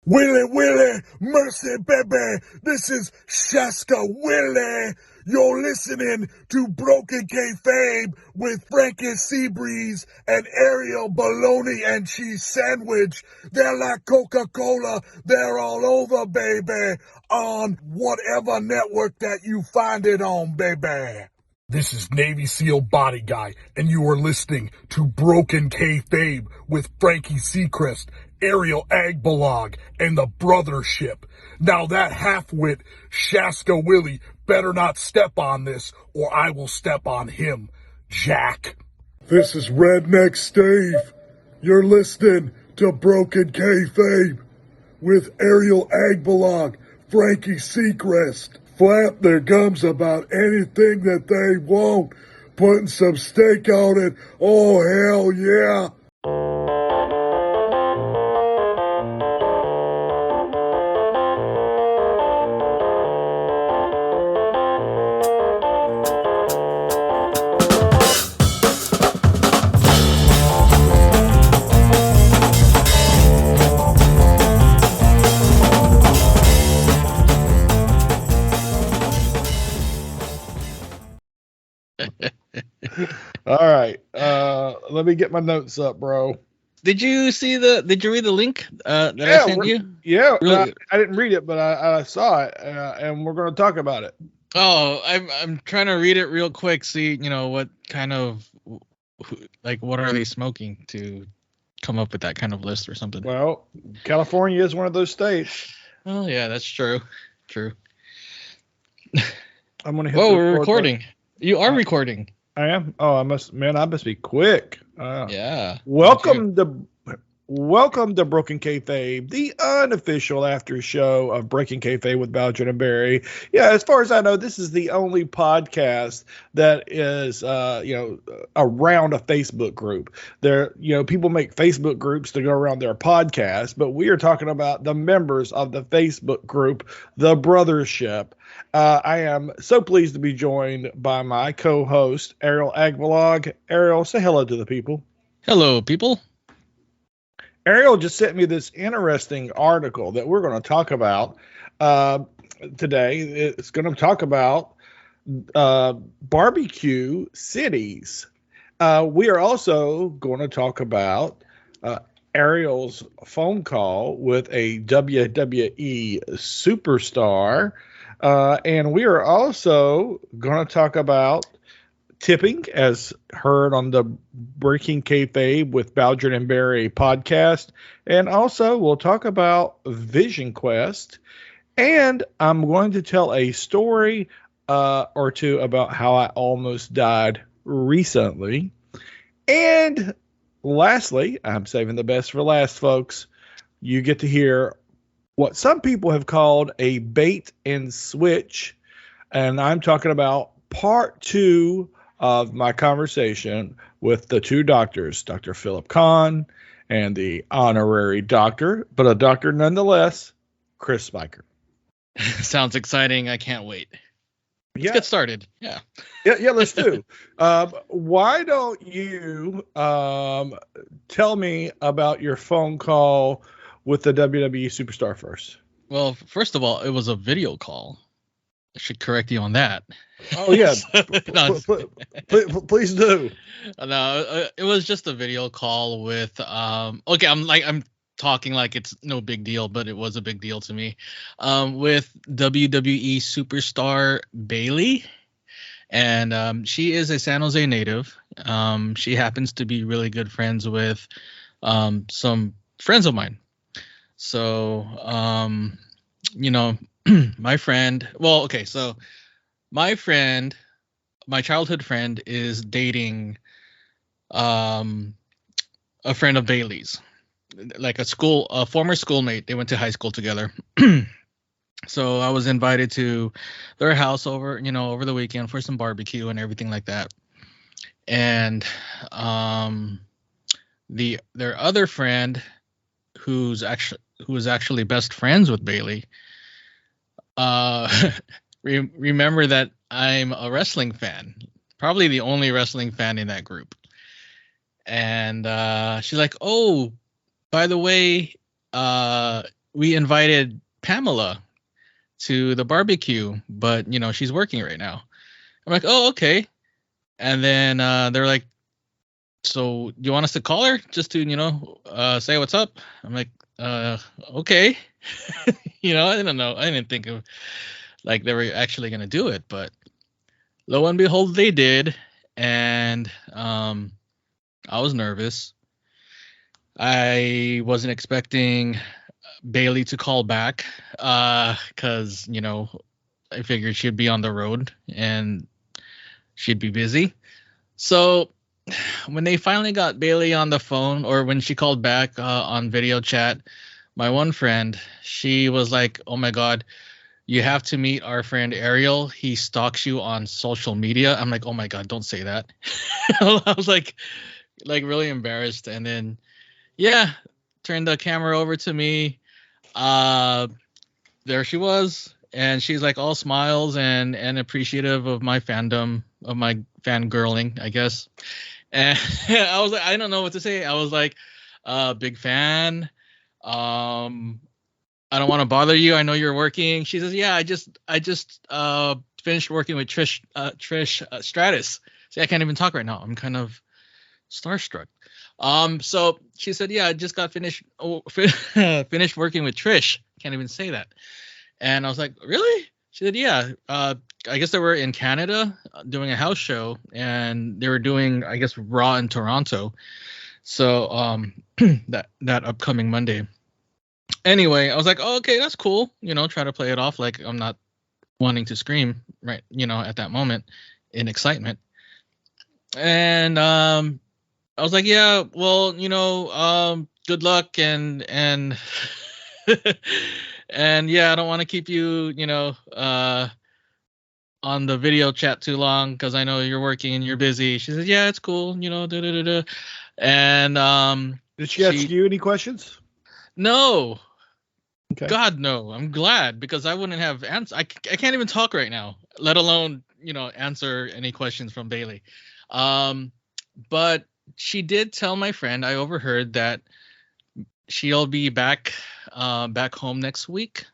Willie, mercy, baby. This is Shaska Willie. You're listening to Broken Kayfabe with Frankie Seabreeze and Ariel Bologna and Cheese Sandwich. They're like Coca-Cola. They're all over, baby, on whatever network that you find it on, baby. This is Navy SEAL Body Guy, and you are listening to Broken Kayfabe with Frankie Seacrest, Ariel Agbalog, and the Brothership. Now that half-wit, Shaska Willie, better not step on this, or I will step on him, Jack. This is Redneck Steve. You're listening to Broken Kayfabe with Ariel Agbalog, Frankie Seacrest. Flap their gums about anything that they want, putting some steak on it. Oh, hell yeah. All right. Let me get my notes up, bro. Did you read the link that I sent you? Yeah, Really? I didn't read it, but I saw it, and we're going to talk about it. Oh, I'm trying to read it real quick. See, what kind of, what are they smoking to come up with that kind of list or something? Well, California is one of those states. Oh yeah, that's true. True. I'm gonna hit. Whoa, we're recording. You are recording. I am. Oh, I must be quick. Yeah. Welcome to Broken Kayfabe, the unofficial after show of Breaking Kayfabe with Bowdrin and Barry. Yeah, as far as I know, this is the only podcast that is, around a Facebook group. There, people make Facebook groups to go around their podcast, but we are talking about the members of the Facebook group, the Brothership. I am so pleased to be joined by my co-host, Ariel Agbalog. Ariel, say hello to the people. Hello, people. Ariel just sent me this interesting article that we're going to talk about today. It's going to talk about barbecue cities. We are also going to talk about Ariel's phone call with a WWE superstar. And we are also going to talk about tipping, as heard on the Breaking Kayfabe with Bowdrin and Barry podcast. And also we'll talk about Vision Quest. And I'm going to tell a story or two about how I almost died recently. And lastly, I'm saving the best for last, folks. You get to hear what some people have called a bait and switch. And I'm talking about part 2 of my conversation with the two doctors, Dr. Phillip Kahn and the honorary doctor, but a doctor nonetheless, Chris Spiker. Sounds exciting. I can't wait. Let's get started. Yeah, let's do. Why don't you tell me about your phone call with the WWE superstar first? Well, first of all, it was a video call. I should correct you on that. Oh yeah, please do. No, it was just a video call with. Okay, I'm talking like it's no big deal, but it was a big deal to me. With WWE superstar Bayley, and she is a San Jose native. She happens to be really good friends with some friends of mine. So, my friend. Well, okay, so my childhood friend is dating a friend of Bailey's, like a former schoolmate. They went to high school together. So I was invited to their house over the weekend for some barbecue and everything like that. And their other friend, who was actually best friends with Bailey, remember that I'm a wrestling fan, probably the only wrestling fan in that group. And she's like, "Oh, by the way, we invited Pamela to the barbecue, but she's working right now. I'm like, oh, okay. And then they're like, so you want us to call her just to say what's up? I'm like, okay. I didn't know. I didn't think of like they were actually gonna do it, but lo and behold, they did. And I was nervous. I wasn't expecting Bailey to call back because I figured she'd be on the road and she'd be busy. So when they finally got Bailey on the phone, or when she called back on video chat, my one friend, she was like, oh my God, you have to meet our friend Ariel. He stalks you on social media. I'm like, oh my God, don't say that. I was like really embarrassed. And then, yeah, turned the camera over to me. There she was. And she's like all smiles and appreciative of my fandom, of my fangirling, I guess. And I was like, I don't know what to say. I was like, big fan. I don't want to bother you. I know you're working. She says, yeah, I just finished working with Trish Stratus. See, I can't even talk right now. I'm kind of starstruck. So she said, yeah, I just got finished working with Trish. Can't even say that. And I was like, really? She said, yeah. I guess they were in Canada doing a house show, and they were doing, I guess, Raw in Toronto. So that upcoming Monday. Anyway, I was like, oh, okay, that's cool. Try to play it off like I'm not wanting to scream right, at that moment in excitement. And I was like, yeah, well, good luck and and yeah, I don't want to keep you, on the video chat too long because I know you're working and you're busy. She said, yeah, it's cool, And did she ask you any questions? No. Okay. God, no. I'm glad, because I wouldn't have answered. I can't even talk right now, let alone, answer any questions from Bailey. But she did tell my friend, I overheard, that she'll be back home next week.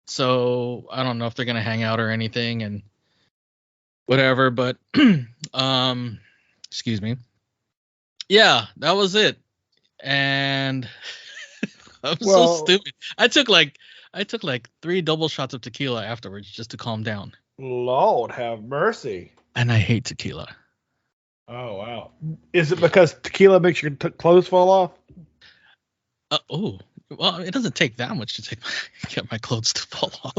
So I don't know if they're going to hang out or anything and whatever, but excuse me. Yeah, that was it. And I'm so stupid. I took like 3 double shots of tequila afterwards just to calm down. Lord have mercy. And I hate tequila. Oh, wow. Is it because tequila makes your clothes fall off? Oh, well, it doesn't take that much to get my clothes to fall off.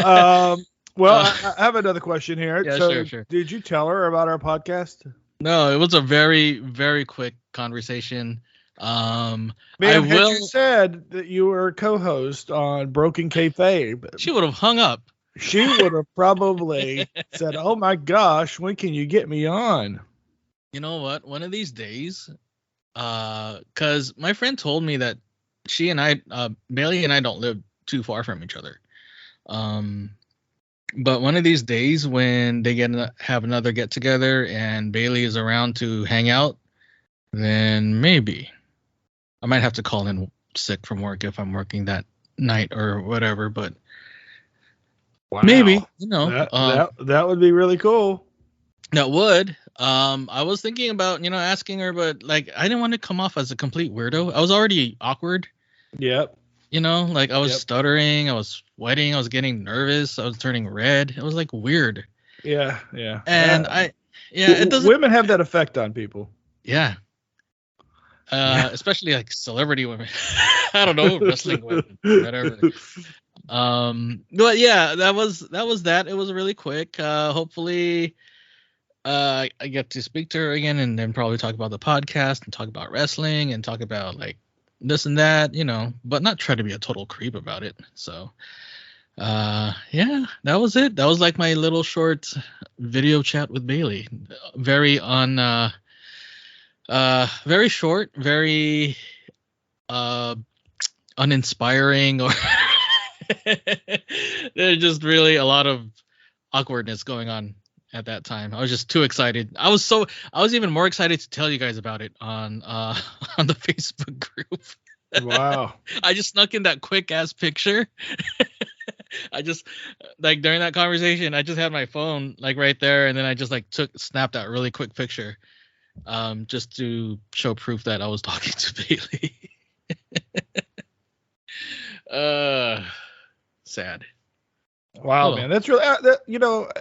I have another question here. Yeah, so sure. Did you tell her about our podcast? No, it was a very, very quick conversation. Ma'am, you said that you were a co-host on Broken Kayfabe, she would have hung up. She would have probably said, oh my gosh, when can you get me on? You know what? One of these days, because my friend told me that she and I, Bailey and I, don't live too far from each other. But one of these days when they have another get together and Bailey is around to hang out, then maybe I might have to call in sick from work if I'm working that night or whatever. But wow. Maybe, that would be really cool. That would. I was thinking about, asking her, but like I didn't want to come off as a complete weirdo. I was already awkward. Yep. I was stuttering, I was sweating, I was getting nervous, I was turning red. It was like weird. Yeah. And it doesn't. Women have that effect on people. Yeah. Especially like celebrity women. I don't know, wrestling women, whatever. But yeah, that was that. It was really quick. Hopefully, I get to speak to her again, and then probably talk about the podcast and talk about wrestling and talk about like this and that, but not try to be a total creep about it. So, yeah, that was it. That was like my little short video chat with Bailey. Very very short, very uninspiring, or there's just really a lot of awkwardness going on at that time. I was just too excited. I was even more excited to tell you guys about it on on the Facebook group. Wow. I just snuck in that quick ass picture. I just like during that conversation, I just had my phone like right there, and then I just like snapped that really quick picture, just to show proof that I was talking to Bailey. Sad. Wow, Oh, man, that's really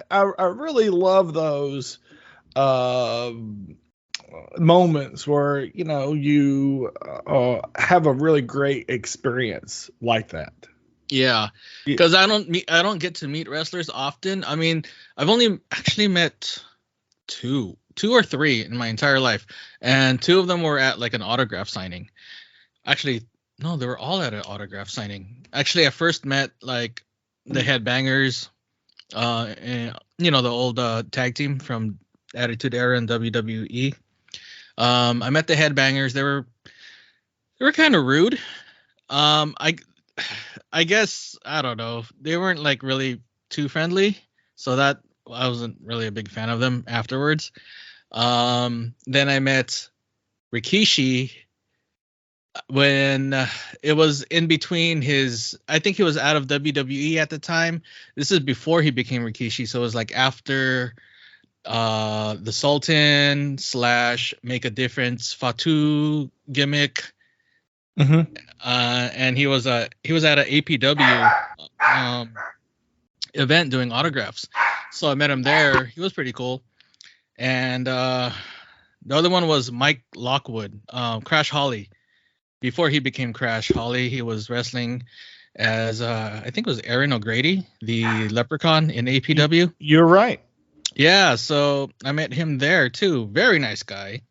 I really love those moments where you have a really great experience like that. yeah, because I don't get to meet wrestlers often. I mean, I've only actually met two or three in my entire life, and two of them were at like an autograph signing. Actually, no, they were all at an autograph signing. Actually, I first met like the Headbangers, and the old tag team from Attitude Era and WWE. I met the Headbangers. They were kind of rude. I guess I don't know. They weren't like really too friendly, so that I wasn't really a big fan of them afterwards. Then I met Rikishi when it was in between his. I think he was out of WWE at the time. This is before he became Rikishi, so it was like after the Sultan / Make a Difference Fatu gimmick. Mm-hmm. And he was at an APW event doing autographs, so I met him there. He was pretty cool. And the other one was Mike Lockwood, Crash Holly. Before he became Crash Holly, he was wrestling as I think it was Aaron O'Grady, the Leprechaun in APW. You're right. Yeah, so I met him there too. Very nice guy.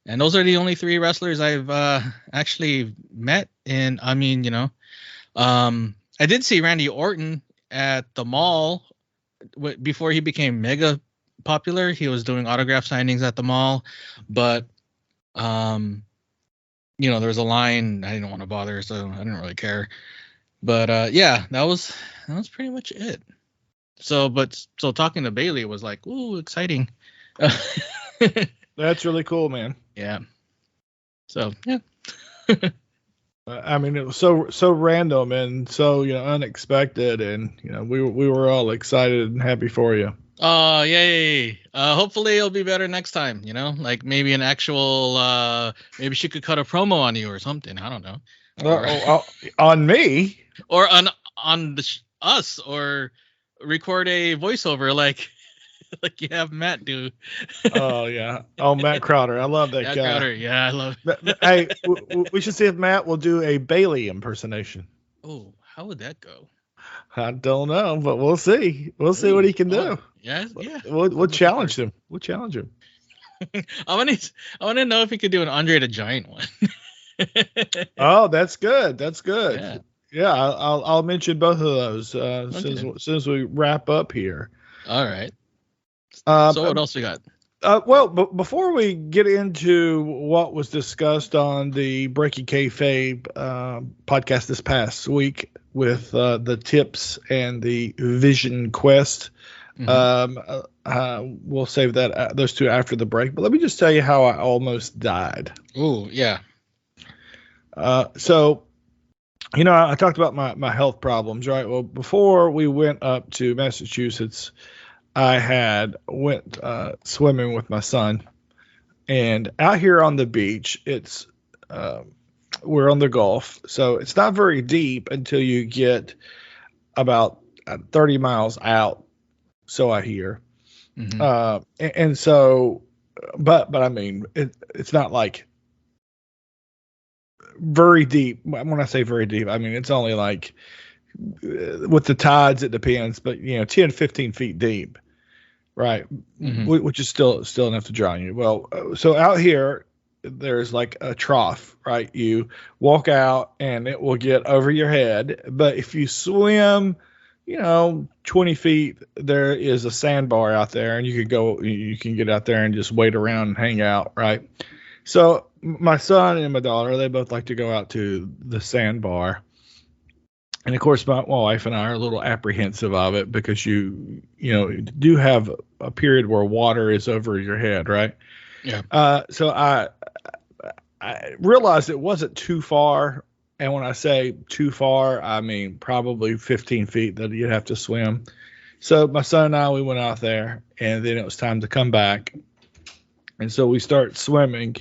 And those are the only three wrestlers I've actually met. And I mean, I did see Randy Orton at the mall before he became mega popular. He was doing autograph signings at the mall, but there was a line. I didn't want to bother, so I didn't really care. But yeah, that was pretty much it. So talking to Bailey was like, ooh, exciting. That's really cool, man. Yeah. So yeah. I mean, it was so random and so unexpected, and we were all excited and happy for you. Oh, yay! Hopefully it'll be better next time. Like maybe an actual. Maybe she could cut a promo on you or something. I don't know. On me or on us, or record a voiceover like you have Matt do. Oh yeah. Oh, Matt Crowder. I love that Matt guy. Crowder. Yeah, I love. Hey, we should see if Matt will do a Bailey impersonation. Oh, how would that go? I don't know, but we'll see. We'll see what he can do. Yeah. We'll challenge him. We'll challenge him. I want to know if he could do an Andre the Giant one. Oh, that's good. That's good. Yeah. Yeah, I'll mention both of those as soon as we wrap up here. All right. So what else we got? Well, before we get into what was discussed on the Breaking Kayfabe podcast this past week with the tips and the Vision Quest, we'll save those two after the break. But let me just tell you how I almost died. Oh, yeah. So, I talked about my health problems, right? Well, before we went up to Massachusetts, I went swimming with my son, and out here on the beach, we're on the Gulf, so it's not very deep until you get about 30 miles out. So I hear, and so, but I mean, it's not like very deep. When I say very deep, I mean it's only like with the tides, it depends, but 10, 15 feet deep. Right, which is still enough to drown you. Well, so out here, there's like a trough, right? You walk out and it will get over your head. But if you swim, 20 feet, there is a sandbar out there, and you can get out there and just wait around and hang out, right? So my son and my daughter, they both like to go out to the sandbar. And of course, my wife and I are a little apprehensive of it because you do have a period where water is over your head, right? Yeah. So I realized it wasn't too far. And when I say too far, I mean probably 15 feet that you'd have to swim. So my son and I, we went out there, and then it was time to come back. And so we start swimming,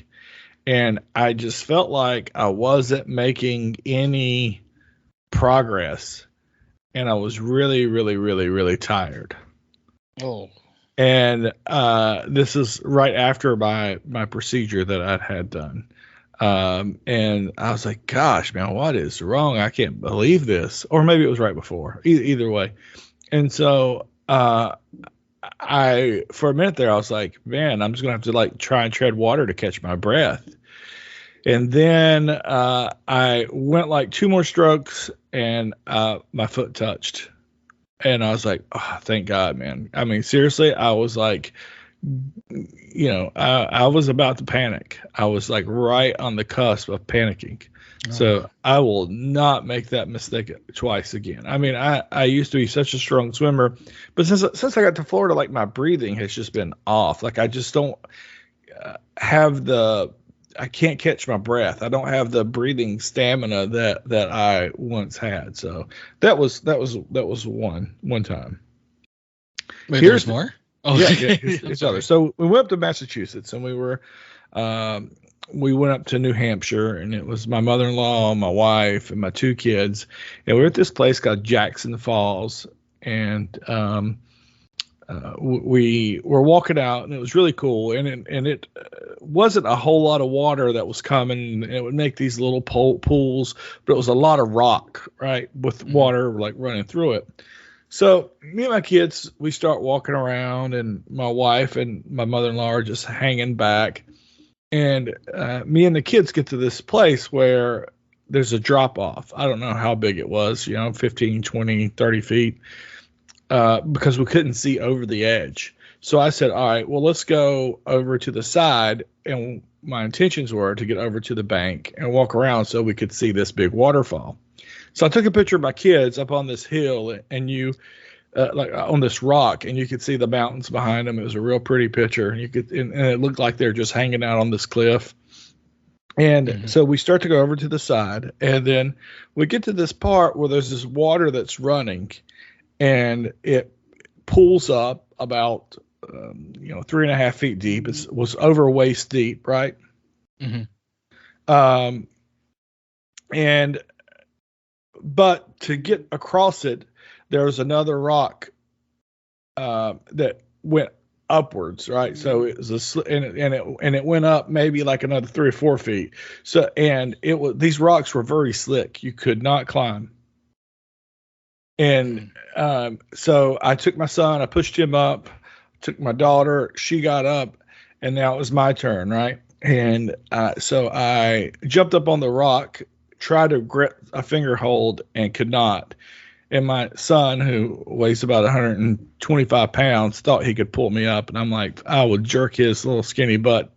and I just felt like I wasn't making any progress. And I was really, really, really, really tired. Oh. And this is right after my procedure that I'd had done. And I was like, gosh, man, what is wrong? I can't believe this. Or maybe it was right before. Either way. And so I for a minute there, I was like, man, I'm just gonna have to like try and tread water to catch my breath. And then I went like 2 more strokes, and my foot touched. And I was like, oh, thank God, man. I mean, seriously, I was like, I was about to panic. I was like right on the cusp of panicking. So I will not make that mistake twice again. I mean, I used to be such a strong swimmer, but since I got to Florida, like my breathing has just been off. Like I just don't I can't catch my breath. I don't have the breathing stamina that I once had. So that was one time. Wait, there's more? Oh, yeah, it's other. So we went up to Massachusetts, and we went up to New Hampshire, and it was my mother-in-law, my wife, and my 2 kids. And we were at this place called Jackson Falls, and we were walking out, and it was really cool. And it wasn't a whole lot of water that was coming. And it would make these little pools, but it was a lot of rock, right, with water like running through it. So me and my kids, we start walking around, and my wife and my mother-in-law are just hanging back. And me and the kids get to this place where there's a drop off. I don't know how big it was, 15, 20, 30 feet, because we couldn't see over the edge. So I said, all right, well, let's go over to the side. And my intentions were to get over to the bank and walk around so we could see this big waterfall. So I took a picture of my kids up on this hill, and like on this rock, and you could see the mountains behind them. It was a real pretty picture, and and it looked like they're just hanging out on this cliff. And so we start to go over to the side, and then we get to this part where there's this water that's running, and it pulls up about 3.5 feet deep. It was over waist deep, right? But to get across it, there was another rock that went upwards, right? So it was and it went up maybe like another 3 or 4 feet. So these rocks were very slick. You could not climb. And so I took my son, I pushed him up, took my daughter, she got up, and now it was my turn, right? And so I jumped up on the rock, tried to grip a finger hold, and could not. And my son, who weighs about 125 pounds, thought he could pull me up. And I'm like, I would jerk his little skinny butt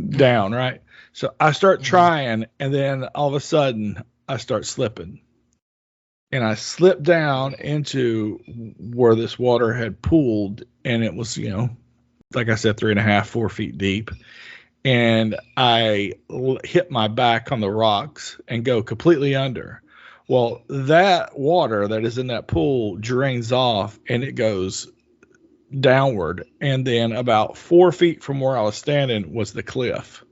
down, right? So I start trying, and then all of a sudden I start slipping. And I slipped down into where this water had pooled, and it was, like I said, 3.5, 4 feet deep. And I hit my back on the rocks and go completely under. Well, that water that is in that pool drains off, and it goes downward. And then about 4 feet from where I was standing was the cliff.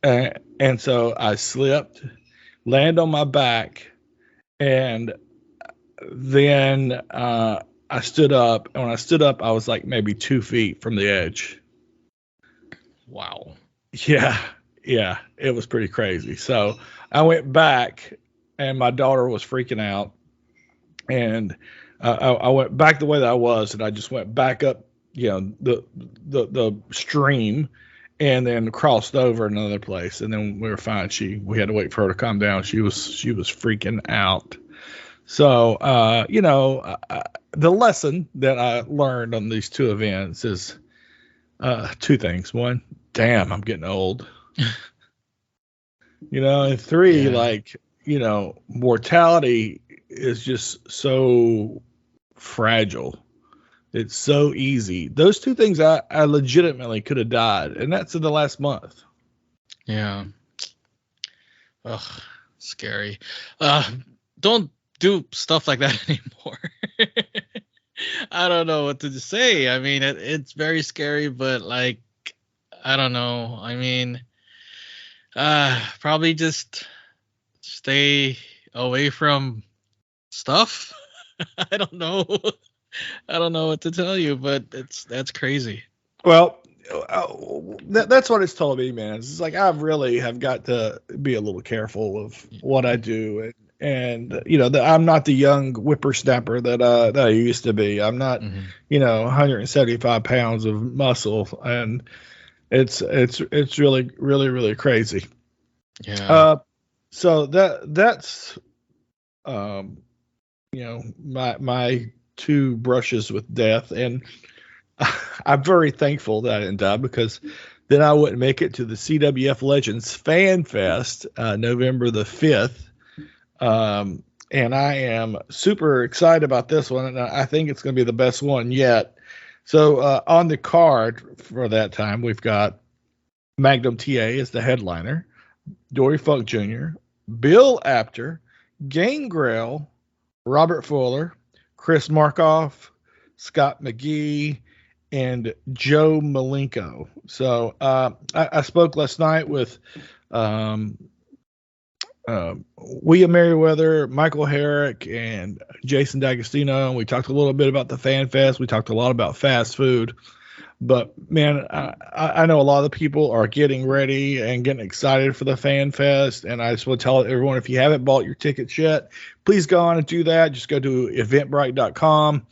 And so I slipped, land on my back, and then I stood up. And when I stood up, I was like maybe 2 feet from the edge. Wow. Yeah, it was pretty crazy. So I went back, and my daughter was freaking out, and I went back the way that I was, and I just went back up, the stream, and then crossed over another place, and then we were fine. We had to wait for her to calm down. She was freaking out. So the lesson that I learned on these 2 events is 2 things. One, damn, I'm getting old. And 3, like, mortality is just so fragile. It's so easy. Those two things I legitimately could have died, and that's in the last month. Yeah. Ugh, scary. Don't do stuff like that anymore. I don't know what to say. I mean, it's very scary, but like, I don't know. I mean, probably just stay away from stuff. I don't know. I don't know what to tell you, but that's crazy. Well, that's what it's told me, man. It's like I really have got to be a little careful of what I do, and I'm not the young whippersnapper that I used to be. I'm not, 175 pounds of muscle, and it's really really really crazy. Yeah. So that's my two brushes with death, and I'm very thankful that I didn't die, because then I wouldn't make it to the CWF Legends Fanfest, November the 5th. And I am super excited about this one, and I think it's going to be the best one yet. So on the card for that time, we've got Magnum TA as the headliner, Dory Funk Jr., Bill Apter, Gangrel, Robert Fuller, Chris Markoff, Scott McGee, and Joe Malenko. So I spoke last night with William Merriweather, Michael Herrick, and Jason D'Agostino, and we talked a little bit about the Fan Fest. We talked a lot about fast food. But, man, I know a lot of the people are getting ready and getting excited for the Fan Fest, and I just want to tell everyone, if you haven't bought your tickets yet, please go on and do that. Just go to eventbrite.com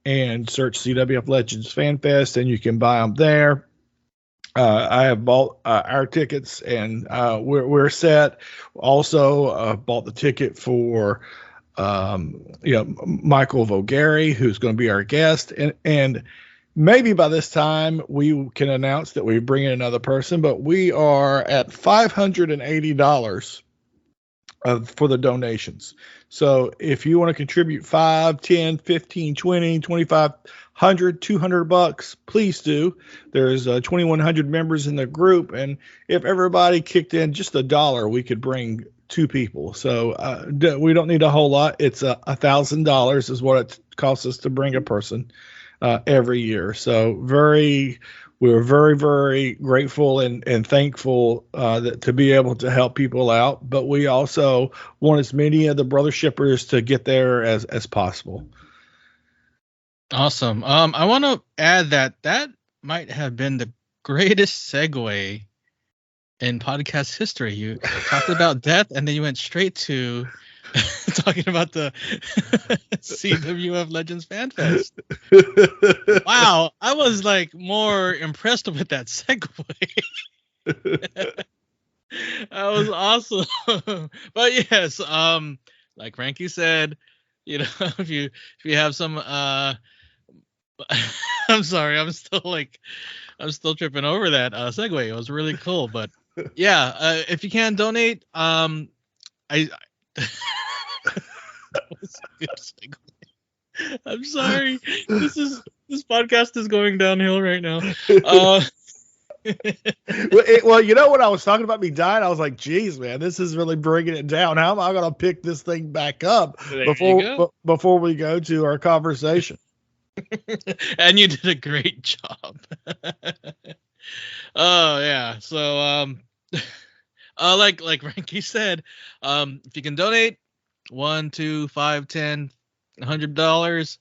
and search CWF Legends Fan Fest, and you can buy them there. I have bought our tickets, and we're set. Also, bought the ticket for Michael Vogari, who's going to be our guest, and maybe by this time we can announce that we bring in another person, but we are at $580 for the donations. So if you want to contribute 5, 10, 15, 20, 2,500, $200, please do. There's 2,100 members in the group, and if everybody kicked in just $1, we could bring 2 people. So we don't need a whole lot. It's $1,000 is what it costs us to bring a person every year. So we're very, very grateful and thankful to be able to help people out. But we also want as many of the brother shippers to get there as possible. Awesome. I want to add that might have been the greatest segue in podcast history. You talked about death, and then you went straight to talking about the CWF Legends Fan Fest. Wow, I was like more impressed with that segue. That was awesome. But yes, like Frankie said, if you have some I'm sorry, I'm still tripping over that segue. It was really cool, but yeah, if you can donate, I'm sorry. This podcast is going downhill right now. Well, when I was talking about me dying, I was like, geez, man, this is really bringing it down. How am I going to pick this thing back up before we go to our conversation? And you did a great job. Oh yeah. So like Frankie said, if you can donate $1, $2, $5, $10, $100,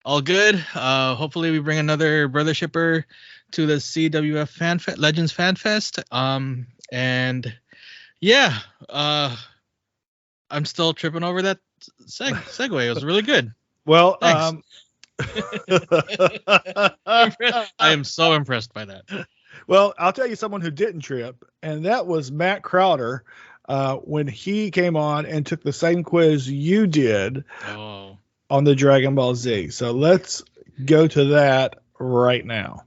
all good. Hopefully we bring another brother shipper to the CWF Legends Fan Fest. And yeah, I'm still tripping over that segue. It was really good. Well, I am so impressed by that. Well, I'll tell you someone who didn't trip, and that was Matt Crowder when he came on and took the same quiz you did on the Dragon Ball Z. So let's go to that right now.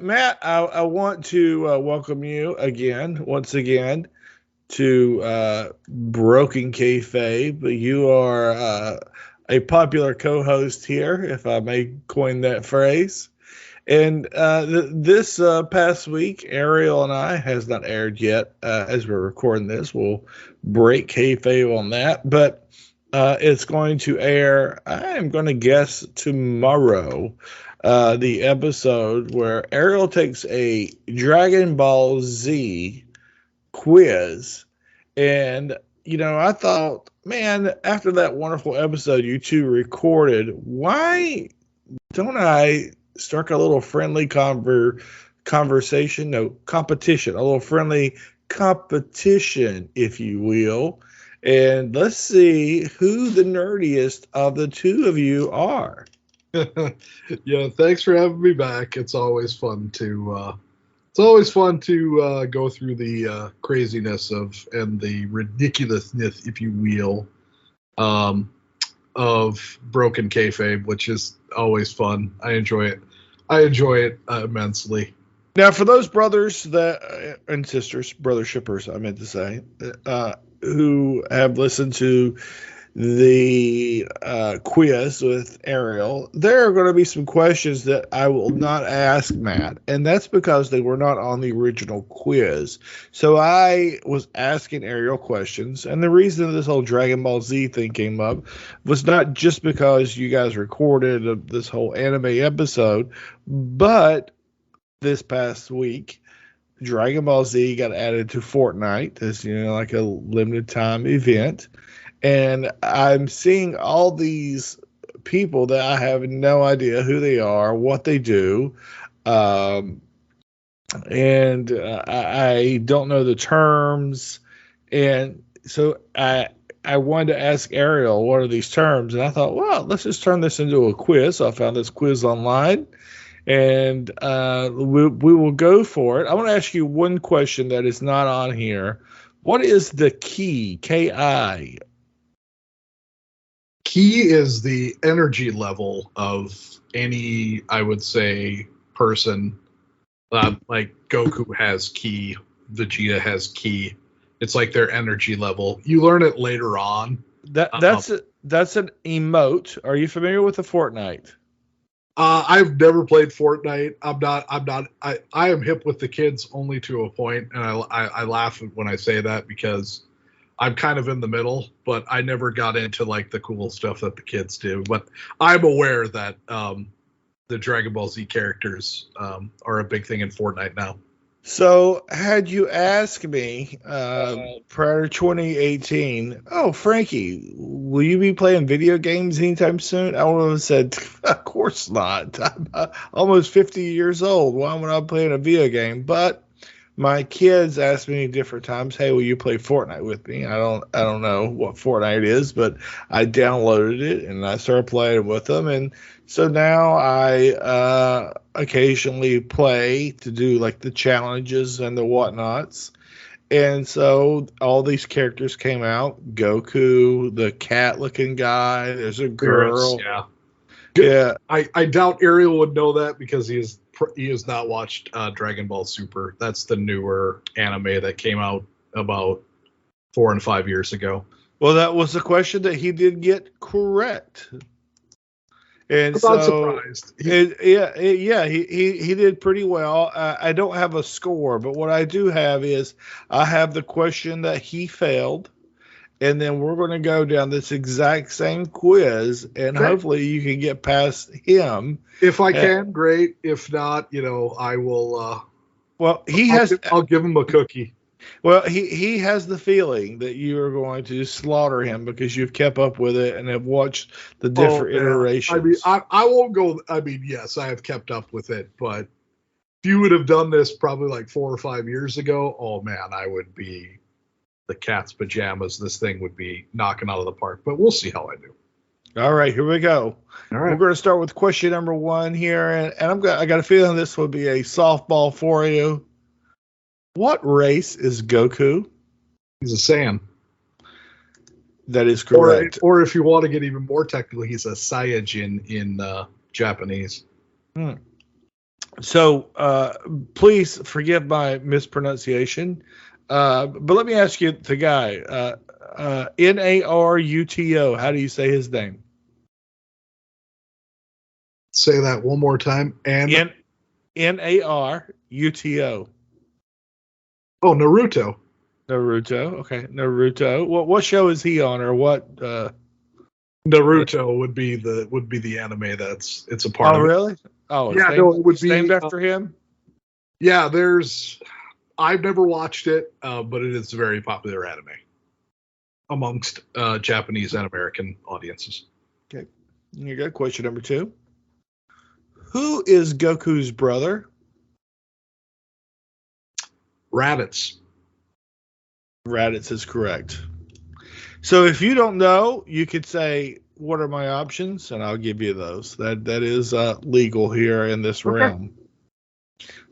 Matt, I want to welcome you once again, to Broken Kayfabe. You are a popular co-host here, if I may coin that phrase. And this past week, Ariel and I has not aired yet. As we're recording this, we'll break kayfabe on that. But it's going to air, I am going to guess, tomorrow. The episode where Ariel takes a Dragon Ball Z quiz. And, I thought, man, after that wonderful episode you two recorded, why don't I start a little friendly conversation? No, competition, a little friendly competition, if you will. And let's see who the nerdiest of the two of you are. Yeah, thanks for having me back. It's always fun to go through the craziness and the ridiculousness, if you will, of Broken Kayfabe, which is always fun. I enjoy it immensely. Now, for those brothers and sisters, brother shippers, I meant to say, who have listened to the quiz with Ariel, there are going to be some questions that I will not ask Matt, and that's because they were not on the original quiz. So I was asking Ariel questions, and the reason this whole Dragon Ball Z thing came up was not just because you guys recorded this whole anime episode, but this past week, Dragon Ball Z got added to Fortnite as, like a limited time event. And I'm seeing all these people that I have no idea who they are, what they do. And I don't know the terms. And so I wanted to ask Ariel, what are these terms? And I thought, well, let's just turn this into a quiz. So I found this quiz online. And we will go for it. I want to ask you one question that is not on here. What is the key, Ki? Ki is the energy level of any, I would say, person. Like Goku has ki, Vegeta has ki. It's like their energy level. You learn it later on. That's an emote. Are you familiar with the Fortnite? I've never played Fortnite. I am hip with the kids only to a point, and I laugh when I say that because I'm kind of in the middle, but I never got into like the cool stuff that the kids do. But I'm aware that the Dragon Ball Z characters are a big thing in Fortnite now. So had you asked me prior to 2018, oh, Frankie, will you be playing video games anytime soon? I would have said, of course not. I'm almost 50 years old. Why would I play a video game? But my kids ask me different times, hey, will you play Fortnite with me? I don't know what Fortnite is, but I downloaded it and I started playing with them. And so now I occasionally play to do like the challenges and the whatnots. And so all these characters came out. Goku, the cat looking guy, there's a girl. Yeah. Yeah. I doubt Ariel would know that because he has not watched Dragon Ball Super. That's the newer anime that came out about 4 and 5 years ago. Well, that was a question that he did get correct. And I'm so, not surprised. He did pretty well. I don't have a score, but what I do have is I have the question that he failed, and then we're going to go down this exact same quiz, and hopefully you can get past him. If I can, great. If not, I will. Well, I'll give him a cookie. Well, he has the feeling that you are going to slaughter him because you've kept up with it and have watched the different iterations. I mean, I won't go. I mean, yes, I have kept up with it, but if you would have done this probably like 4 or 5 years ago, oh man, I would be the cat's pajamas. This thing would be knocking out of the park. But we'll see how I do. All right, here we go. All right, we're going to start with question number 1 here, and I got a feeling this will be a softball for you. What race is Goku? He's a Saiyan. That is correct. Or if you want to get even more technical, he's a Saiyajin in Japanese. So please forgive my mispronunciation. But let me ask you, the guy, Naruto. How do you say his name? Say that one more time. And Naruto. oh, Naruto. Naruto. Okay, Naruto. What show is he on, or what? Naruto would be the anime it's a part of. Oh, really? Oh, yeah. No, it would be named after him. Yeah, I've never watched it, but it is a very popular anime amongst Japanese and American audiences. Okay, you got question number 2. Who is Goku's brother? Raditz. Raditz is correct. So if you don't know, you could say, "What are my options?" and I'll give you those. That is legal here in this realm.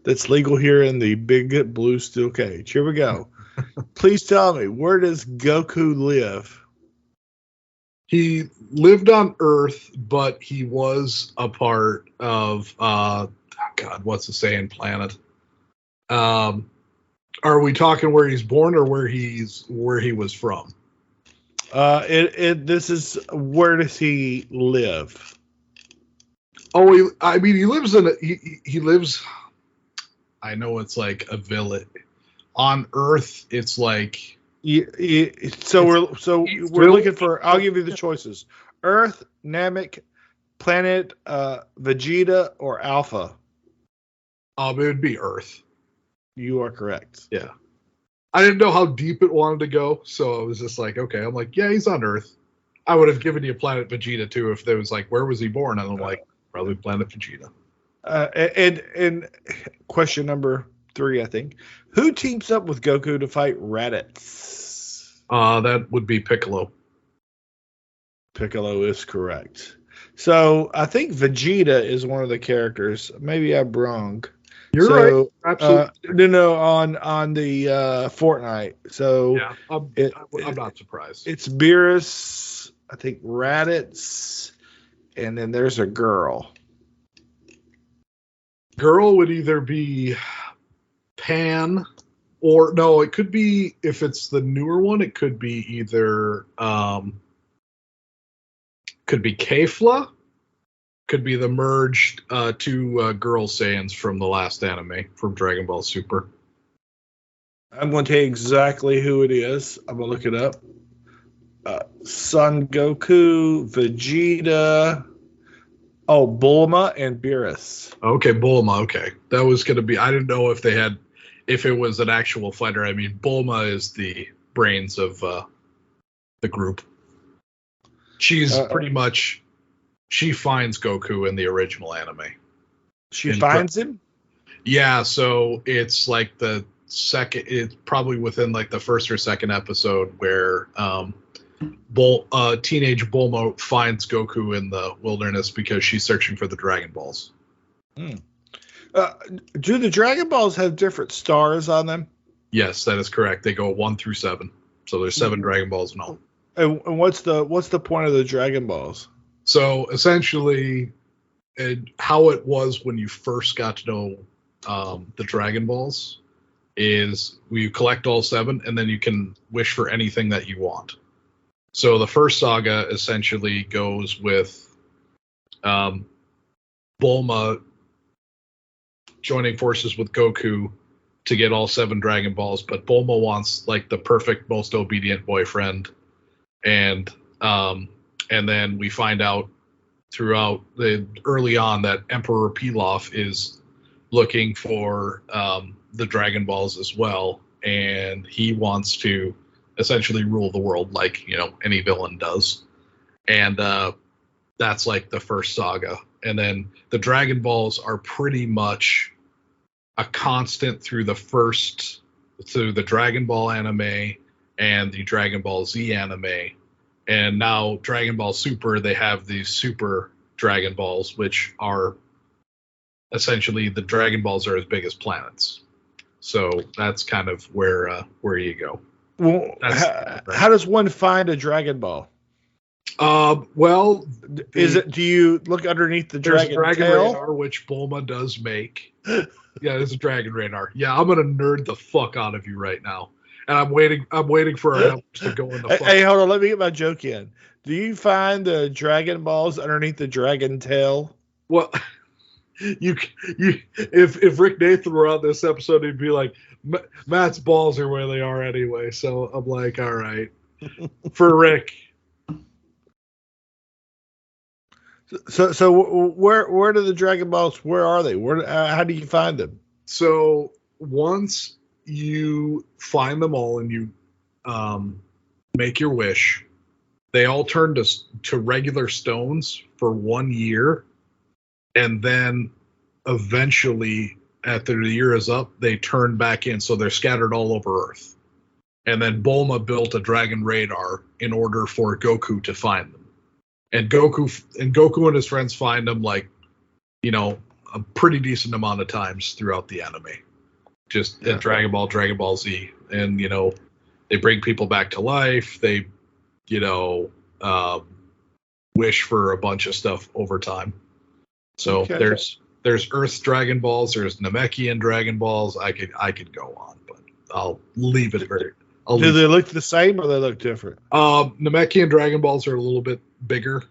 That's legal here in the big blue steel cage. Here we go. Please tell me, where does Goku live? He lived on Earth, but he was a part of God, what's the saying? Planet. Are we talking where he's born or where he was from? This is, where does he live? Oh, he lives he lives. I know it's like a village on Earth. It's like so we're looking for. I'll give you the choices: Earth, Namek, Planet, Vegeta, or Alpha. It would be Earth. You are correct. Yeah. I didn't know how deep it wanted to go, so I was just like, okay. I'm like, yeah, he's on Earth. I would have given you Planet Vegeta too if there was like, where was he born? And I'm like, probably Planet Vegeta. And question number 3, I think. Who teams up with Goku to fight Raditz? That would be Piccolo. Piccolo is correct. So I think Vegeta is one of the characters. Maybe I'm wrong. You're right. Absolutely. No, on the Fortnite. So yeah, I'm not surprised. It's Beerus, I think Raditz, and then there's a girl. Girl would either be Pan, or no, it could be, if it's the newer one, it could be either could be Kefla, could be the merged two girl Saiyans from the last anime from Dragon Ball Super. I'm going to tell you exactly who it is. I'm going to look it up. Son Goku, Vegeta. Oh, Bulma and Beerus. Okay, Bulma. Okay, that was going to be. I didn't know if it was an actual fighter. I mean, Bulma is the brains of the group. She's pretty much. She finds Goku in the original anime. She finds him? Yeah, so it's like the second. It's probably within like the first or second episode where teenage Bulma finds Goku in the wilderness because she's searching for the Dragon Balls. Do the Dragon Balls have different stars on them? Yes, that is correct. They go 1 through 7. So there's 7 Dragon Balls in all. And what's the point of the Dragon Balls? So essentially, how it was when you first got to know the Dragon Balls is you collect all 7 and then you can wish for anything that you want. So the first saga essentially goes with Bulma joining forces with Goku to get all 7 Dragon Balls, but Bulma wants like the perfect, most obedient boyfriend, and then we find out throughout early on that Emperor Pilaf is looking for the Dragon Balls as well, and he wants to essentially rule the world like any villain does, and that's like the first saga. And then the Dragon Balls are pretty much a constant through the Dragon Ball anime and the Dragon Ball Z anime. And now Dragon Ball Super, they have these Super Dragon Balls, which are essentially the Dragon Balls are as big as planets. So that's kind of where you go. Well, how does one find a Dragon Ball? Well, do you look underneath the dragon tail? Radar, which Bulma does make, Yeah, it's a Dragon Radar. Yeah, I'm gonna nerd the fuck out of you right now, and I'm waiting for our numbers to go in the. Hey, hold on. Let me get my joke in. Do you find the Dragon Balls underneath the Dragon Tail? Well, you if Rick Nathan were on this episode, he'd be like, Matt's balls are where they are anyway. So I'm like, all right, for Rick. So where do the Dragon Balls? Where are they? Where? How do you find them? So once you find them all and you make your wish, they all turn to regular stones for 1 year, and then eventually, after the year is up, they turn back in. So they're scattered all over Earth. And then Bulma built a Dragon Radar in order for Goku to find them. And Goku and his friends find them, like, you know, a pretty decent amount of times throughout the anime. Just at Dragon Ball Z. And, you know, they bring people back to life. They, you know, wish for a bunch of stuff over time. So there's Earth's Dragon Balls, there's Namekian Dragon Balls. I could go on, but I'll leave it there. Do they look the same or they look different? Namekian Dragon Balls are a little bit bigger,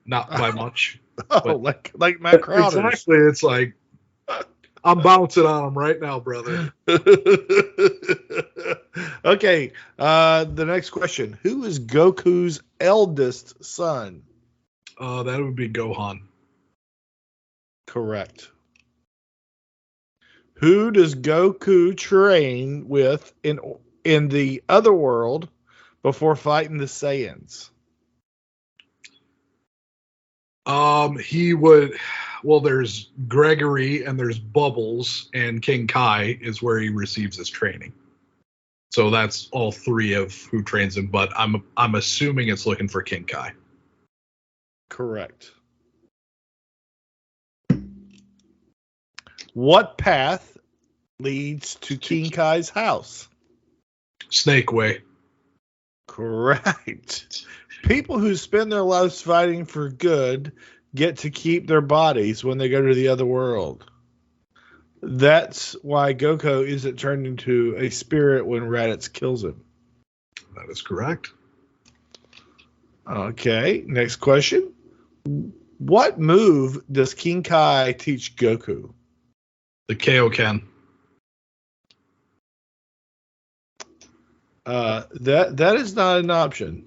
not by much. Oh, like Matt Crowder's. Exactly. It's like I'm bouncing on them right now, brother. Okay. The next question: who is Goku's eldest son? That would be Gohan. Correct. Who does Goku train with in the other world before fighting the Saiyans? He would. Well, there's Gregory and there's Bubbles, and King Kai is where he receives his training. So that's all three of who trains him. But I'm assuming it's looking for King Kai. Correct. What path leads to King Kai's house? Snake Way. Correct. People who spend their lives fighting for good get to keep their bodies when they go to the other world. That's why Goku isn't turned into a spirit when Raditz kills him. That is correct. Okay, next question. What move does King Kai teach Goku? The Kaioken. That is not an option.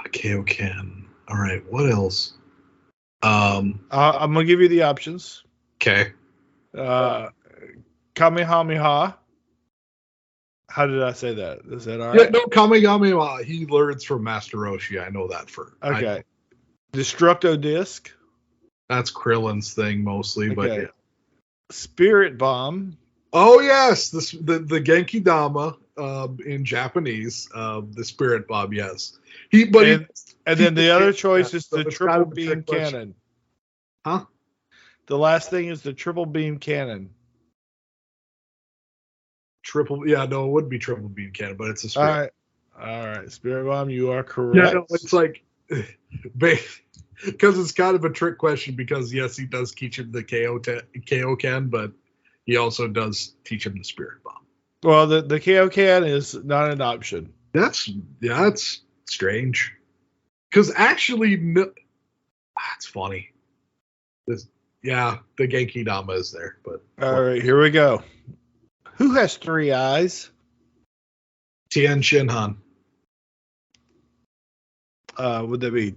Kaioken. All right, what else? I'm gonna give you the options. Okay. Kamehameha. How did I say that? Is that all right? Yeah, no, Kamehameha. He learns from Master Roshi. I know that for. Okay. Destructo Disc. That's Krillin's thing mostly, but yeah. Spirit Bomb. Oh yes, the Genki Dama in Japanese, the Spirit Bomb. Yes, and then the other choice is the triple beam cannon. Huh? The last thing is the triple beam cannon. Yeah, no, it wouldn't be triple beam cannon, but it's a Spirit. All right, Spirit Bomb, you are correct. Yeah, no, it's like because it's kind of a trick question because yes, he does teach him the Kaioken, but he also does teach him the Spirit Bomb. Well, the Kaioken is not an option. That's strange. Because actually, that's funny. The Genki Dama is there, but all right, here we go. Who has 3 eyes? Tien Shinhan. Would that be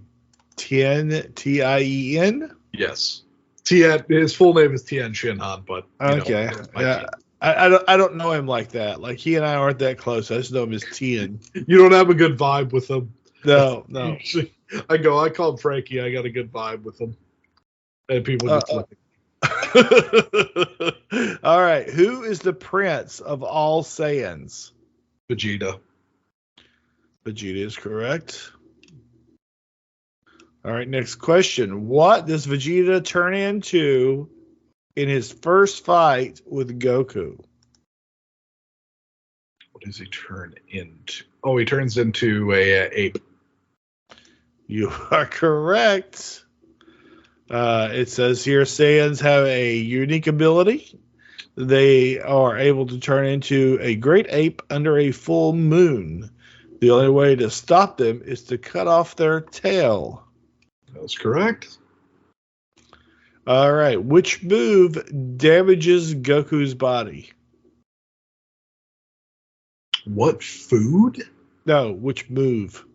Tien, Tien? Yes. Tien. His full name is Tien Shinhan, but okay. Yeah. I don't know him like that. Like he and I aren't that close. I just know him as Tien. You don't have a good vibe with him. No. I call him Frankie. I got a good vibe with him. And people just like all right. Who is the prince of all Saiyans? Vegeta. Vegeta is correct. All right, next question. What does Vegeta turn into in his first fight with Goku? What does he turn into? Oh, he turns into a ape. You are correct. It says here Saiyans have a unique ability. They are able to turn into a great ape under a full moon. The only way to stop them is to cut off their tail. That's correct. All right. Which move damages Goku's body? What food? No, which move?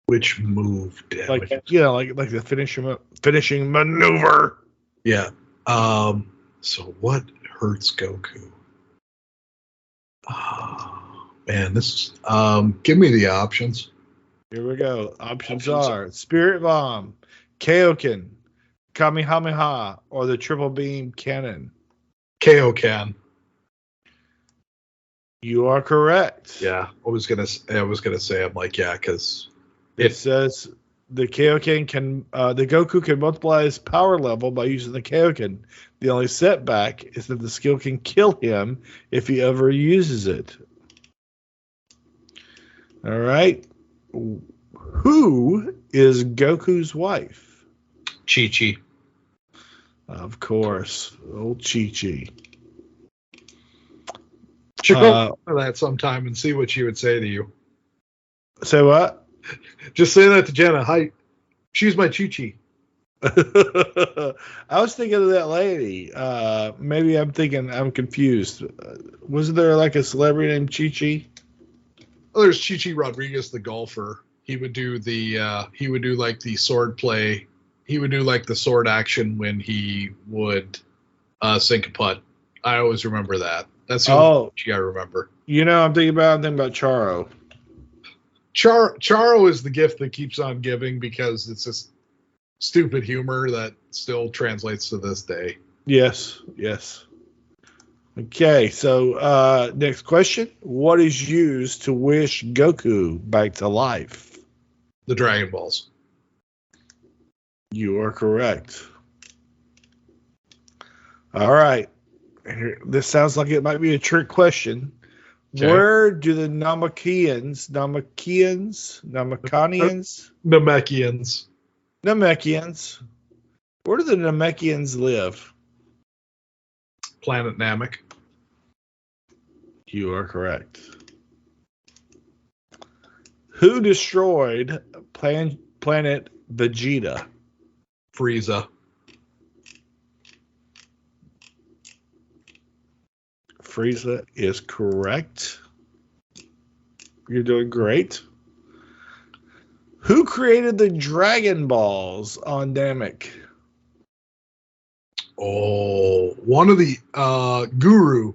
Which move Like damages? like the finishing maneuver. Yeah. So what hurts Goku? Oh, man, this is give me the options. Here we go. Options are Spirit Bomb, Kaioken, Kamehameha, or the Triple Beam Cannon. Kaioken. You are correct. Yeah, I was gonna say I'm like, yeah, because It says the Kaioken the Goku can multiply his power level by using the Kaioken. The only setback is that the skill can kill him if he ever uses it. All right. Who is Goku's wife? Chi-Chi. Of course, old Chi-Chi. Should go for that sometime and see what she would say to you. Say what? Just say that to Jenna. Hi, she's my Chi-Chi. I was thinking of that lady. Maybe I'm confused. Wasn't there like a celebrity named Chi-Chi? Oh, there's Chi-Chi Rodriguez, the golfer. He would do like the sword play. He would do like the sword action when he would sink a putt. I always remember that. That's the only Chi I remember. You know, I'm thinking about Charo. Charo is the gift that keeps on giving because it's just stupid humor that still translates to this day. Yes. Okay, so next question. What is used to wish Goku back to life? The Dragon Balls. You are correct. All right. This sounds like it might be a trick question. Okay. Where do the Namekians, where do the Namekians live? Planet Namek. You are correct. Who destroyed planet Vegeta? Frieza. Frieza is correct. You're doing great. Who created the Dragon Balls on Namek? Oh, one of the Guru,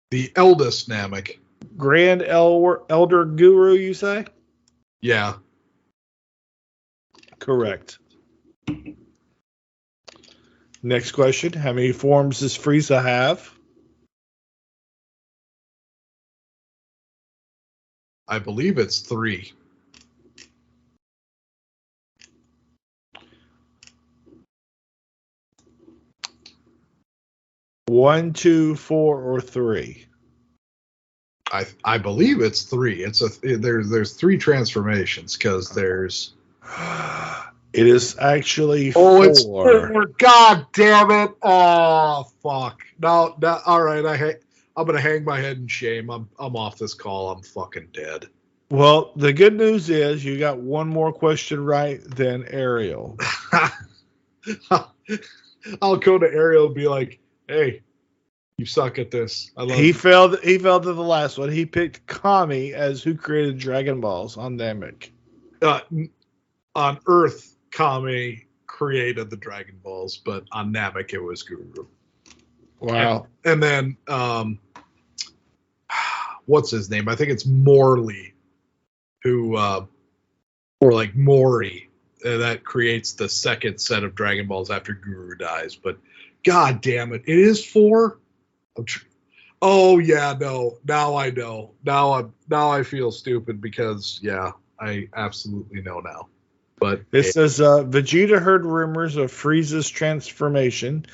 the eldest Namek. Grand Elder Guru, you say? Yeah. Correct. Next question. How many forms does Frieza have? I believe it's 3. One, 2, 4, or 3? I believe it's 3. There's 3 transformations because there's. It is actually 4. It's 4. God damn it! Oh fuck! No, all right. I'm gonna hang my head in shame. I'm off this call. I'm fucking dead. Well, the good news is you got one more question right than Ariel. I'll go to Ariel and be like, "Hey, you suck at this." He failed to the last one. He picked Kami as who created Dragon Balls on Namek. On Earth, Kami created the Dragon Balls, but on Namek it was Guru. Wow. And then what's his name? I think it's Morley, who or like Mori, that creates the second set of Dragon Balls after Guru dies. But god damn it, it is 4. Oh yeah, no. Now I know. Now I feel stupid because yeah, I absolutely know now. But it says Vegeta heard rumors of Frieza's transformation,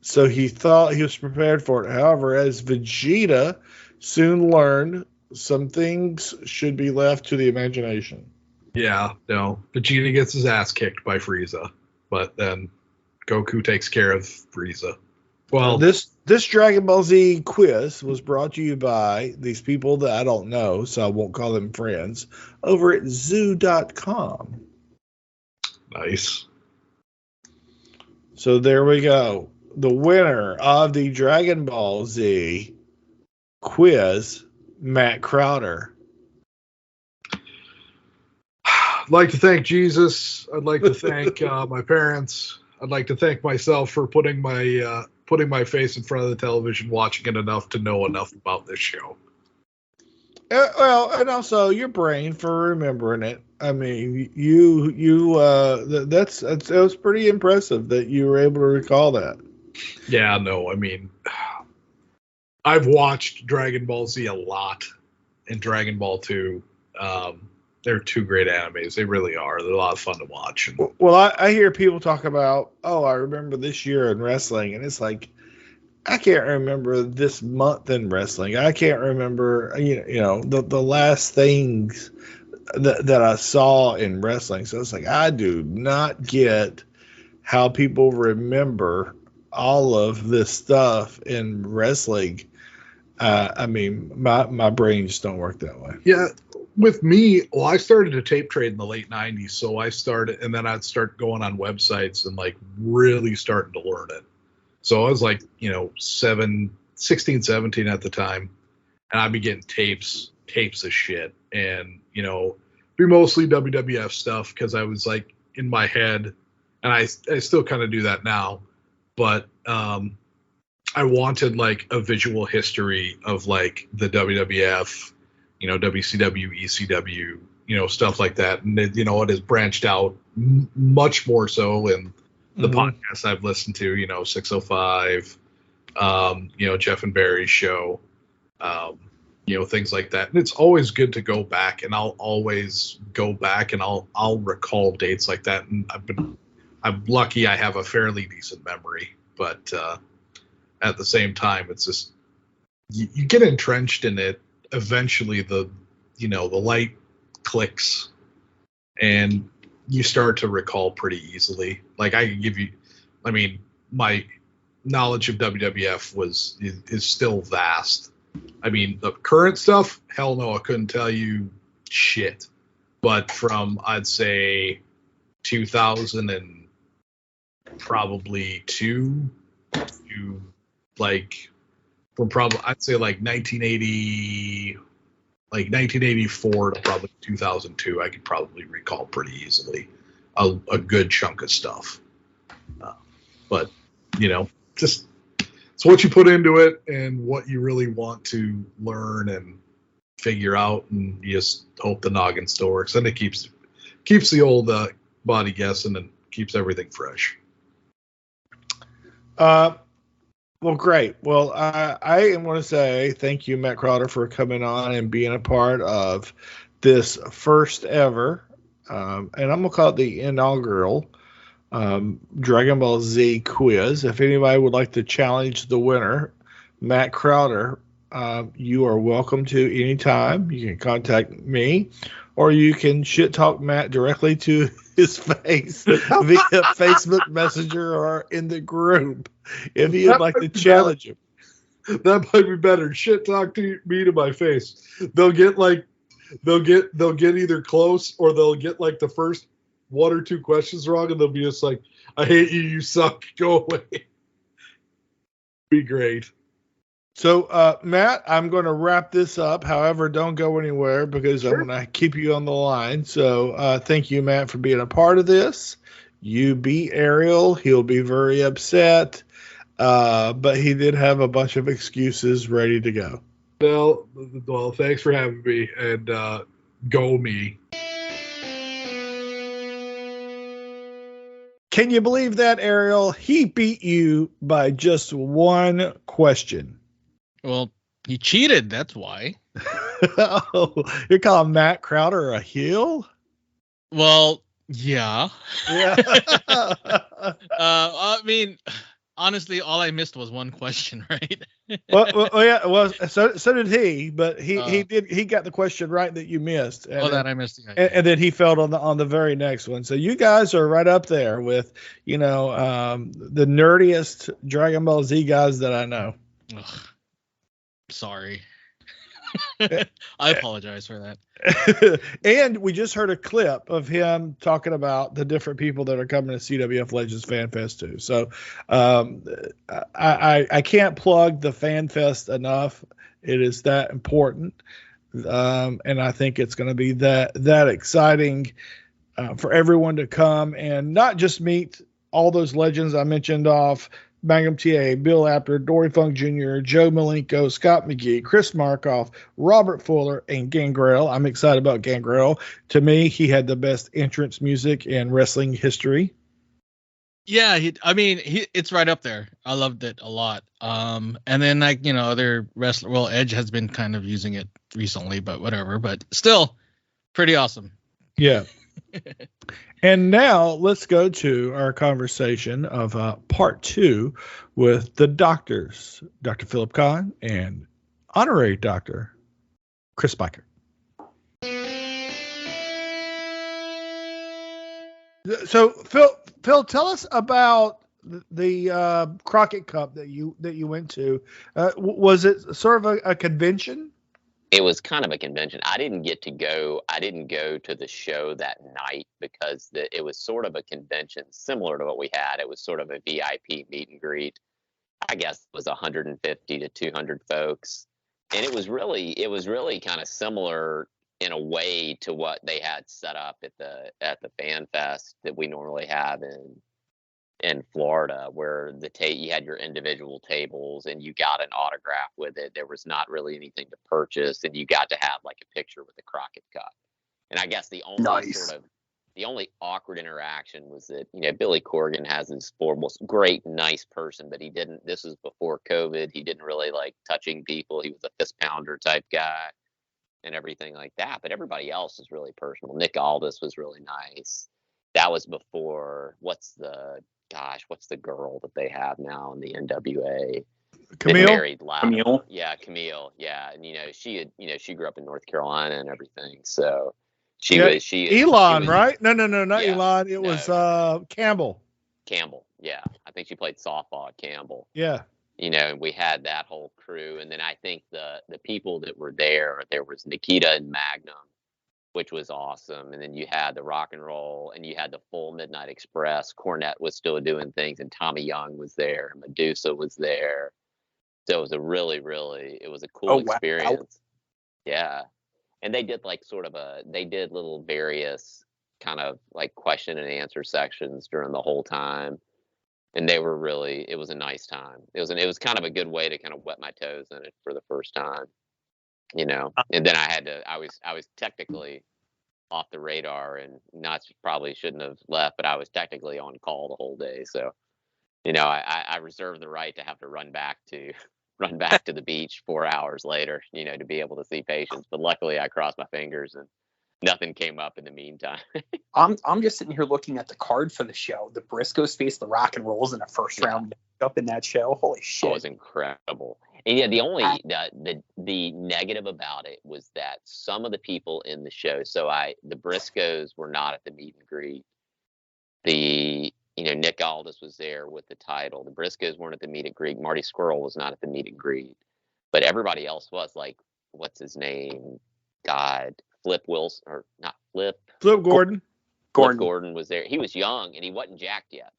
so he thought he was prepared for it. However, as Vegeta soon learned, some things should be left to the imagination. Yeah, no. Vegeta gets his ass kicked by Frieza. but then Goku takes care of Frieza. Well, this Dragon Ball Z quiz was brought to you by these people that I don't know, so I won't call them friends, over at zoo.com. Nice. So there we go. The winner of the Dragon Ball Z quiz, Matt Crowder. I'd like to thank Jesus. I'd like to thank my parents. I'd like to thank myself for putting my face in front of the television, watching it enough to know enough about this show. Well, and also your brain for remembering it. I mean, that was pretty impressive that you were able to recall that. Yeah, no, I mean, I've watched Dragon Ball Z a lot, and Dragon Ball 2. They're two great animes. They really are. They're a lot of fun to watch. Well, I hear people talk about, I remember this year in wrestling, and it's like, I can't remember this month in wrestling. I can't remember, the last things that I saw in wrestling. So it's like, I do not get how people remember all of this stuff in wrestling. I mean, my brain just don't work that way. Yeah. With me, I started to tape trade in the late 90s. So I started, and then I'd start going on websites and like really starting to learn it. So I was like, 16, 17 at the time. And I'd be getting tapes of shit. And, be mostly WWF stuff because I was like in my head. And I still kind of do that now. But I wanted like a visual history of like the WWF, WCW, ECW, stuff like that. And it has branched out much more so in the podcasts I've listened to, 605, Jeff and Barry's show, things like that. And it's always good to go back, and I'll always go back and I'll recall dates like that. And I'm lucky I have a fairly decent memory, but at the same time, it's just you get entrenched in it. Eventually, the light clicks, and you start to recall pretty easily. Like I can give you, my knowledge of WWF is still vast. I mean, the current stuff, hell no, I couldn't tell you shit. But from I'd say 2000 and probably 2 to I'd say 1984 to probably 2002, I could probably recall pretty easily a good chunk of stuff. But just it's what you put into it and what you really want to learn and figure out, and you just hope the noggin still works, and it keeps the old body guessing and keeps everything fresh. Well, great. Well, I want to say thank you, Matt Crowder, for coming on and being a part of this first ever, and I'm going to call it the inaugural Dragon Ball Z quiz. If anybody would like to challenge the winner, Matt Crowder, you are welcome to anytime. You can contact me, or you can shit talk Matt directly to his face via Facebook Messenger or in the group if you'd like to challenge him. That might be better. Shit talk to me to my face. They'll get either close, or they'll get like the first 1 or 2 questions wrong, and they'll be just like, I hate you, you suck, go away. Be great. So, Matt, I'm going to wrap this up. However, don't go anywhere because I'm going to keep you on the line. So, thank you, Matt, for being a part of this. You beat Ariel. He'll be very upset, but he did have a bunch of excuses ready to go. Well, thanks for having me, and go me. Can you believe that, Ariel? He beat you by just 1 question. Well, he cheated. That's why. Oh, you're calling Matt Crowder a heel? Well, yeah. Yeah. I mean, honestly, all I missed was one question, right? Yeah, well, so did he, but he Uh, got the question right that you missed, that I missed. Yeah, and then he failed on the very next one. So you guys are right up there with the nerdiest Dragon Ball Z guys that I know. Ugh, sorry. I apologize for that. And we just heard a clip of him talking about the different people that are coming to CWF Legends Fanfest too. So I can't plug the Fanfest enough. It is that important, and I think it's going to be that exciting for everyone to come and not just meet all those legends I mentioned off. Magnum TA, Bill Apter, Dory Funk Jr., Joe Malenko, Scott McGee, Chris Markoff, Robert Fuller, and Gangrel. I'm excited about Gangrel. To me, he had the best entrance music in wrestling history. Yeah, it's right up there. I loved it a lot. And then other wrestler. Well, Edge has been kind of using it recently, but whatever. But still, pretty awesome. Yeah. And now let's go to our conversation of part 2 with the doctors, Dr. Phillip Kahn and honorary Dr. Chris Biker. So Phil, tell us about the Crockett Cup that you went to. Was it sort of a convention? It was kind of a convention. I didn't go to the show that night because it was sort of a convention similar to what we had. It was sort of a VIP meet and greet. I guess it was 150 to 200 folks. And it was really kind of similar in a way to what they had set up at the Fanfest that we normally have in Florida, where you had your individual tables and you got an autograph with it. There was not really anything to purchase, and you got to have like a picture with the Crockett Cup. And I guess the only awkward interaction was that Billy Corgan has this foremost great, nice person, but he didn't. This was before COVID. He didn't really like touching people. He was a fist pounder type guy and everything like that. But everybody else was really personal. Nick Aldis was really nice. That was before what's the girl that they have now in the NWA? Camille? Married Camille? Yeah, Camille. Yeah. And she grew up in North Carolina and everything. So Elon, right? No, not yeah, Elon. It was Campbell. Campbell. Yeah. I think she played softball at Campbell. Yeah. And we had that whole crew. And then I think the people that were there was Nikita and Magnum, which was awesome. And then you had the rock and roll, and you had the full Midnight Express. Cornette was still doing things, and Tommy Young was there, and Medusa was there. So it was a really, really, it was a cool experience. Wow. Yeah. And they did they did little various kind of like question and answer sections during the whole time. And it was a nice time. It was kind of a good way to kind of wet my toes in it for the first time. And then I was technically off the radar and probably shouldn't have left, but I was technically on call the whole day. So, I reserved the right to have to run back to the beach 4 hours later, to be able to see patients. But luckily I crossed my fingers and nothing came up in the meantime. I'm just sitting here looking at the card for the show. The Briscoes faced the Rock and Rolls in a first round up in that show. Holy shit. It was incredible. And yeah, the only the negative about it was that some of the people in the show, the Briscoes were not at the meet and greet. Nick Aldis was there with the title. The Briscoes weren't at the meet and greet. Marty Squirrel was not at the meet and greet, but everybody else was. Like, what's his name? God, Flip Wilson, or not Flip? Flip Gordon. Flip Gordon was there. He was young and he wasn't jacked yet.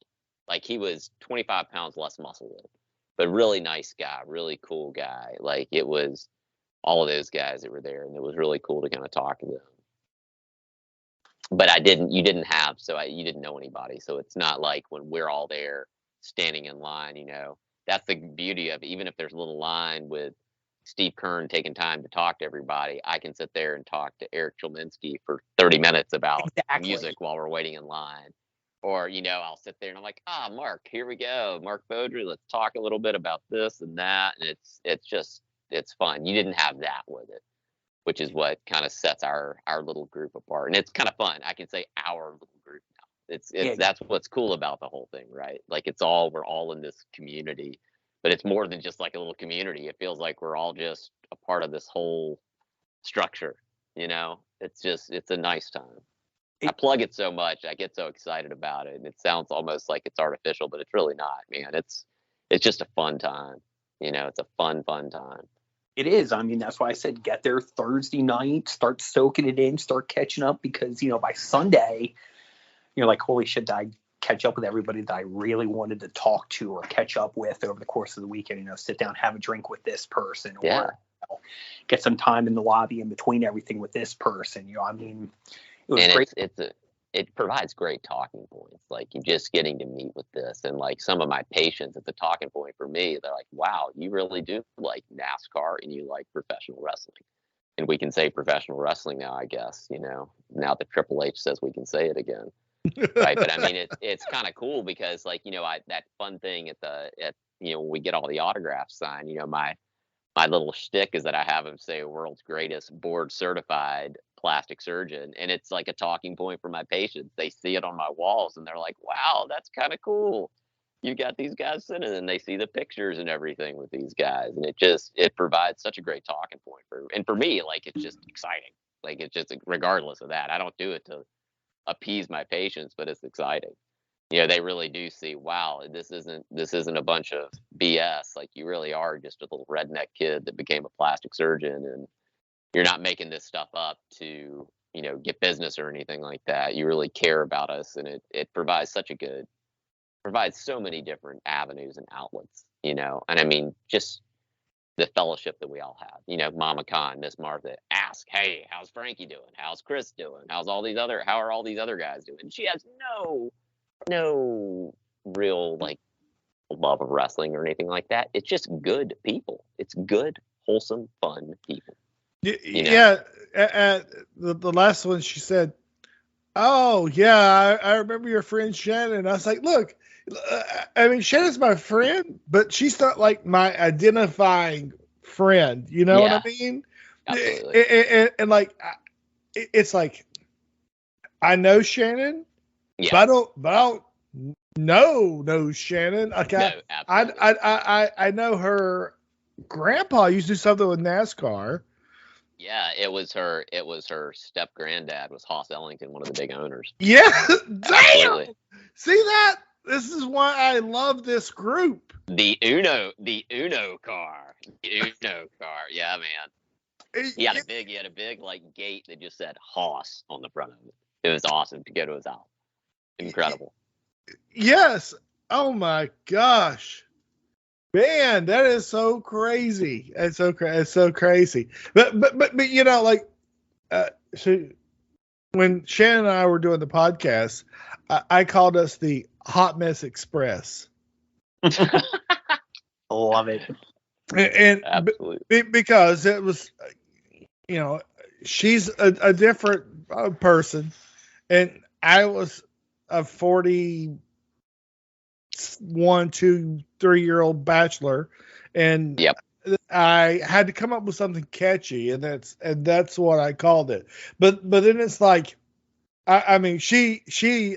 Like, he was 25 pounds less muscle, but really nice guy, really cool guy. Like, it was all of those guys that were there, and it was really cool to kind of talk to them. But you didn't know anybody. So it's not like when we're all there standing in line, that's the beauty of it. Even if there's a little line with Steve Kern taking time to talk to everybody, I can sit there and talk to Eric Chelminsky for 30 minutes about music while we're waiting in line. Or, I'll sit there and I'm like, Mark, here we go. Mark Beaudry, let's talk a little bit about this and that. And it's fun. You didn't have that with it, which is what kind of sets our little group apart. And it's kind of fun. I can say our little group now That's what's cool about the whole thing, right? Like we're all in this community, but it's more than just like a little community. It feels like we're all just a part of this whole structure, it's a nice time. I plug it so much, I get so excited about it, and it sounds almost like it's artificial, but it's really not, man. It's just a fun time. It's a fun time. It is. I mean, that's why I said get there Thursday night, start soaking it in, start catching up, because, by Sunday, you're like, holy shit, did I catch up with everybody that I really wanted to talk to or catch up with over the course of the weekend? Sit down, have a drink with this person, or get some time in the lobby in between everything with this person. It was great. It provides great talking points. Like, you're just getting to meet with this, and like some of my patients, it's a talking point for me. They're like, wow, you really do like NASCAR and you like professional wrestling. And we can say professional wrestling now, I guess, now that Triple H says we can say it again. Right. But I mean, it's kind of cool because, like, that fun thing when we get all the autographs signed, my little shtick is that I have him say world's greatest board certified plastic surgeon. And it's like a talking point for my patients. They see it on my walls and they're like, wow, that's kind of cool. You got these guys sitting, and they see the pictures and everything with these guys. And it provides such a great talking point for me. Like, it's just exciting. Like, it's just, regardless of that, I don't do it to appease my patients, but it's exciting. They really do see, wow, this isn't a bunch of BS. Like, you really are just a little redneck kid that became a plastic surgeon, and you're not making this stuff up to, get business or anything like that. You really care about us, and it provides so many different avenues and outlets, and I mean, just the fellowship that we all have. Mama Khan, Miss Martha, ask, hey, how's Frankie doing? How's Chris doing? How are all these other guys doing? And she has no real like love of wrestling or anything like that. It's just good people. It's good, wholesome, fun people. Yeah. The last one, she said, oh yeah, I remember your friend Shannon. I was like, look, I mean, Shannon's my friend, but she's not like my identifying friend. You know what I mean? Absolutely. And like, it's like, I know Shannon, but I don't know Shannon. Like, no, I know her grandpa used to do something with NASCAR. Yeah, it was her step granddad was Hoss Ellington, one of the big owners. Yeah, damn. Absolutely. See that? This is why I love this group. The Uno car. Yeah, man. He had a big like gate that just said Hoss on the front of it. It was awesome to go to his house. Incredible. Yes. Oh my gosh. Man, that is so crazy. It's so crazy. But like, so when Shannon and I were doing the podcast, I called us the Hot Mess Express. Love it. And absolutely, because it was, she's a different person, and I was a 41, 2, 3-year-old bachelor, and I had to come up with something catchy, and that's what I called it. But then it's like, I mean,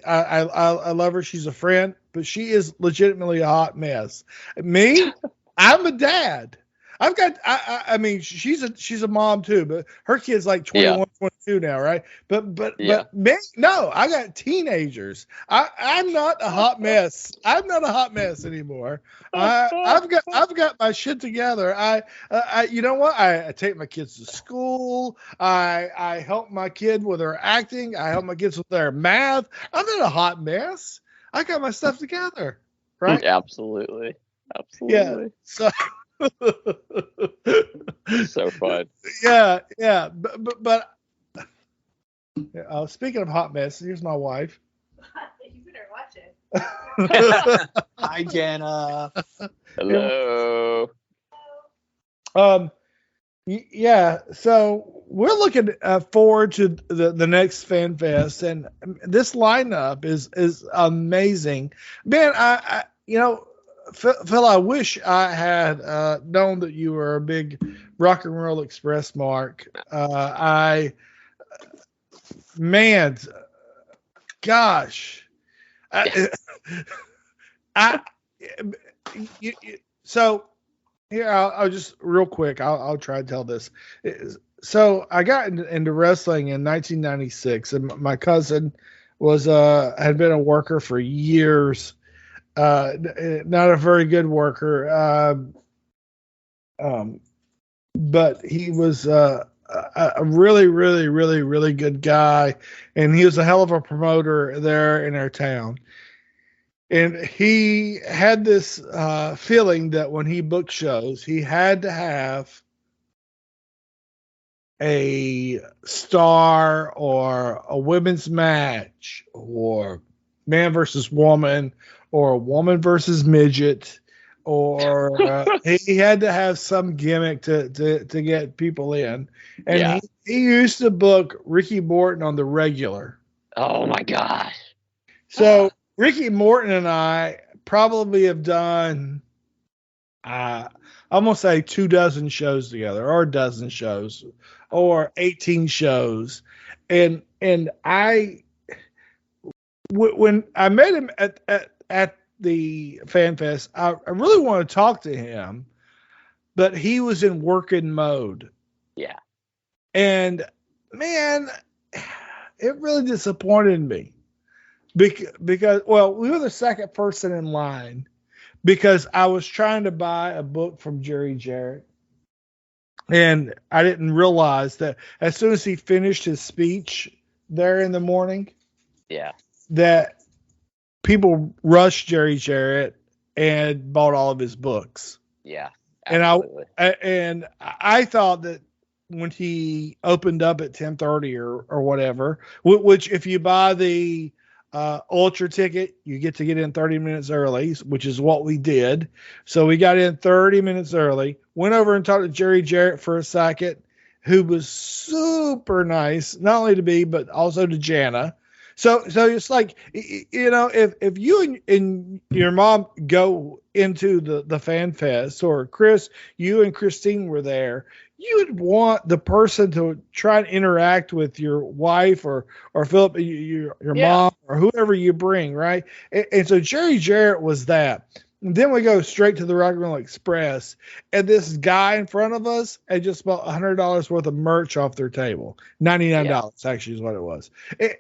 I love her. She's a friend, but she is legitimately a hot mess. Me, I'm a dad. I've got, I mean, she's a mom too, but her kid's like 21, 22 now, right? But me, no, I got teenagers. I'm not a hot mess. I'm not a hot mess anymore. I've got my shit together. You know what? I take my kids to school. I help my kid with her acting. I help my kids with their math. I'm not a hot mess. I got my stuff together, right? Absolutely. Yeah. So fun. Yeah. But speaking of hot mess, here's my wife. You better watch it. Hi, Jana. Hello. Yeah. So we're looking forward to the next Fanfest, and this lineup is amazing. Man, I Phil, I wish I had known that you were a big Rock and Roll Express mark. Gosh, So here, I'll just real quick. I'll try to tell this. So I got into wrestling in 1996, and my cousin had been a worker for years. Not a very good worker, but he was a really, really, really, really good guy, and he was a hell of a promoter there in our town. And he had this feeling that when he booked shows, he had to have a star or a women's match or man versus woman or a woman versus midget, or he had to have some gimmick to get people in. And he used to book Ricky Morton on the regular. Oh my gosh. So Ricky Morton and I probably have done, I'm going to say 24 shows together, or a dozen shows, or 18 shows. And when I met him at the Fanfest, I really want to talk to him, but he was in working mode. Yeah. And man, it really disappointed me. Because we were the second person in line because I was trying to buy a book from Jerry Jarrett, and I didn't realize that as soon as he finished his speech there in the morning, that people rushed Jerry Jarrett and bought all of his books. Yeah, absolutely. And I thought that when he opened up at 10:30 or whatever, which if you buy the ultra ticket, you get to get in 30 minutes early, which is what we did. So we got in 30 minutes early, went over and talked to Jerry Jarrett for a second, who was super nice, not only to me, but also to Jana. So it's like, if you and your mom go into the Fan Fest, or Chris, you and Christine were there, you would want the person to try and interact with your wife or Phillip, your mom, or whoever you bring, right? And so Jerry Jarrett was that. And then we go straight to the Rock and Roll Express, and this guy in front of us had just bought $100 worth of merch off their table. $99 actually is what it was.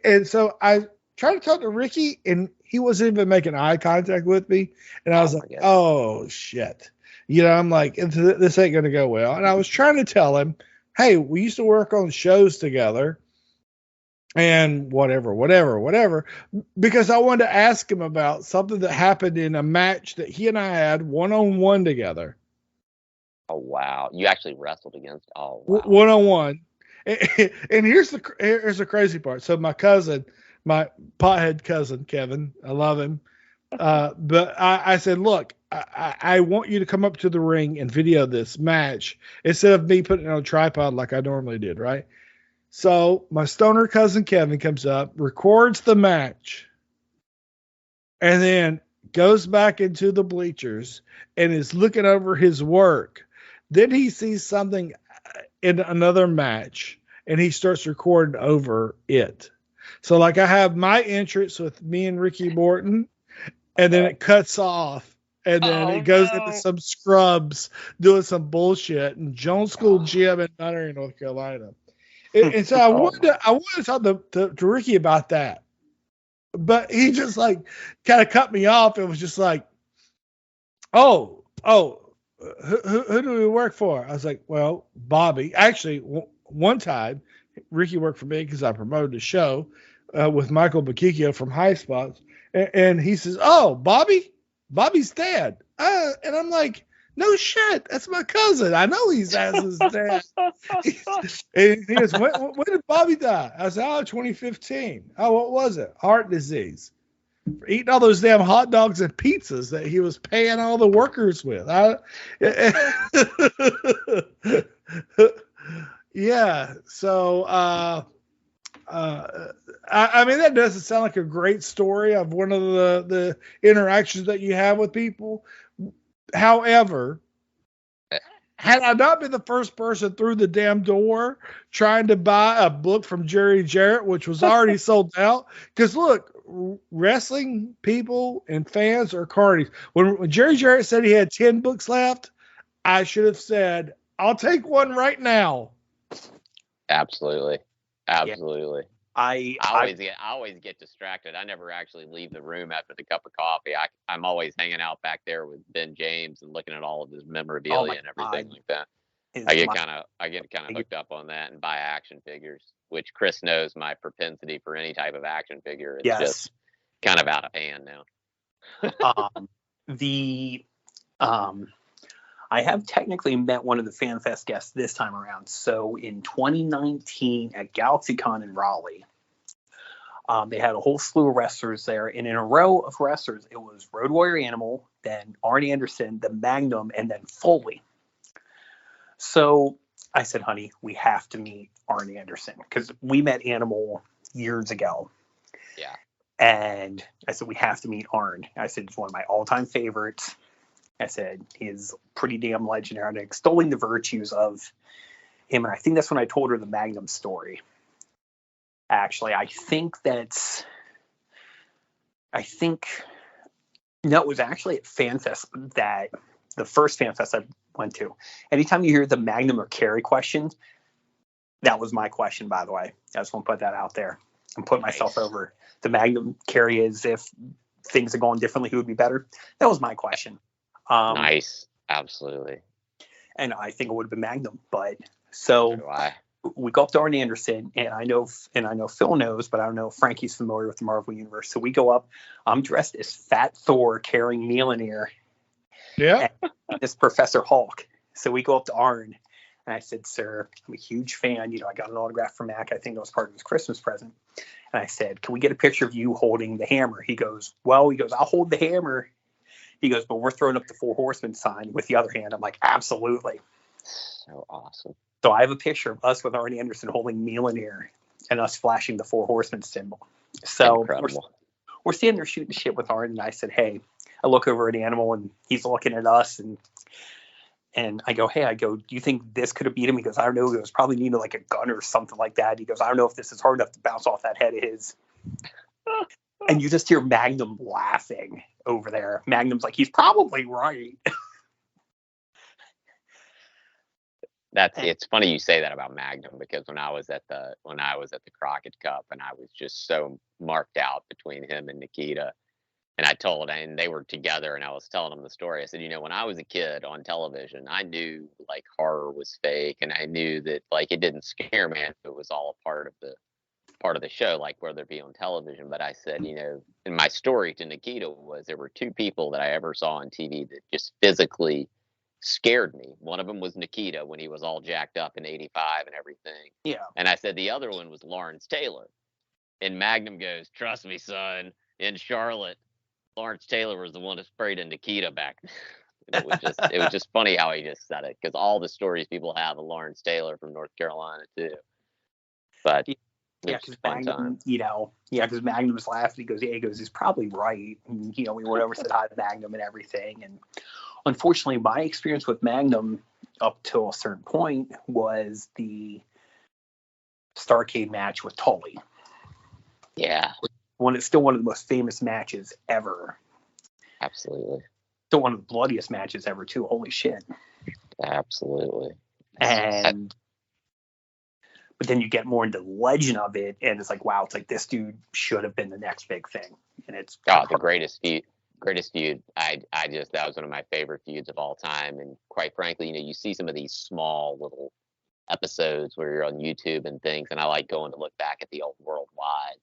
And so I tried to talk to Ricky, and he wasn't even making eye contact with me. And I was like, oh, shit. I'm like, this ain't going to go well. And I was trying to tell him, hey, we used to work on shows together and whatever, because I wanted to ask him about something that happened in a match that he and I had one-on-one together. Oh, wow. You actually wrestled against, wow. One-on-one. And here's the crazy part. So my cousin, my pothead cousin, Kevin, I love him. But I said, look, I want you to come up to the ring and video this match instead of me putting it on a tripod like I normally did, right? So my stoner cousin Kevin comes up, records the match, and then goes back into the bleachers and is looking over his work. Then he sees something in another match, and he starts recording over it. So like I have my entrance with me and Ricky Morton, and then it cuts off. And then it goes into some scrubs doing some bullshit in Jones School Gym in Monterey, North Carolina. And so I wanted to talk to Ricky about that. But he just like kind of cut me off. It was just like, who do we work for? I was like, well, Bobby. Actually, one time, Ricky worked for me because I promoted the show with Michael Bakikio from High Spots. And he says, oh, Bobby's dad. And I'm like, no shit, that's my cousin. I know he's his dad. And he goes, when did Bobby die? I said, 2015. Oh, what was it? Heart disease. For eating all those damn hot dogs and pizzas that he was paying all the workers with. Yeah. So, I mean, that doesn't sound like a great story of one of the interactions that you have with people. However, had I not been the first person through the damn door trying to buy a book from Jerry Jarrett, which was already sold out, because look, wrestling people and fans are carnies. When Jerry Jarrett said he had 10 books left, I should have said, I'll take one right now. Absolutely. I always get distracted. I never actually leave the room after the cup of coffee. I'm always hanging out back there with Ben James and looking at all of his memorabilia and everything like that. I get kind of hooked up on that and buy action figures, which Chris knows my propensity for any type of action figure. It's just kind of out of hand now. I have technically met one of the FanFest guests this time around. So in 2019 at GalaxyCon in Raleigh, they had a whole slew of wrestlers there. And in a row of wrestlers, it was Road Warrior Animal, then Arn Anderson, the Magnum, and then Foley. So I said, honey, we have to meet Arn Anderson because we met Animal years ago. Yeah. And I said, we have to meet Arn. I said, it's one of my all-time favorites. I said, he's pretty damn legendary and extolling the virtues of him. And I think that's when I told her the Magnum story. Actually, it was actually at FanFest, that the first FanFest I went to. Anytime you hear the Magnum or Carry question, that was my question, by the way. I just want to put that out there and put myself over. The Magnum Carry is if things are going differently, who would be better? That was my question. Nice. Absolutely. And I think it would have been Magnum, but so we go up to Arn Anderson, and I know Phil knows, but I don't know if Frankie's familiar with the Marvel Universe. So we go up. I'm dressed as Fat Thor carrying Mjolnir. Yeah. And this Professor Hulk. So we go up to Arn, and I said, sir, I'm a huge fan. I got an autograph from Mac. I think it was part of his Christmas present. And I said, can we get a picture of you holding the hammer? He goes, I'll hold the hammer. He goes, but we're throwing up the Four Horsemen sign with the other hand. I'm like, absolutely. So awesome. So I have a picture of us with Arn Anderson holding Mjolnir and us flashing the Four Horsemen symbol. So we're standing there shooting shit with Arn, and I said, hey, I look over at Animal, and he's looking at us, and I go, do you think this could have beat him? He goes, I don't know. He goes, probably needed like a gun or something like that. He goes, I don't know if this is hard enough to bounce off that head of his. And you just hear Magnum laughing over there. Magnum's like, he's probably right. It's funny you say that about Magnum, because when I was at the Crockett Cup, and I was just so marked out between him and Nikita, and they were together, and I was telling them the story. I said, when I was a kid on television, I knew like horror was fake, and I knew that like it didn't scare me. It was all a part of the show, like whether it be on television. But I said, and my story to Nikita was there were two people that I ever saw on TV that just physically scared me. One of them was Nikita when he was all jacked up in '85 and everything. Yeah. And I said the other one was Lawrence Taylor. And Magnum goes, trust me, son, in Charlotte, Lawrence Taylor was the one that sprayed in Nikita back then. It was just funny how he just said it, because all the stories people have of Lawrence Taylor from North Carolina too. But yeah, because Magnum, because Magnum was laughing. He goes, he's probably right. And, we went over, said hi to Magnum and everything. And unfortunately, my experience with Magnum up to a certain point was the Starrcade match with Tully. Yeah. It's still one of the most famous matches ever. Absolutely. Still one of the bloodiest matches ever, too. Holy shit. Absolutely. But then you get more into the legend of it, and it's like, wow, it's like this dude should have been the next big thing. And it's the greatest feud. That was one of my favorite feuds of all time. And quite frankly, you see some of these small little episodes where you're on YouTube and things, and I like going to look back at the old Worldwide.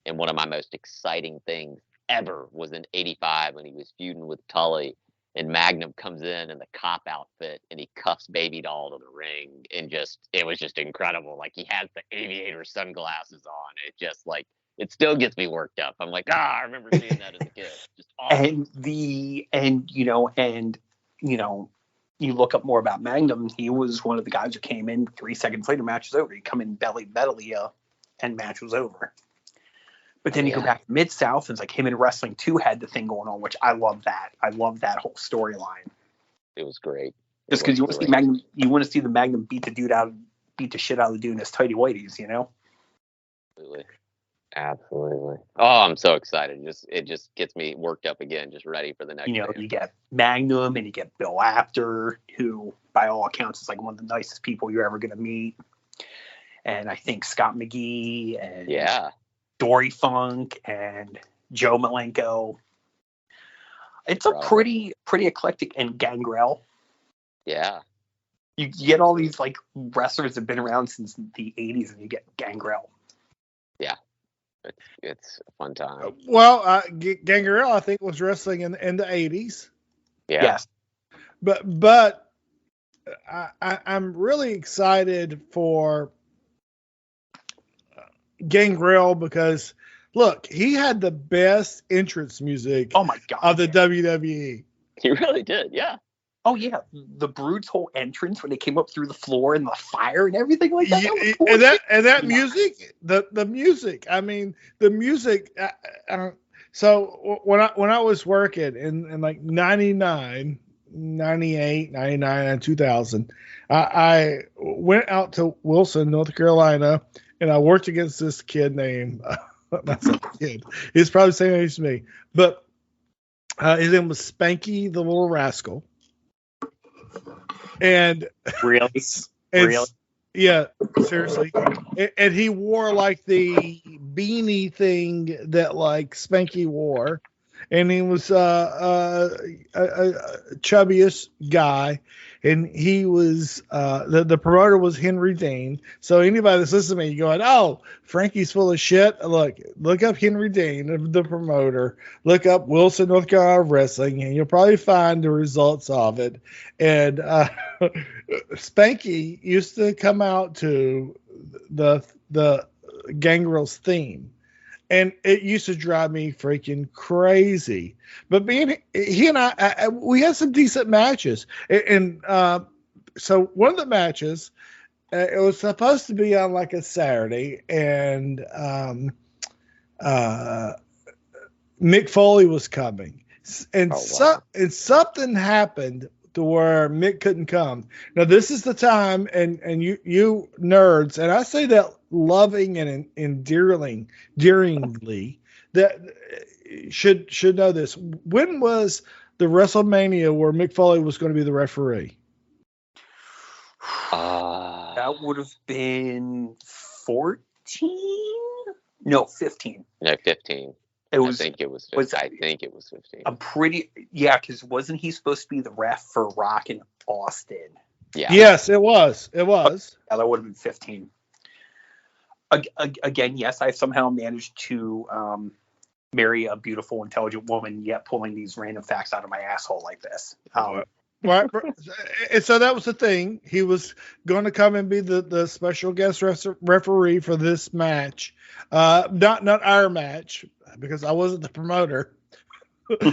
And one of my most exciting things ever was in '85 when he was feuding with Tully, and Magnum comes in the cop outfit, and he cuffs Baby Doll to the ring, and it was just incredible. Like, he has the aviator sunglasses on. It just like, it still gets me worked up. I'm like, I remember seeing that as a kid. Just awesome. You look up more about Magnum. He was one of the guys who came in 3 seconds later, match was over. He come in belly, and match was over. But then you go back to Mid-South, and it's like him and Wrestling 2 had the thing going on, which I love that. I love that whole storyline. It was great. Just because you want to see Magnum, you want to see the Magnum beat the shit out of the dude in his tighty whities, you know? Absolutely. Oh, I'm so excited. It just gets me worked up again, just ready for the next. You know, you get Magnum and you get Bill Apter, who by all accounts is like one of the nicest people you're ever going to meet. And I think Scott McGee and Dory Funk and Joe Malenko. It's a pretty eclectic, and Gangrel. Yeah. You get all these like wrestlers that have been around since the 80s, and you get Gangrel. Yeah. It's a fun time. Well, Gangrel, I think, was wrestling in the 80s. Yeah. Yes. But I'm really excited for Gangrel because, look, he had the best entrance music oh my God, of the WWE. He really did, yeah. Oh, yeah. The Brood's whole entrance when they came up through the floor and the fire and everything like that. Yeah, cool. and that music, the music. I mean, the music. So when I was working in like 99, 98, 99, and 2000, I went out to Wilson, North Carolina, and I worked against this kid named, not some kid, he's probably the same age as me, but his name was Spanky the Little Rascal. And really? Yeah, seriously. And he wore like the beanie thing that like Spanky wore. And he was a chubbiest guy. And he was the promoter was Henry Dean. So anybody that's listening to me going, oh, Frankie's full of shit. Look up Henry Dean, the promoter. Look up Wilson, North Carolina Wrestling, and you'll probably find the results of it. And Spanky used to come out to the Gangrel's theme. And it used to drive me freaking crazy. But he and I, we had some decent matches. And so one of the matches, it was supposed to be on like a Saturday, and Mick Foley was coming. And something happened to where Mick couldn't come. Now, this is the time, and you nerds, and I say that loving and endearingly, that should know this. When was the WrestleMania where Mick Foley was going to be the referee? That would have been 14? No, 15. No, 15. I think it was 15. I'm pretty, because wasn't he supposed to be the ref for Rock in Austin? Yeah. Yes, it was. It was. Yeah, that would have been 15. Again, yes, I somehow managed to marry a beautiful, intelligent woman, yet pulling these random facts out of my asshole like this. Right. And so that was the thing. He was going to come and be the special guest referee for this match. Not our match, because I wasn't the promoter. but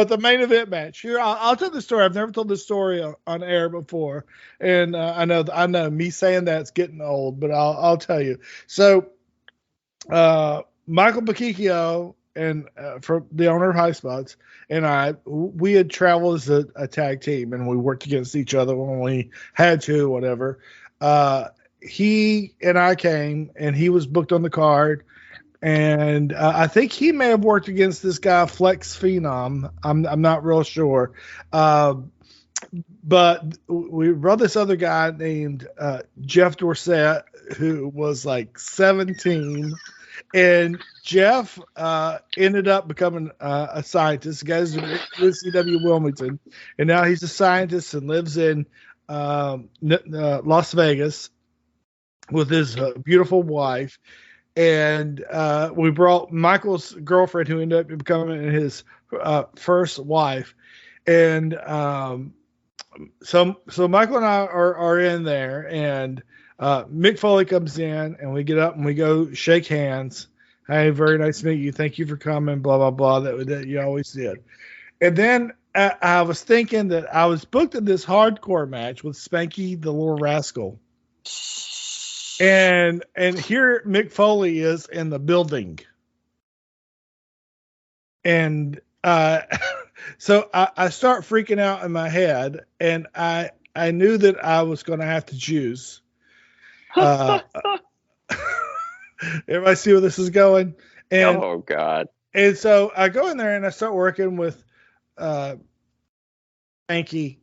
the main event match. Here, I'll tell the story. I've never told this story on air before, and I know me saying that's getting old, but I'll tell you. So, Michael Bakikio and from the owner of High Spots and we had traveled as a tag team, and we worked against each other when we had to, whatever. He and I came, and he was booked on the card. And I think he may have worked against this guy, Flex Phenom. I'm not real sure. But we brought this other guy named Jeff Dorsett, who was like 17. And Jeff ended up becoming a scientist. The guy's in CW Wilmington. And now he's a scientist and lives in Las Vegas with his beautiful wife. And we brought Michael's girlfriend, who ended up becoming his first wife. And so Michael and I are in there, and Mick Foley comes in, and we get up and we go shake hands. Hey, very nice to meet you. Thank you for coming, blah, blah, blah, that you always did. And then I was thinking that I was booked in this hardcore match with Spanky the Little Rascal. And here Mick Foley is in the building. And So I start freaking out in my head, and I knew that I was going to have to juice. Everybody see where this is going? And Oh God. and so I go in there and I start working with Frankie,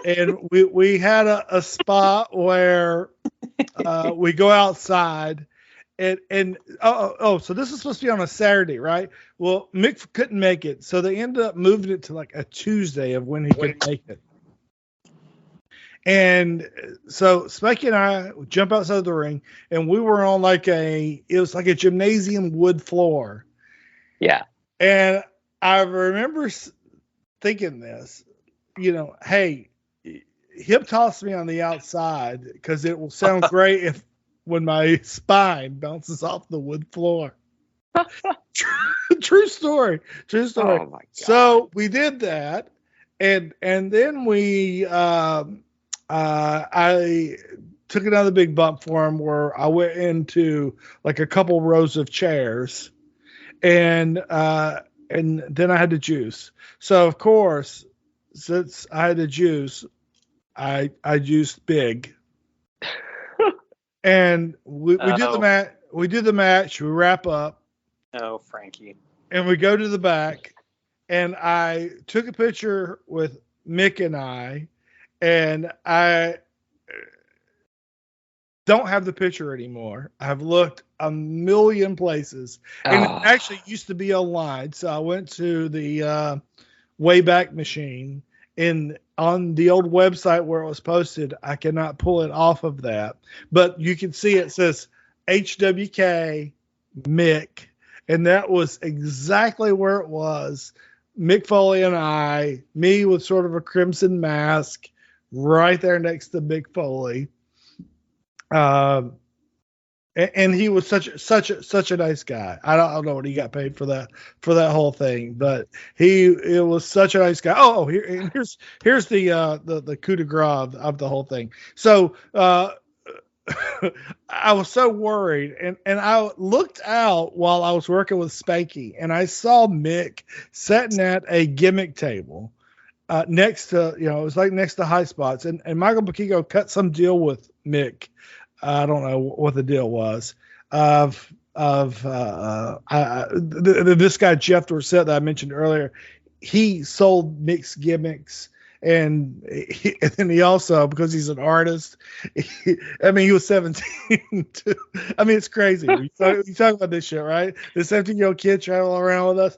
and we had a spot where we go outside. And so this is supposed to be on a Saturday, right? Well, Mick couldn't make it, so they ended up moving it to like a Tuesday of when he could make it. And so Spanky and I jump outside the ring, and we were on it was like a gymnasium wood floor. Yeah. And I remember thinking this, hey, hip toss me on the outside because it will sound great if when my spine bounces off the wood floor. True story. Oh my God. So we did that, and then we I took another big bump for him where I went into like a couple rows of chairs, and then I had to juice. So of course, since I had to juice, I juiced big. And we do the match. We do the match. We wrap up. Oh, Frankie. And we go to the back. And I took a picture with Mick and I. And I don't have the picture anymore. I've looked a million places. And it actually used to be online. So I went to the Wayback Machine. And on the old website where it was posted, I cannot pull it off of that. But you can see it says HWK Mick. And that was exactly where it was. Mick Foley and I, me with sort of a crimson mask, right there next to Mick Foley. And he was such a nice guy. I don't know what he got paid for that whole thing, but it was such a nice guy. Here's the coup de grace of the whole thing. So I was so worried, and I looked out while I was working with Spanky, and I saw Mick sitting at a gimmick table next to it was like next to High Spots, and Michael Paquico cut some deal with Mick. I don't know what the deal was of this guy Jeff Dorsett that I mentioned earlier. He sold Mick's gimmicks, and then he also, because he's an artist, he was 17 too. It's crazy. You talk about this shit, right? The 17-year-old kid traveling around with us.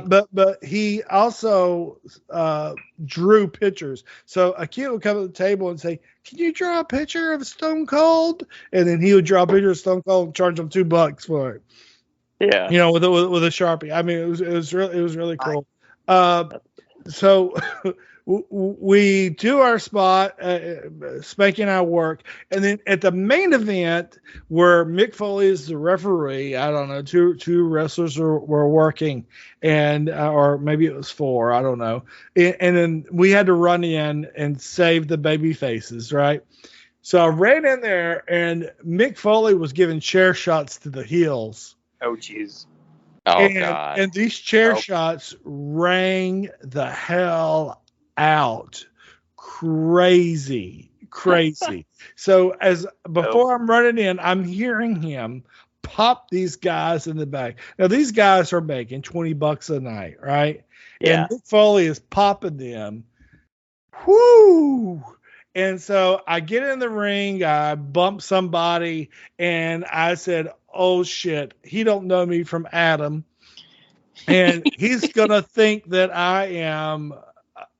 But he also drew pictures. So a kid would come to the table and say, "Can you draw a picture of Stone Cold?" And then he would draw a picture of Stone Cold and charge him $2 for it. Yeah. With a Sharpie. It was really cool. So we do our spot, Spanky and I work, and then at the main event where Mick Foley is the referee, I don't know, two wrestlers were working, and or maybe it was 4, I don't know, and then we had to run in and save the baby faces, right? So I ran in there, and Mick Foley was giving chair shots to the heels. Oh, jeez. Oh, God. And these chair shots rang the hell out. Crazy. So before I'm running in, I'm hearing him pop these guys in the back. Now these guys are making $20 a night, right? Yeah. And Mick Foley is popping them. Whoo! And so I get in the ring, I bump somebody, and I said, "Oh shit, he don't know me from Adam, and he's gonna think that I am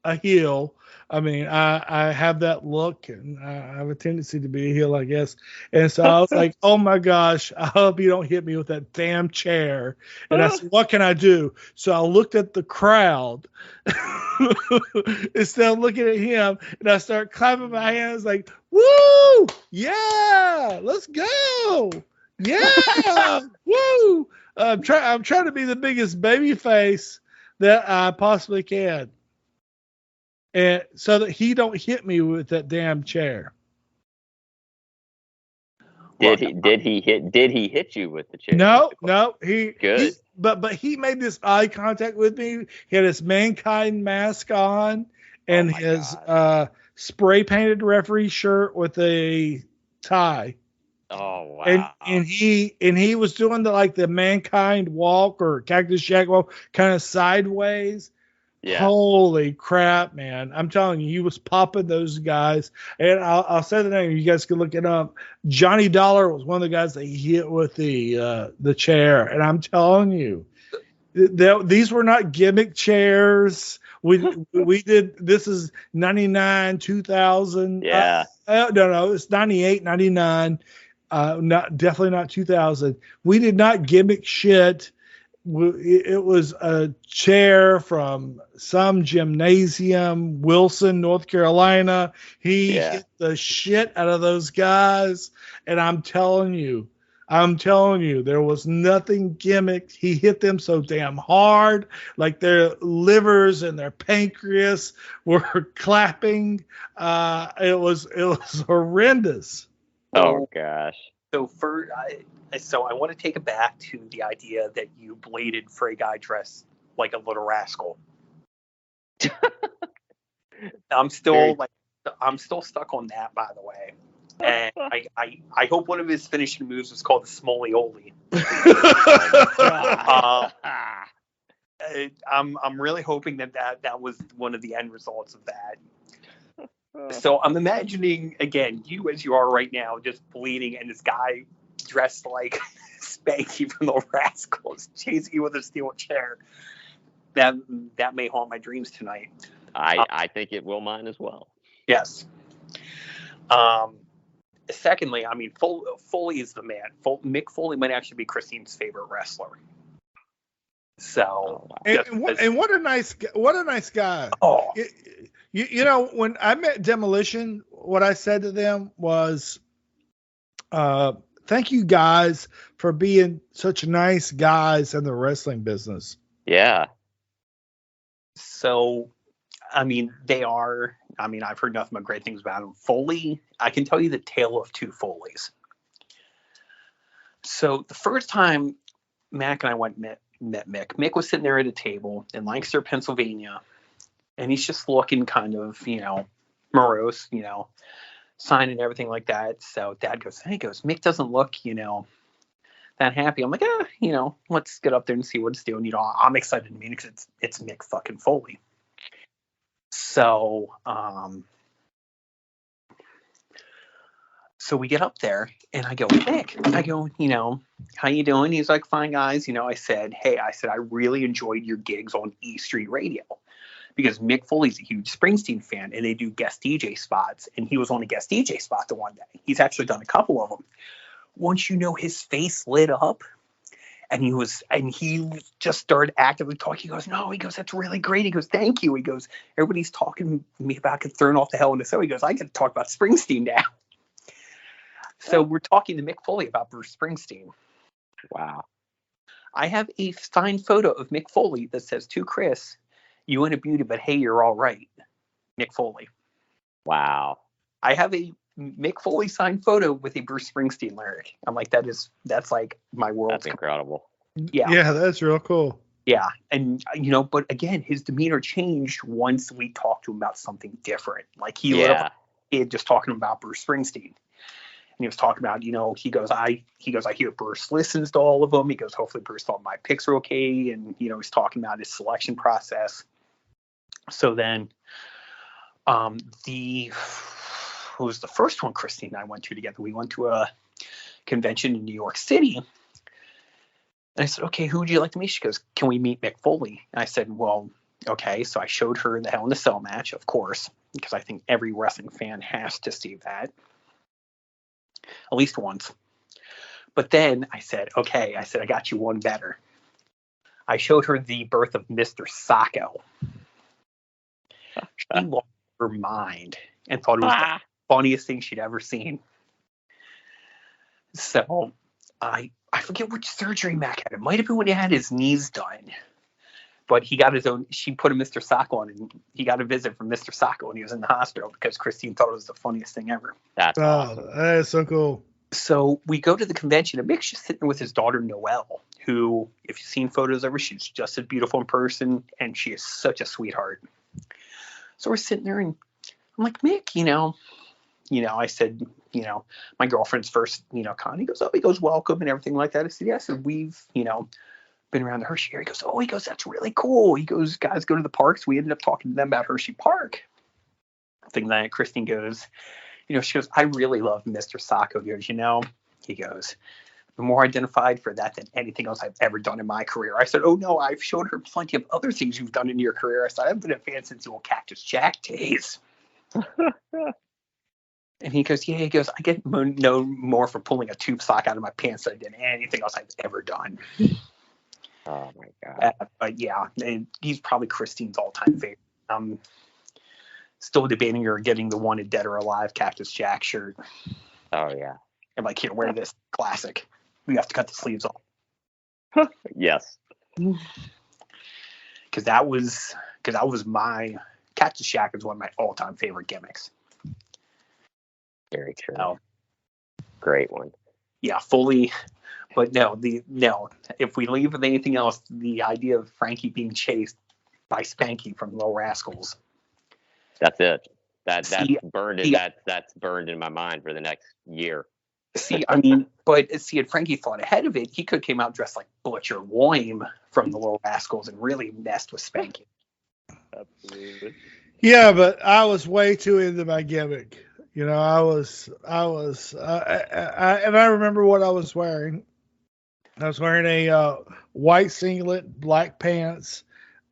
a heel." I have that look, and I have a tendency to be a heel, I guess. And so I was like, "Oh my gosh, I hope you don't hit me with that damn chair." And I said, "What can I do?" So I looked at the crowd instead of looking at him, and I start clapping my hands like, "Woo! Yeah, let's go! Yeah, woo!" I'm trying to be the biggest baby face that I possibly can. And so that he don't hit me with that damn chair. Did he hit you with the chair? No, he but he made this eye contact with me. He had his Mankind mask on and Oh my his God. spray painted referee shirt with a tie. Oh And wow. he was doing the Mankind walk or Cactus Jack walk kind of sideways. Yeah. Holy crap, man. I'm telling you, he was popping those guys. And I'll say the name. You guys can look it up. Johnny Dollar was one of the guys that he hit with the chair. And I'm telling you, these were not gimmick chairs. We did, this is 99, 2000. Yeah. No, it's 98, 99. Definitely not 2000. We did not gimmick shit. It was a chair from some gymnasium, Wilson, North Carolina. He hit the shit out of those guys, and I'm telling you, there was nothing gimmick. He hit them so damn hard, like their livers and their pancreas were clapping. It was horrendous. Oh gosh. So I want to take it back to the idea that you bladed for a guy dressed like a little rascal. I'm still stuck on that, by the way. And I hope one of his finishing moves was called the Smolioli. I'm really hoping that was one of the end results of that. So I'm imagining, again, you as you are right now, just bleeding, and this guy dressed like Spanky from the Rascals chasing you with a steel chair. That may haunt my dreams tonight. I think it will mine as well. Yes. Secondly, I mean, Foley is the man. Mick Foley might actually be Christine's favorite wrestler. So, and what a nice guy. Oh, you know, when I met Demolition, what I said to them was, thank you guys for being such nice guys in the wrestling business. Yeah. So, I mean, they are. I mean, I've heard nothing but great things about him. Foley, I can tell you the tale of two Foleys. So the first time Mac and I met Mick, Mick was sitting there at a table in Lancaster, Pennsylvania, and he's just looking kind of, morose, signing everything like that. So Dad goes, Mick doesn't look, that happy. I'm like, let's get up there and see what it's doing. I'm excited to meet him because it's Mick fucking Foley. So, so we get up there and I go, Mick, how you doing? He's like, fine, guys. I said, I really enjoyed your gigs on E Street Radio, because Mick Foley's a huge Springsteen fan and they do guest DJ spots. And he was on a guest DJ spot the one day. He's actually done a couple of them. Once his face lit up and he just started actively talking. He goes, no, that's really great. He goes, thank you. He goes, everybody's talking to me about throwing off the hell in the show. He goes, I get to talk about Springsteen now. So we're talking to Mick Foley about Bruce Springsteen. Wow. I have a signed photo of Mick Foley that says, to Chris, you ain't a beauty, but hey, you're all right. Mick Foley. Wow. I have a Mick Foley signed photo with a Bruce Springsteen lyric. I'm like, that's like my world. That's incredible. Yeah, that's real cool. Yeah. And, but again, his demeanor changed once we talked to him about something different. Like he lit up a kid just talking about Bruce Springsteen. And he was talking about, he goes, I hear Bruce listens to all of them. He goes, hopefully Bruce thought my picks are okay. And, he's talking about his selection process. So then who was the first one Christine and I went to together? We went to a convention in New York City. And I said, okay, who would you like to meet? She goes, can we meet Mick Foley? And I said, well, okay. So I showed her the Hell in a Cell match, of course, because I think every wrestling fan has to see that at least once. But then I said, okay, I got you one better. I showed her the birth of Mr. Sacco. She lost her mind and thought it was the funniest thing she'd ever seen. So I forget which surgery Mac had. It might have been when he had his knees done. But he got his own, she put a Mr. Sacco on, and he got a visit from Mr. Sacco when he was in the hospital because Christine thought it was the funniest thing ever. That's awesome. That is so cool. So we go to the convention, and Mick's just sitting with his daughter Noelle, who, if you've seen photos of her, she's just as beautiful in person, and she is such a sweetheart. So we're sitting there, and I'm like, Mick, I said, my girlfriend's first, con. He goes, welcome and everything like that. I said, yes, and we've, been around the Hershey area. He goes, that's really cool. He goes, guys go to the parks. We ended up talking to them about Hershey Park. Thing that Christine goes, she goes, I really love Mr. Sacco. He goes, I'm more identified for that than anything else I've ever done in my career. I said, oh no, I've showed her plenty of other things you've done in your career. I said, I've been a fan since the old Cactus Jack days. And he goes, yeah, I get no more for pulling a tube sock out of my pants than I did anything else I've ever done. Oh my God. But yeah, he's probably Christine's all-time favorite. Still debating her getting the wanted Dead or Alive Cactus Jack shirt. Oh yeah. I'm like, here, wear this. Classic. We have to cut the sleeves off. Yes. Because that was my Cactus Jack is one of my all-time favorite gimmicks. Very true. Oh. Great one. Yeah, fully. But no. If we leave with anything else, the idea of Frankie being chased by Spanky from Little Rascals. That's it. That's burned in my mind for the next year. Had Frankie thought ahead of it, he could have came out dressed like Butcher Loim from the Little Rascals and really messed with Spanky. Absolutely. Yeah, but I was way too into my gimmick. I was, and I remember what I was wearing. I was wearing a white singlet, black pants,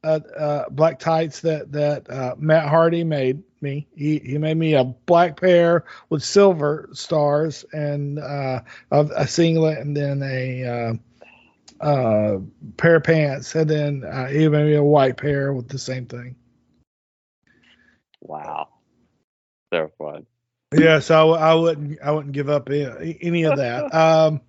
black tights that Matt Hardy made me. He made me a black pair with silver stars and a singlet, and then a pair of pants, and then he made me a white pair with the same thing. Wow, so fun. Yeah, so I wouldn't give up any of that.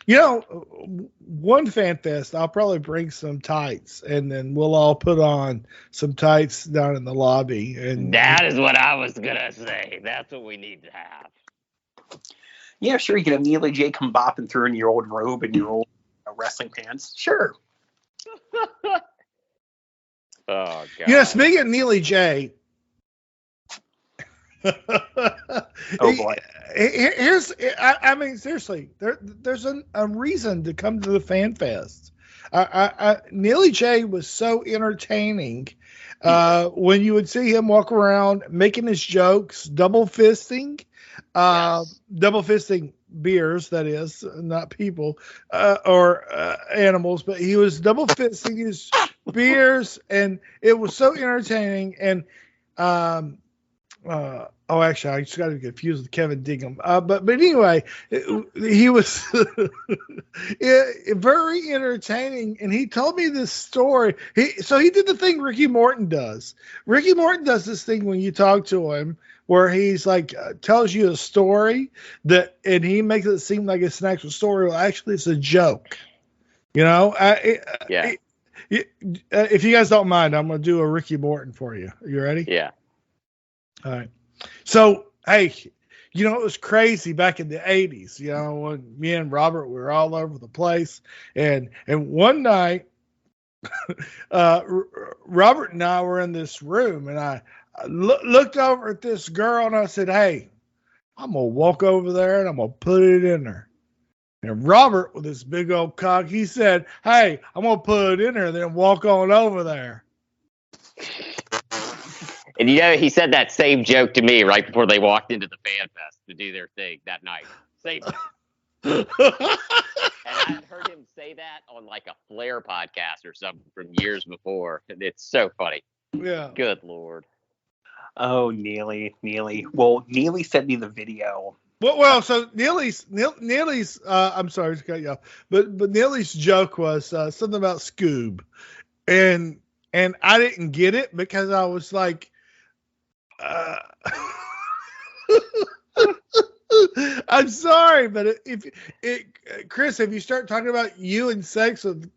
One Fanfest, I'll probably bring some tights, and then we'll all put on some tights down in the lobby. And that is what I was gonna say. That's what we need to have. Yeah, sure. You can have Neely J come bopping through in your old robe and your old wrestling pants. Sure. Oh God. Speaking of Neely J. Oh boy. Seriously, there's a reason to come to the Fanfest. Neely J was so entertaining when you would see him walk around making his jokes, double fisting beers, that is, not people or animals, but he was double fisting his beers, and it was so entertaining. And actually, I just got to confused with Kevin Dingham. But anyway, he was very entertaining, and he told me this story. He did the thing Ricky Morton does. Ricky Morton does this thing when you talk to him, where he's like tells you a story and he makes it seem like it's an actual story. Well, actually, it's a joke. Yeah. If you guys don't mind, I'm going to do a Ricky Morton for you. You ready? Yeah. All right. So, hey, it was crazy back in the 80s, when me and Robert were all over the place. And one night, Robert and I were in this room, and I looked over at this girl, and I said, hey, I'm going to walk over there, and I'm going to put it in her. And Robert, with his big old cock, he said, hey, I'm going to put it in her, and then walk on over there. And he said that same joke to me right before they walked into the Fanfest to do their thing that night. Same thing. And I had heard him say that on like a Flair podcast or something from years before. And it's so funny. Yeah. Good Lord. Oh, Neely. Well, Neely sent me the video. Well, so Neely's I'm sorry to cut you off, but Neely's joke was something about Scoob, and I didn't get it because I was like, I'm sorry, but Chris, if you start talking about you and sex with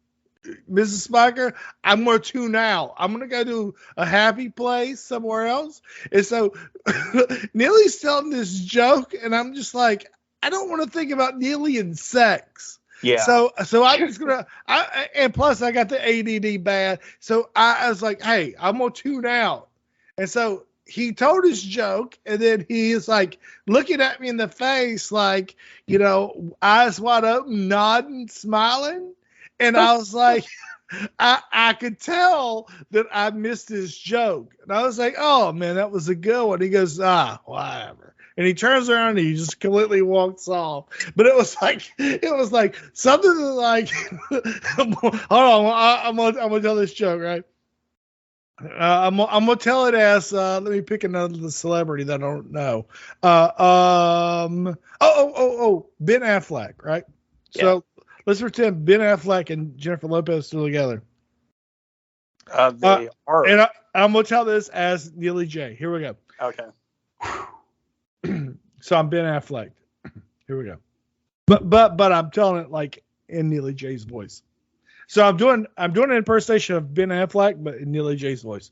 Mrs. Spiker, I'm going to tune out. I'm going to go to a happy place somewhere else. And so Neely's telling this joke, and I'm just like, I don't want to think about Neely and sex. Yeah. So I'm just gonna. And plus I got the ADD bad. So I was like, hey, I'm gonna tune out. And so he told his joke, and then he is like looking at me in the face, like, eyes wide open, nodding, smiling. And I was like, I could tell that I missed his joke. And I was like, oh man, that was a good one. He goes, whatever. And he turns around and he just completely walks off. But it was like something like, hold on, I'm gonna tell this joke, right? I'm gonna tell it as let me pick another celebrity that I don't know. Ben Affleck, right? Yeah. So let's pretend Ben Affleck and Jennifer Lopez are still together. They are. And I'm gonna tell this as Neely J. Here we go. Okay. So I'm Ben Affleck. Here we go. But I'm telling it like in Neely J's voice. So I'm doing an impersonation of Ben Affleck, but in Neely J's voice.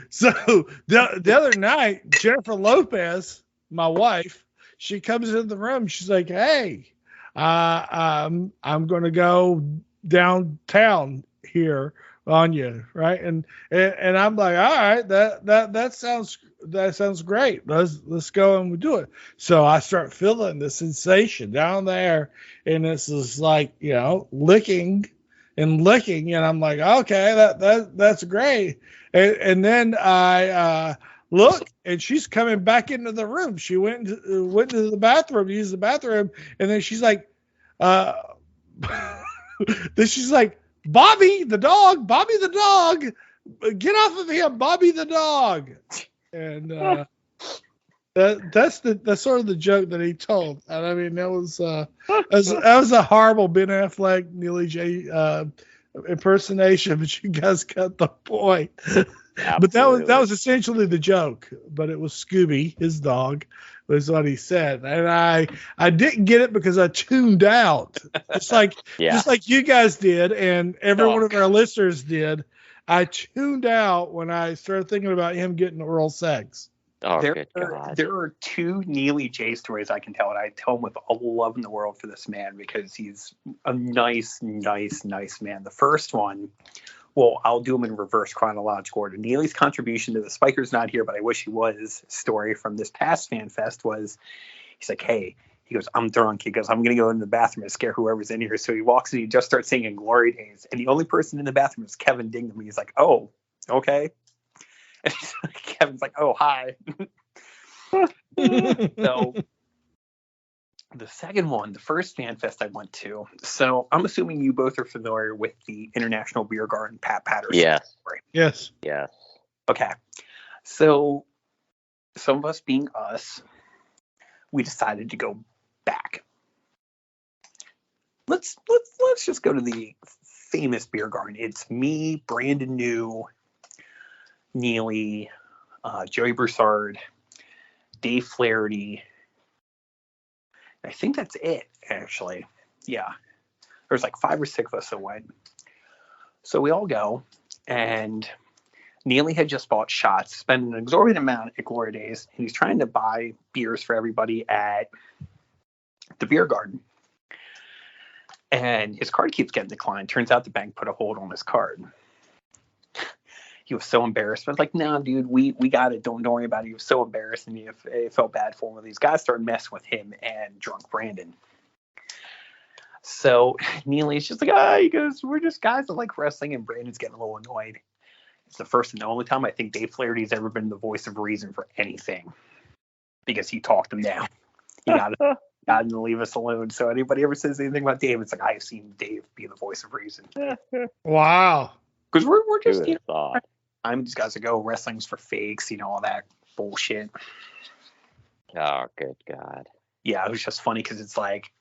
So the other night, Jennifer Lopez, my wife, she comes into the room. She's like, "Hey, I'm going to go downtown here on you, right?" And I'm like, "All right, that sounds great. Let's go and we do it." So I start feeling the sensation down there, and this is like, licking, and I'm like, okay, that's great. And then I look, and she's coming back into the room. She went to the bathroom, used the bathroom, and then she's like, then she's like, Bobby the dog, get off of him, Bobby the dog. And that's sort of the joke that he told. And I mean, that was a horrible Ben Affleck, Neely J impersonation, but you guys got the point. But that was essentially the joke. But it was Scooby, his dog, was what he said, and I didn't get it because I tuned out, just like you guys did, and every one of our listeners did. I tuned out when I started thinking about him getting oral sex. Oh, good God. There are two Neely J stories I can tell, and I tell him with all the love in the world for this man because he's a nice man. The first one, well, I'll do them in reverse chronological order. Neely's contribution to the Spiker's Not Here, but I wish he was story from this past Fanfest was, he's like, hey, he goes, I'm drunk. He goes, I'm going to go into the bathroom and scare whoever's in here. So he walks in, he just starts singing Glory Days. And the only person in the bathroom is Kevin Dingham. He's like, oh, okay. And Kevin's like, oh, hi. So the second one, the first Fanfest I went to. So I'm assuming you both are familiar with the International Beer Garden Pat Patterson story. Yes. Yes. Okay. So some of us being us, we decided to go back. Let's just go to the famous beer garden. It's me, Brandon New, Neely, Joey Broussard, Dave Flaherty. I think that's it, actually. Yeah. There's like 5 or 6 of us that went. So we all go, and Neely had just bought shots, spent an exorbitant amount at Glory Days, and he's trying to buy beers for everybody at the beer garden. And his card keeps getting declined. Turns out the bank put a hold on his card. He was so embarrassed. I was like, no, dude, we got it. Don't worry about it. He was so embarrassed, and he felt bad for him. These guys started messing with him and drunk Brandon. So Neely's just like, he goes, we're just guys that like wrestling, and Brandon's getting a little annoyed. It's the first and the only time I think Dave Flaherty's ever been the voice of reason for anything, because he talked him down. He got him to leave us alone. So anybody ever says anything about Dave, it's like, I've seen Dave be the voice of reason. Wow. Because we're just, I'm these guys that go, wrestling's for fakes, all that bullshit. Oh, good God. Yeah, it was just funny because it's like,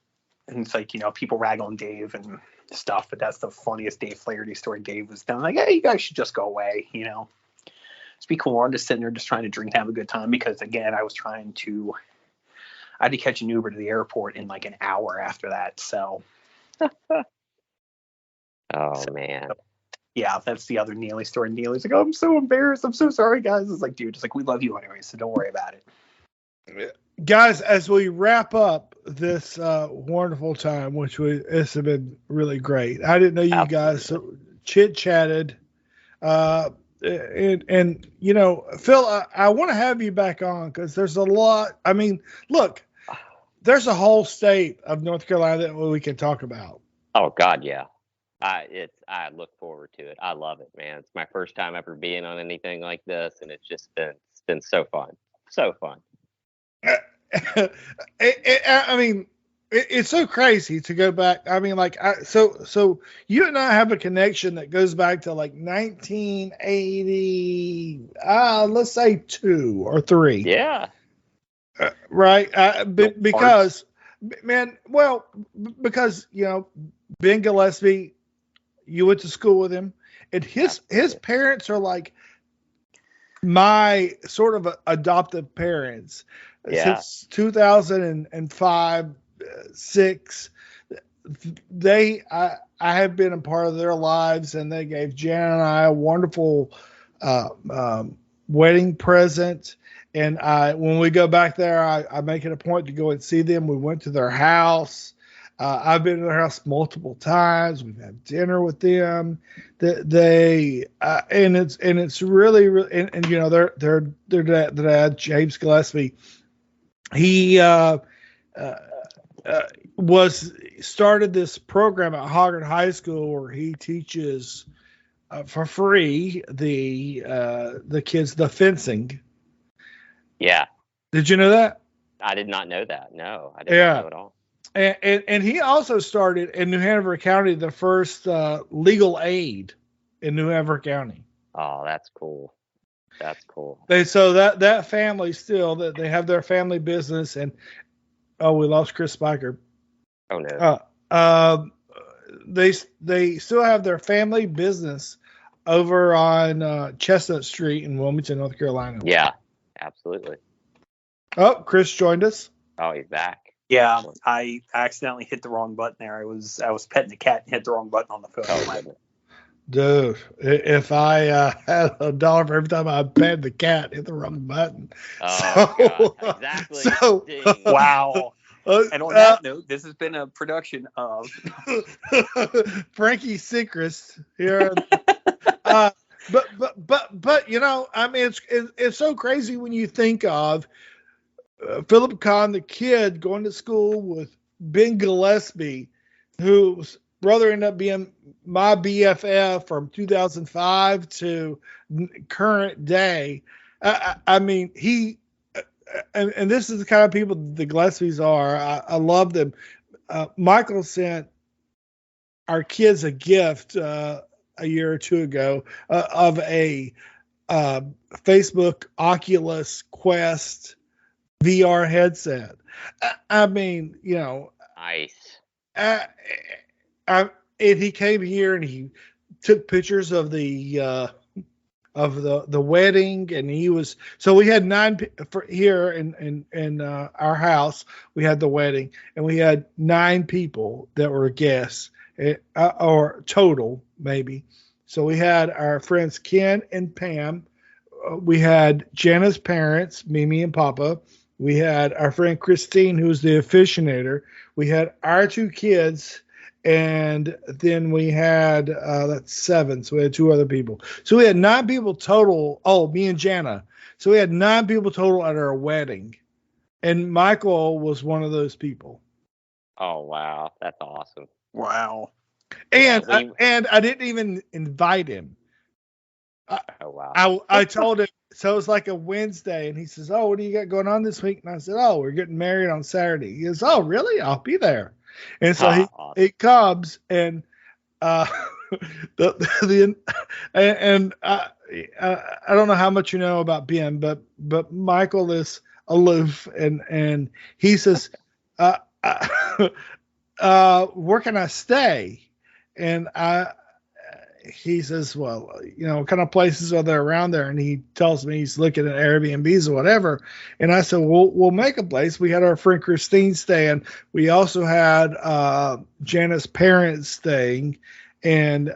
people rag on Dave and stuff, but that's the funniest Dave Flaherty story. Dave was done like, hey, you guys should just go away, It's be cool. I'm just sitting there just trying to drink and have a good time because, again, I had to catch an Uber to the airport in like an hour after that, so. Man. Yeah, that's the other Neely story. Neely's like, oh, I'm so embarrassed. I'm so sorry, guys. It's like, dude, we love you anyway, so don't worry about it. guys, as we wrap up this wonderful time, it's been really great. I didn't know you guys chit chatted, and you know, Phil, I want to have you back on because there's a lot. I mean, look, there's a whole state of North Carolina that we can talk about. Oh God, yeah. I look forward to it. I love it, man. It's my first time ever being on anything like this, and it's been so fun, so fun. I mean, it's so crazy to go back. I mean, like, so you and I have a connection that goes back to like 1980, let's say 2 or 3. Yeah. Right. Because, man, because, you know, Ben Gillespie, you went to school with him, and his parents are like my sort of adoptive parents. Yeah. Since 2005, 6, I have been a part of their lives, and they gave Jan and I a wonderful wedding present. And when we go back there, I make it a point to go and see them. We went to their house. I've been to their house multiple times. We've had dinner with them. And it's really, and you know, their dad, James Gillespie, he started this program at Hoggard High School where he teaches for free the kids the fencing. Yeah. Did you know that? I did not know that. No, I did not know at all. And he also started in New Hanover County the first legal aid in New Hanover County. Oh, that's cool. That's cool. So that family still that they have their family business, and we lost Chris Spiker. Oh no. They still have their family business over on Chestnut Street in Wilmington, North Carolina. Yeah, absolutely. Oh, Chris joined us. Oh, he's back. Yeah, I accidentally hit the wrong button there. I was petting the cat and hit the wrong button on the phone. Oh, dude, if I had $1 for every time I pet the cat, hit the wrong button. Oh, God. Exactly. So, wow. And on that note, this has been a production of Frankie Secrets here. But you know, I mean, it's so crazy when you think of Phillip Kahn, the kid, going to school with Ben Gillespie, whose brother ended up being my BFF from 2005 to current day. I mean, and this is the kind of people the Gillespies are. I love them. Michael sent our kids a gift a year or two ago of a Facebook Oculus Quest VR headset. I mean, you know, nice. And he came here and he took pictures of the wedding, and we had 9 here in our house. We had the wedding, and we had 9 people that were guests, or total maybe. So we had our friends Ken and Pam. We had Jana's parents, Mimi and Papa. We had our friend Christine, who was the officiator. We had our 2 kids, and then we had that's 7. So we had 2 other people. So we had 9 people total. Oh, me and Jana. So we had 9 people total at our wedding, and Michael was one of those people. Oh wow, that's awesome. Wow. And I didn't even invite him. Oh wow. I told him. So it was like a Wednesday, and he says, "Oh, what do you got going on this week?" And I said, "Oh, we're getting married on Saturday." He goes, "Oh, really? I'll be there." And so he comes, and I don't know how much you know about Ben, but Michael is aloof, and he says, "Where can I stay?" And he says, "Well, you know, what kind of places are there around there?" And he tells me he's looking at Airbnbs or whatever. And I said, we'll make a place. We had our friend Christine staying. We also had Jana's parents staying. And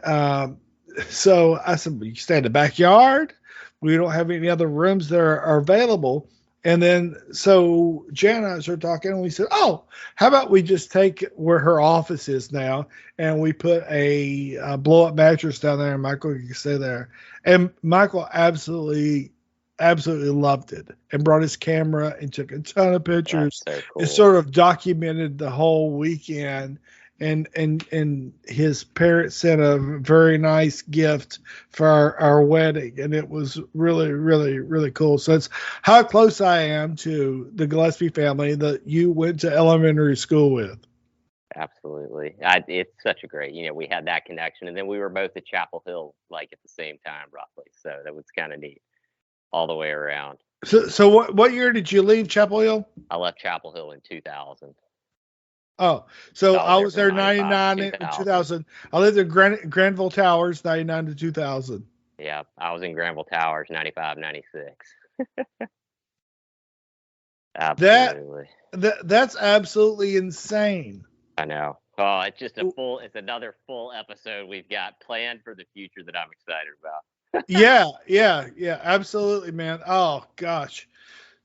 so I said, "You stay in the backyard? We don't have any other rooms that are available." And then so Jan and I started talking, and we said, "Oh, how about we just take where her office is now, and we put a blow up mattress down there, and Michael can stay there." And Michael absolutely loved it, and brought his camera and took a ton of pictures. That's so cool. And sort of documented the whole weekend. And his parents sent a very nice gift for our wedding, and it was really, really, really cool. So it's how close I am to the Gillespie family that you went to elementary school with. Absolutely. It's such a great, we had that connection, and then we were both at Chapel Hill like at the same time, roughly. So that was kind of neat all the way around. So what year did you leave Chapel Hill? I left Chapel Hill in 2000. Oh, so I was there from 99 and 2000. I lived in Granville Towers, 99 to 2000. Yeah, I was in Granville Towers, 95, 96. Absolutely. That's absolutely insane. I know. Oh, it's just it's another full episode we've got planned for the future that I'm excited about. yeah, absolutely, man. Oh gosh.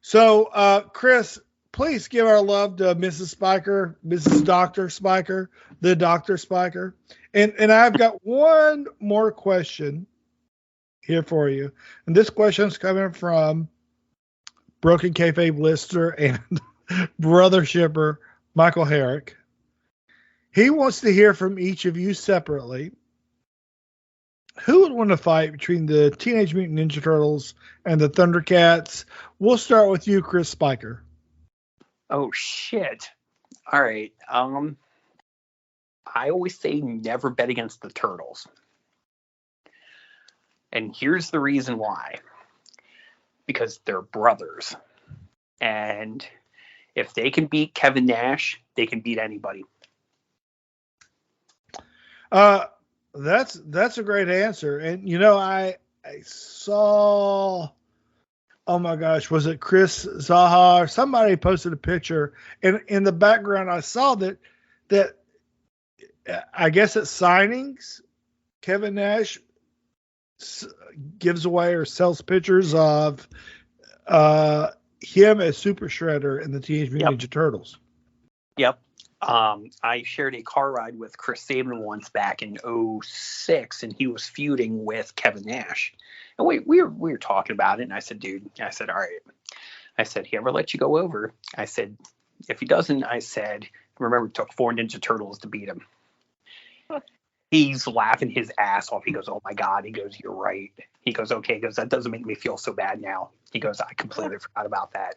So, Chris, please give our love to Mrs. Spiker, Mrs. Dr. Spiker, the Dr. Spiker. And I've got one more question here for you. And this question is coming from Broken Kayfabe listener and brother shipper Michael Herrick. He wants to hear from each of you separately. Who would win a fight between the Teenage Mutant Ninja Turtles and the Thundercats? We'll start with you, Chris Spiker. Oh shit. All right. I always say never bet against the Turtles. And here's the reason why. Because they're brothers. And if they can beat Kevin Nash, they can beat anybody. That's a great answer. And I saw, oh my gosh, was it Chris Zaha or somebody posted a picture, and in the background I saw that I guess at signings Kevin Nash gives away or sells pictures of him as Super Shredder in the Teenage Mutant Ninja Turtles. Yep. I shared a car ride with Chris Sabin once back in 2006, and he was feuding with Kevin Nash. And we were talking about it, and I said, dude, all right. I said, he ever let you go over? I said, if he doesn't, I said, remember, it took 4 Ninja Turtles to beat him. He's laughing his ass off. He goes, oh my God. He goes, you're right. He goes, okay. He goes, that doesn't make me feel so bad now. He goes, I completely forgot about that.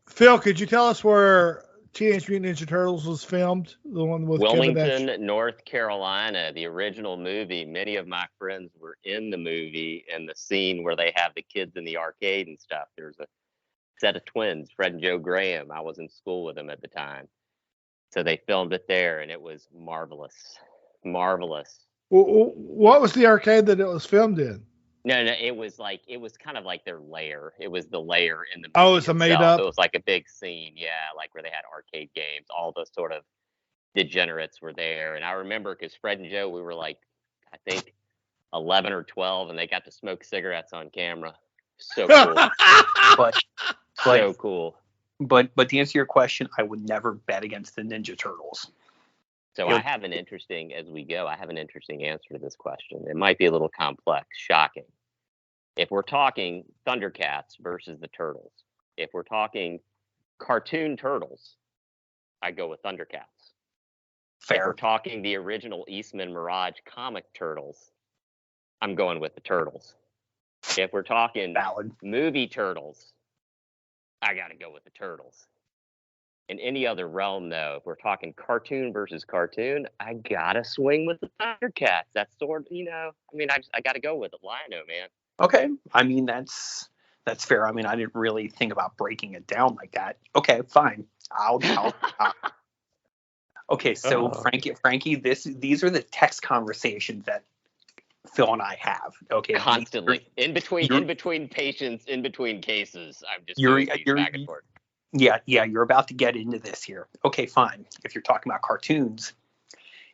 Phil, could you tell us where Teenage Mutant Ninja Turtles was filmed? The one with Wilmington, North Carolina, the original movie. Many of my friends were in the movie, and the scene where they have the kids in the arcade and stuff. There's a set of twins, Fred and Joe Graham. I was in school with them at the time. So they filmed it there, and it was marvelous. Marvelous. What was the arcade that it was filmed in? No, it was kind of like their lair. It was the lair in the movie. Oh, it's a made up. It was like a big scene, like where they had arcade games. All those sort of degenerates were there, and I remember because Fred and Joe, we were like, I think 11 or 12, and they got to smoke cigarettes on camera. So cool. So cool. But to answer your question, I would never bet against the Ninja Turtles. So I have an interesting answer to this question. It might be a little complex, shocking. If we're talking Thundercats versus the Turtles, if we're talking cartoon Turtles, I go with Thundercats. Fair. If we're talking the original Eastman Mirage comic Turtles, I'm going with the Turtles. If we're talking movie Turtles, I got to go with the Turtles. In any other realm, though, if we're talking cartoon versus cartoon, I got to swing with the Thundercats. That's sort of, I got to go with it. Lion-O, man. Okay. I mean, that's fair. I mean, I didn't really think about breaking it down like that. Okay, fine. I'll Okay, so Frankie, these are the text conversations that Phil and I have. Okay, constantly in between patients, in between cases. I'm just you're back and forth. Yeah, you're about to get into this here. Okay, fine. If you're talking about cartoons,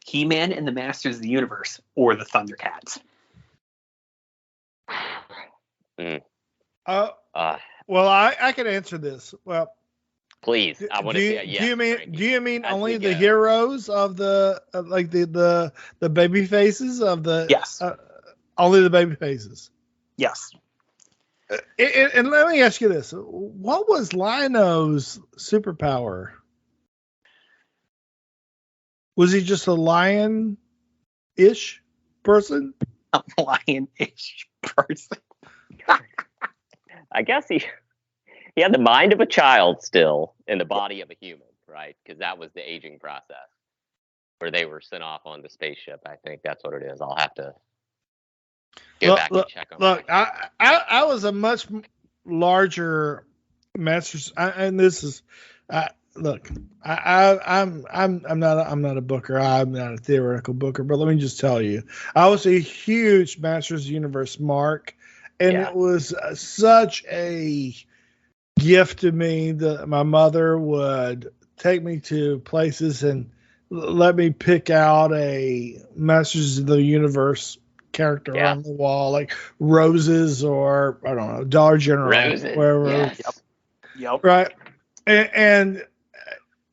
He-Man and the Masters of the Universe or the Thundercats. Well, I can answer this. Well, Please, I want to see it. Yes, do you mean As only we the go. heroes of like the baby faces of the Yes. only the baby faces? Yes. And let me ask you this: what was Lionel's superpower? Was he just a lion-ish person? A lion-ish person. I guess he had the mind of a child still in the body of a human, right? Because that was the aging process where they were sent off on the spaceship. I think that's what it is. I'll have to go back and check on Look, that. I was a much larger Masters, and this is look. I'm not a booker. I'm not a theoretical booker. But let me just tell you, I was a huge Masters Universe mark, and it was such a gift to me that my mother would take me to places and let me pick out a Masters of the Universe character on the wall, like roses or I don't know, Dollar General, Roses. wherever. Yes. Yep. Right. And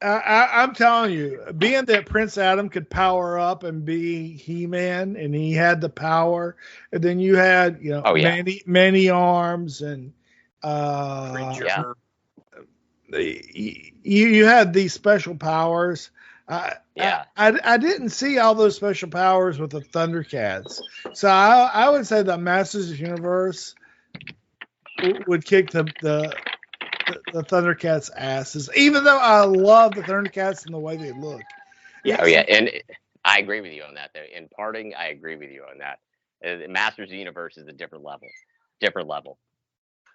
I'm telling you, being that Prince Adam could power up and be He-Man, and he had the power, and then you had many arms and you had these special powers. I didn't see all those special powers with the Thundercats, so I would say the Masters of the Universe would kick the Thundercats' asses, even though I love the Thundercats and the way they look. And I agree with you on that. Though, in parting, I agree with you on that. Masters of the Universe is a different level.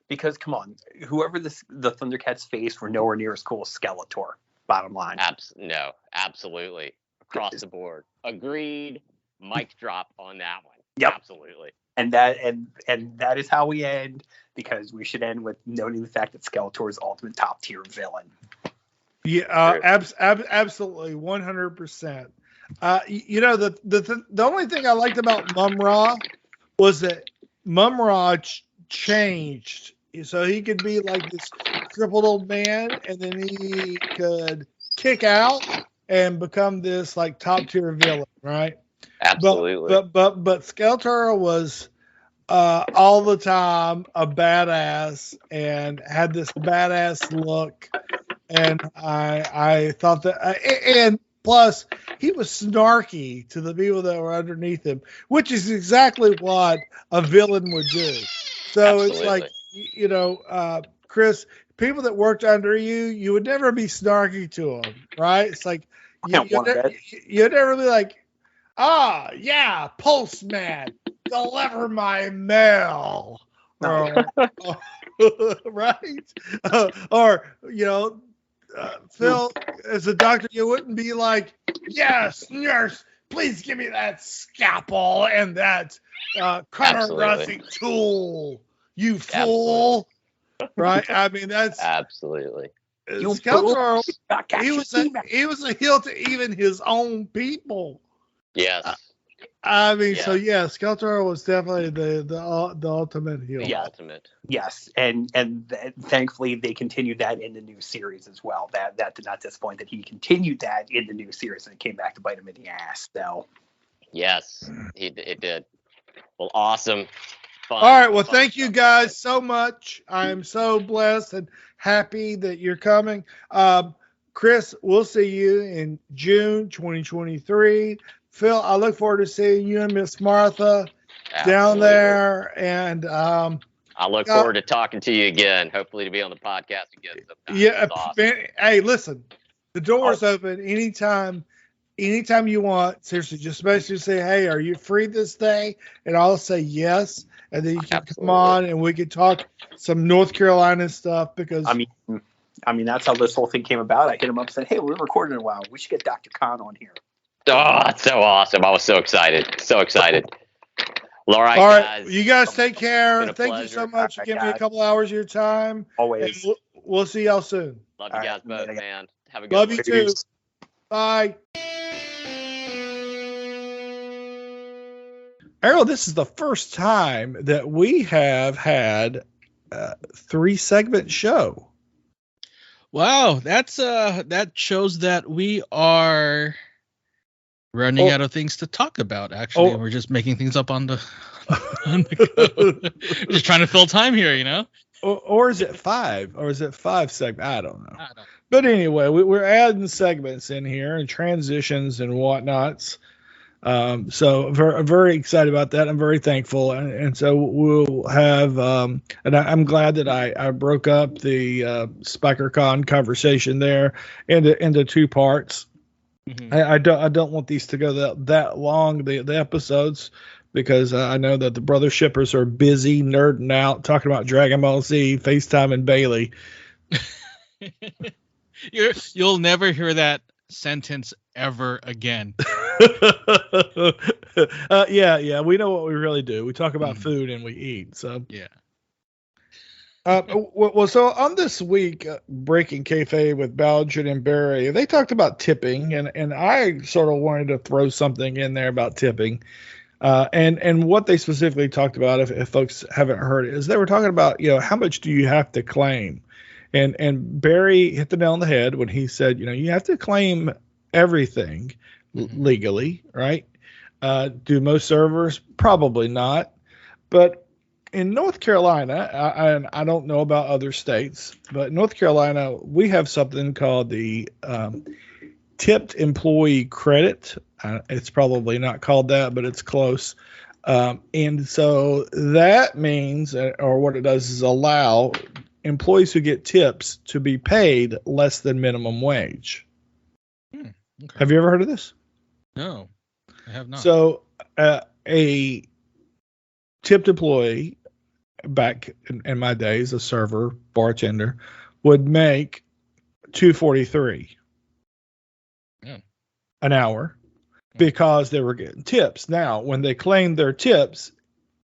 Because come on, whoever the Thundercats faced were nowhere near as cool as Skeletor. Bottom line. No, absolutely, across the board. Agreed. Mic drop on that one. Yep. Absolutely. And that is how we end, because we should end with noting the fact that Skeletor is ultimate top tier villain. Yeah, absolutely, 100%. The only thing I liked about Mum-Ra was that Mum-Ra changed, so he could be like this crippled old man, and then he could kick out and become this like top tier villain, right? Absolutely. But Skeletor was all the time a badass and had this badass look, and I thought that, and plus he was snarky to the people that were underneath him, which is exactly what a villain would do. So It's like, Chris, people that worked under you would never be snarky to them, right? It's like you'd never be like, postman, deliver my mail. Right? Phil, as a doctor, you wouldn't be like, yes, nurse, please give me that scalpel and that cutter-rusting tool, you fool. Right? I mean, that's... Absolutely. Skeletor, he was a heel to even his own people. Yes. So Skeletor was definitely the ultimate heel. Yeah. Ultimate. Yes, and thankfully they continued that in the new series as well. That did not disappoint that he continued that in the new series, and it came back to bite him in the ass. So. Yes, it did. Well, awesome. Fun. All right. Well, thank you guys so much. I'm so blessed and happy that you're coming. Chris, we'll see you in June 2023. Phil, I look forward to seeing you and Miss Martha down there. And I look forward to talking to you again. Hopefully to be on the podcast again sometime. Yeah. Awesome. Hey, listen, the door's open anytime you want. Seriously, just basically say, hey, are you free this day? And I'll say yes. And then you can come on and we can talk some North Carolina stuff, because I mean, that's how this whole thing came about. I hit him up and said, hey, we're recording in a while. We should get Dr. Khan on here. Oh, that's so awesome. I was so excited. So excited. All right, guys. You guys take care. Thank pleasure. you so much for giving me a couple hours of your time. Always. And we'll see y'all soon. Love you guys both, man. Have a good Love one. you too. Bye. Ariel, this is the first time that we have had 3-segment show. Wow, that shows that we are running out of things to talk about. Actually, we're just making things up on the go. Just trying to fill time here, you know. Or is it 5? Or is it 5 segments? I don't know. But anyway, we're adding segments in here and transitions and whatnots. So I'm very excited about that. I'm very thankful. And so we'll have, and I'm glad that I broke up the SpikerCon conversation there into 2 parts. Mm-hmm. I don't want these to go that long, the episodes, because I know that the brother shippers are busy nerding out, talking about Dragon Ball Z, FaceTime, and Bailey. You'll never hear that sentence ever again. Yeah, we know what we really do. We talk about food and we eat. So yeah. Well, so on this week, Breaking Kayfabe with Belgian and Barry, they talked about tipping, and I sort of wanted to throw something in there about tipping. And what they specifically talked about, if folks haven't heard it, is they were talking about, how much do you have to claim? And Barry hit the nail on the head when he said, you have to claim everything legally, right? Do most servers? Probably not. But in North Carolina, I don't know about other states, but North Carolina, we have something called the tipped employee credit. It's probably not called that, but it's close. And so that means, or what it does is allow employees who get tips to be paid less than minimum wage. Okay. Have you ever heard of this? No, I have not. So a tipped employee back in my days, a server, bartender, would make $2.43 an hour because they were getting tips. Now, when they claimed their tips,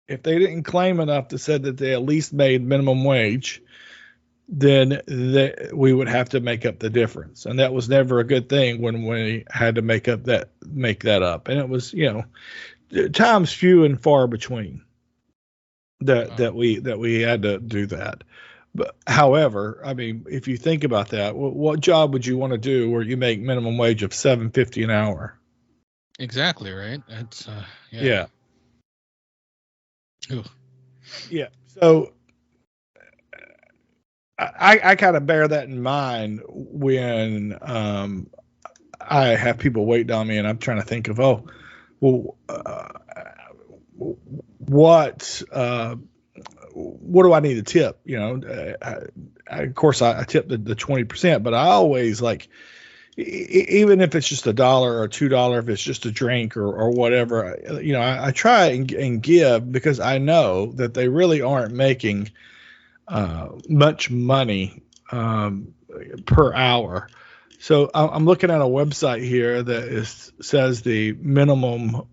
if they didn't claim enough to say that they at least made minimum wage, then we would have to make up the difference, and that was never a good thing when we had to make that up, and it was times few and far between that we had to do that. But however, I mean, if you think about that, what job would you want to do where you make minimum wage of $7.50 an hour? Exactly right. That's yeah. Ooh. Yeah. So I kind of bear that in mind when I have people wait on me and I'm trying to think of, what do I need to tip? Of course I tip the 20%, but I always even if it's just $1 or $2, if it's just a drink or whatever, I try and give, because I know that they really aren't making much money per hour. So I'm looking at a website here that says the minimum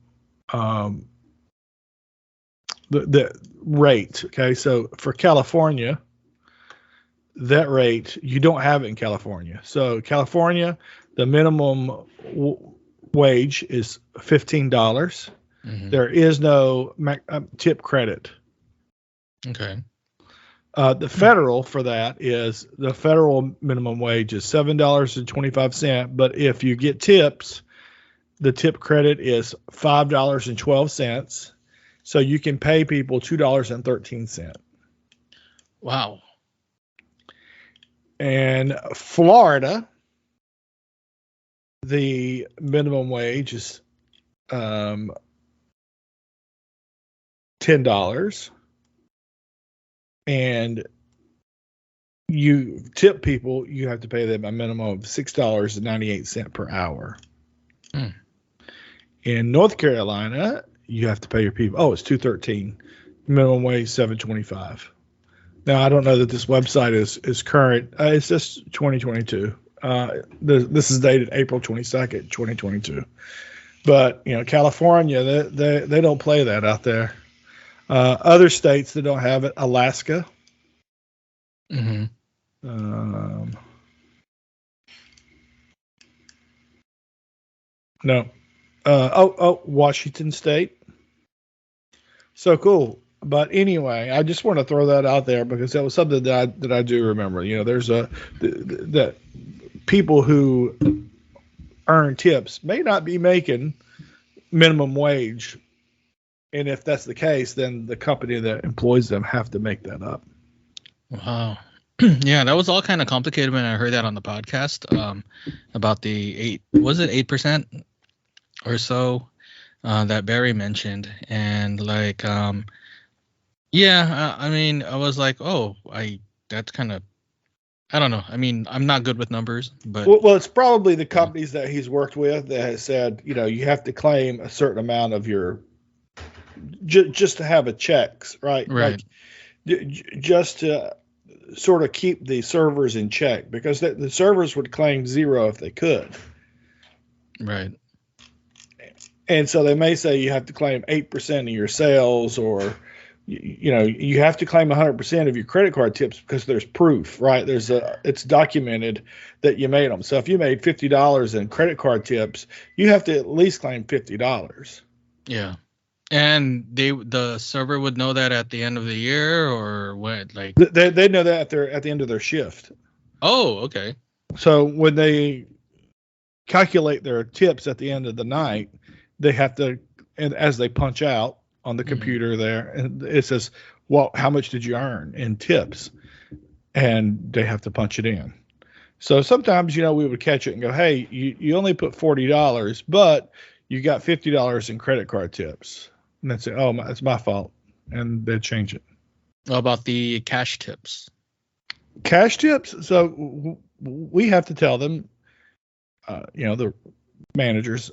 the rate. Okay, so for California, that rate, you don't have it in California. So California, the minimum wage is $15. Mm-hmm. There is no tip credit. Okay. The federal for that is the federal minimum wage is $7.25, but if you get tips, the tip credit is $5.12, so you can pay people $2.13. Wow. And Florida, the minimum wage is $10. And you tip people, you have to pay them a minimum of $6.98 per hour. In North Carolina, you have to pay your people. It's $2.13. Minimum wage $7.25. Now, I don't know that this website is current. It's just 2022. This is dated April 22nd, 2022. But California, they don't play that out there. Other states that don't have it, Alaska. Mm-hmm. No. Washington State. So cool. But anyway, I just want to throw that out there because that was something that I do remember. You know, there's that people who earn tips may not be making minimum wage, and if that's the case, then the company that employs them have to make that up. Wow. Yeah, that was all kind of complicated when I heard that on the podcast about the 8% or so that Barry mentioned, and like yeah, I mean, I was like, oh, that's kind of, I don't know. I mean, I'm not good with numbers, but Well, it's probably the companies that he's worked with that has said, you know, you have to claim a certain amount of your just to have a checks, right? right, Like just to sort of keep the servers in check because the servers would claim 0 if they could. right. And so they may say you have to claim 8% of your sales, or you know, you have to claim 100% of your credit card tips because there's proof, right? It's documented that you made them. So if you made $50 in credit card tips, you have to at least claim $50. Yeah. And the server would know that at the end of the year, or what? Like They know that at the end of their shift. Oh, okay. So when they calculate their tips at the end of the night, they have to, and as they punch out on the computer there, and it says, well, how much did you earn in tips? And they have to punch it in. So sometimes, you know, we would catch it and go, hey, you only put $40, but you got $50 in credit card tips. And they'd say, oh, it's my fault. And they'd change it. How about the cash tips? Cash tips? So we have to tell them, you know, the managers,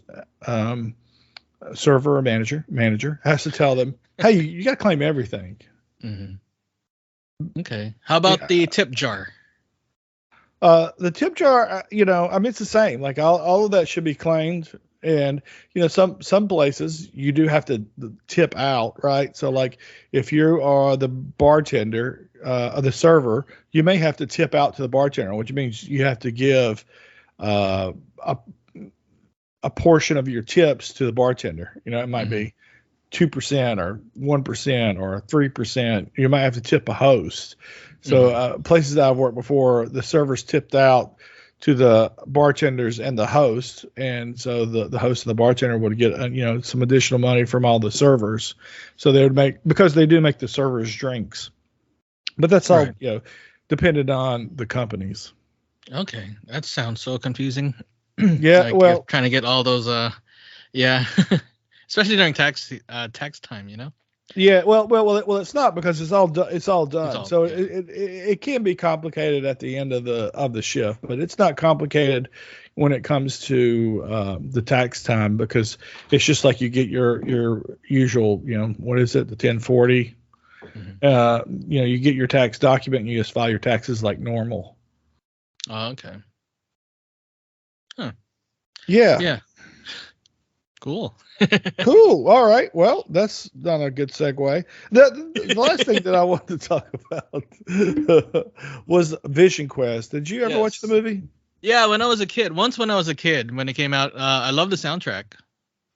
server or manager has to tell them, hey, you got to claim everything. Mm-hmm. Okay. How about the tip jar? The tip jar, you know, I mean, it's the same. Like all of that should be claimed. And, you know, some places you do have to tip out, right? So like if you are the bartender, or the server, you may have to tip out to the bartender, which means you have to give a portion of your tips to the bartender. You know, it might be 2% or 1% or 3%. You might have to tip a host. So places that I've worked before, the servers tipped out to the bartenders and the host, and so the host and the bartender would get you know, some additional money from all the servers. So they would make, because they do make the servers drinks, but that's all, you know, dependent on the companies. Okay, that sounds so confusing. Yeah, like well, you're trying to get all those yeah, especially during tax time, you know. Yeah, well, it's not, because it's all done. So yeah. it can be complicated at the end of the shift, but it's not complicated when it comes to the tax time, because it's just like you get your usual, you know, what is it, the 1040? You know, you get your tax document and you just file your taxes like normal. Oh, okay. Huh. Yeah. Yeah. Cool. Cool. All right. Well, that's not a good segue. The last thing that I wanted to talk about was Vision Quest. Did you ever watch the movie? Yeah, when I was a kid. Once when I was a kid, when it came out, I loved the soundtrack.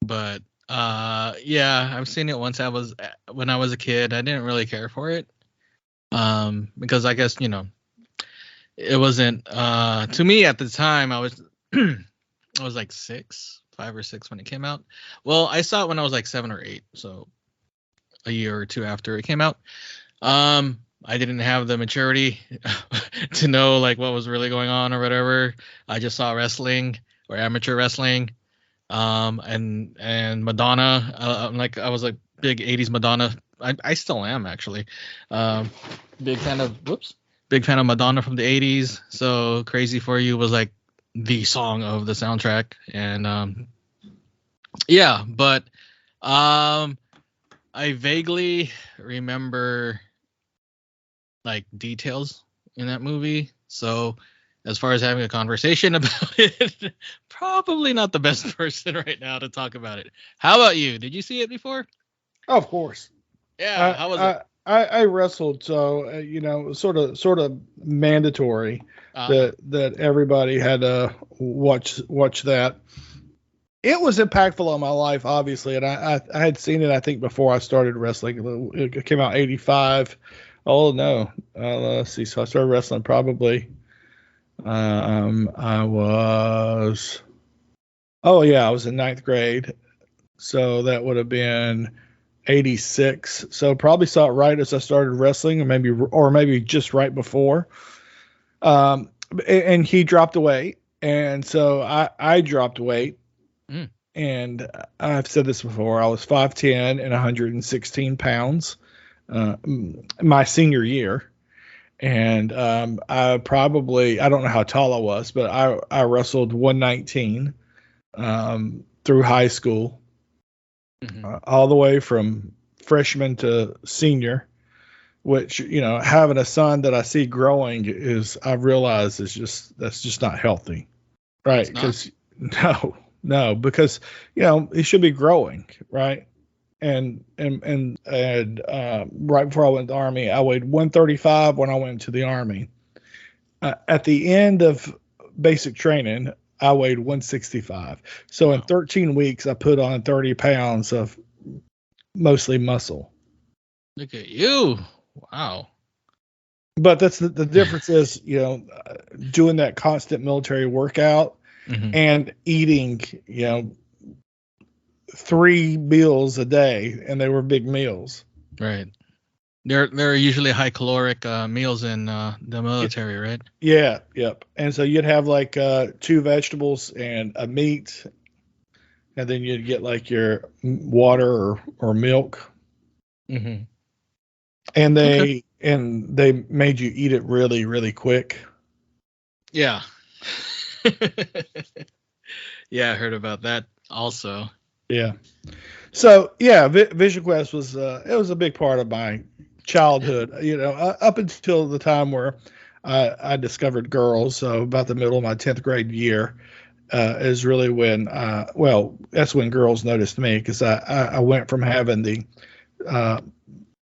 But yeah, I've seen it once. When I was a kid. I didn't really care for it. Because I guess, you know, it wasn't to me at the time. I was like 5 or 6 when it came out. Well, I saw it when I was like 7 or 8, so a year or two after it came out. I didn't have the maturity to know like what was really going on or whatever. I just saw wrestling or amateur wrestling, and Madonna. Like I was like big 80s Madonna. I still am actually. Big fan of Madonna from the 80s. So Crazy for You was like the song of the soundtrack, and yeah, but I vaguely remember like details in that movie. So as far as having a conversation about it, probably not the best person right now to talk about it. How about you? Did you see it before? Of course. Yeah. How was it? I wrestled, so you know, sort of mandatory that everybody had to watch that. it was impactful on my life, obviously, and I had seen it, I think, before I started wrestling. It came out 85. Oh no, let's see. So I started wrestling probably. I was. Oh yeah, I was in ninth grade, so that would have been 86. So probably saw it right as I started wrestling, or maybe just right before. And he dropped weight, and so I dropped weight. Mm. And I've said this before. I was 5'10" and 116 pounds my senior year. And I don't know how tall I was, but I wrestled 119 through high school, all the way from freshman to senior, which, having a son that I see growing I've realized that's just not healthy. Right. Because no, because, he should be growing. Right. And right before I went to the Army, I weighed 135 when I went to the Army. At the end of basic training, I weighed 165. So in 13 weeks, I put on 30 pounds of mostly muscle. Look at you. Wow. But that's the difference is, doing that constant military workout and eating, 3 meals a day, and they were big meals. Right. They're usually high caloric meals in the military, right? Yeah. Yep. And so you'd have like 2 vegetables and a meat, and then you'd get like your water or milk. Mm-hmm. And they made you eat it really, really quick. Yeah. Yeah, I heard about that also. Yeah. So yeah, Vision Quest was it was a big part of my childhood. Up until the time where I discovered girls. So about the middle of my 10th grade year is really when that's when girls noticed me, because I went from having the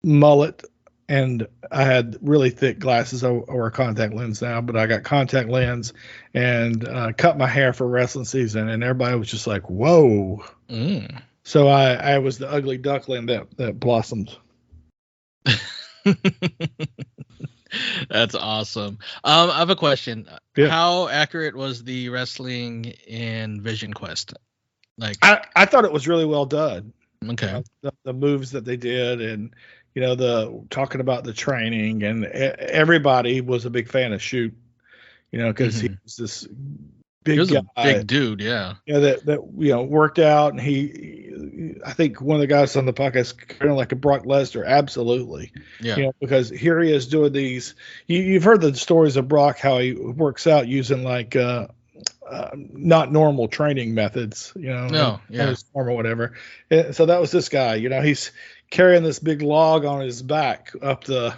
mullet, and I had really thick glasses. I wear a contact lens now, but I got contact lens and cut my hair for wrestling season, and everybody was just like, "Whoa!" Mm. So I was the ugly duckling that blossomed. That's awesome. I have a question. Yeah. How accurate was the wrestling in Vision Quest? Like, I thought it was really well done. Okay. The moves that they did, and the talking about the training, and everybody was a big fan of Shoot. Because he was this big guy, a big dude, yeah. That worked out, and I think one of the guys on the podcast kind of like a Brock Lesnar, absolutely. Yeah. Because here he is doing these. You've heard the stories of Brock, how he works out using like not normal training methods, No, yeah, or whatever. So that was this guy. He's carrying this big log on his back up the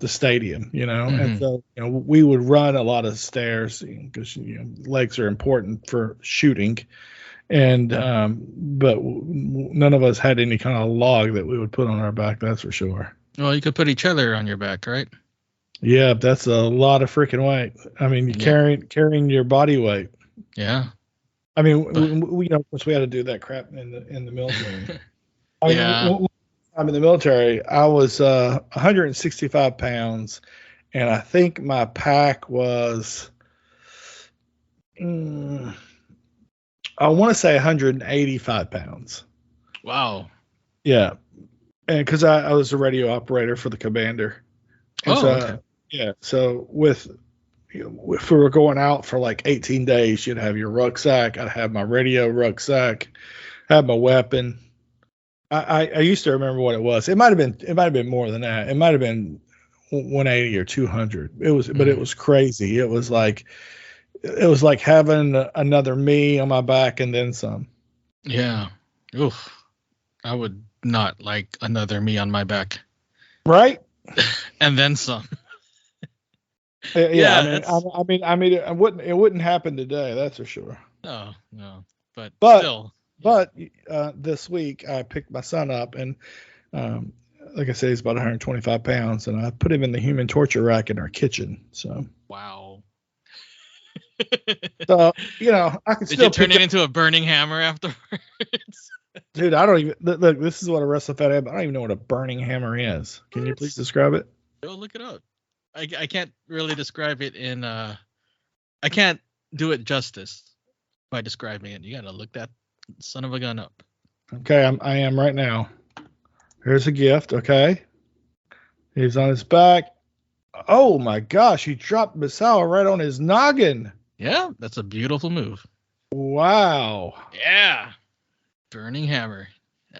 stadium, and so we would run a lot of stairs because legs are important for shooting, and but none of us had any kind of log that we would put on our back, that's for sure. Well, you could put each other on your back, right? Yeah, that's a lot of freaking weight. I mean, carrying your body weight. Yeah. I mean, we of course we had to do that crap in the military. I'm in the military. I was 165 pounds, and I think my pack was, I want to say 185 pounds. Wow. Yeah, and because I was a radio operator for the commander. And okay. Yeah. So if we were going out for like 18 days, you'd have your rucksack. I'd have my radio rucksack, have my weapon. I used to remember what it was. It might have been more than that. It might have been 180 or 200. But it was crazy. It was like having another me on my back and then some. Yeah. Oof. I would not like another me on my back. Right. And then some. Yeah. I mean, it wouldn't happen today. That's for sure. No. But still. But this week I picked my son up, and like I said, he's about 125 pounds, and I put him in the human torture rack in our kitchen. So wow. So, I can Did still you turn pick it into a burning hammer afterwards? Dude, I don't even look. This is what a WrestleFed is. I don't even know what a burning hammer is. Can you please describe it? Go look it up. I can't really describe it in. I can't do it justice by describing it. You gotta look that son of a gun up. Okay, I am right now. Here's a gift. Okay, he's on his back. Oh my gosh, he dropped Misawa right on his noggin. Yeah, that's a beautiful move. Wow. Yeah. Burning hammer.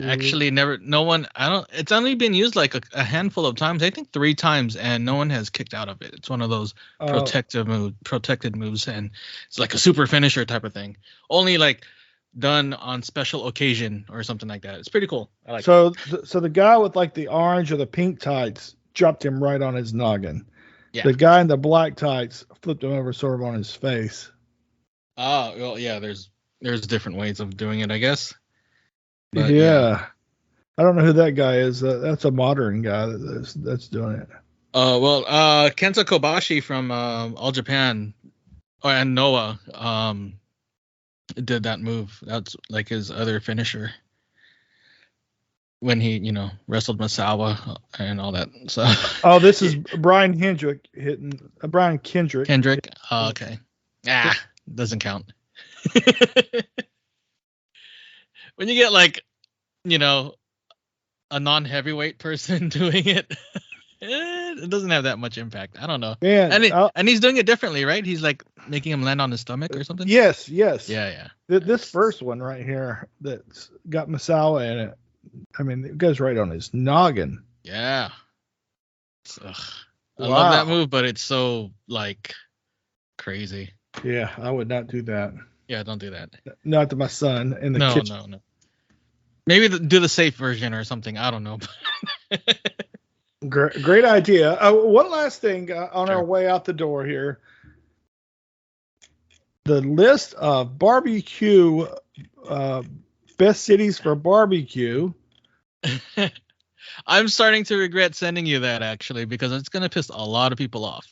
Actually, it's only been used like a handful of times. I think 3 times, and no one has kicked out of it. It's one of those protected moves, and it's like a super finisher type of thing. Only like done on special occasion or something like that. It's pretty cool. I like it. So the guy with like the orange or the pink tights dropped him right on his noggin. Yeah. The guy in the black tights flipped him over sort of on his face. Oh, well, yeah, there's different ways of doing it, I guess. But, yeah. I don't know who that guy is. That's a modern guy that's doing it. Kenta Kobashi from All Japan and Noah did that move. That's like his other finisher when he, wrestled Misawa and all that. So. Oh, this is Brian Kendrick hitting Brian Kendrick. Kendrick. Oh, okay. Doesn't count. When you get like, a non-heavyweight person doing it, it doesn't have that much impact. I don't know. Man, and he's doing it differently, right? He's like making him land on his stomach or something. Yes. Yeah. This first one right here that's got Misawa in it. I mean, it goes right on his noggin. Yeah. I love that move, but it's so like crazy. Yeah, I would not do that. Yeah, don't do that. Not to my son in the kitchen. No. Maybe do the safe version or something. I don't know. Great idea. One last thing on our way out the door here. The list of barbecue best cities for barbecue. I'm starting to regret sending you that actually because it's going to piss a lot of people off.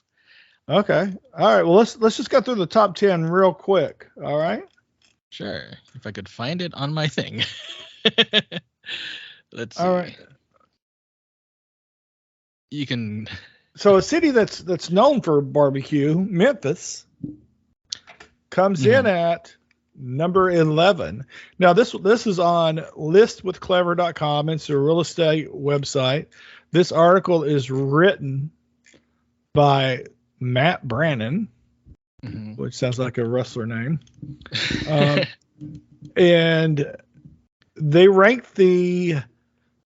Okay. All right. Well, let's just go through the top 10 real quick. All right. Sure. If I could find it on my thing. Let's see. All right. You can. So a city that's known for barbecue, Memphis, comes in at number 11. Now this is on listwithclever.com. It's a real estate website. This article is written by Matt Brannon, which sounds like a wrestler name. And they ranked the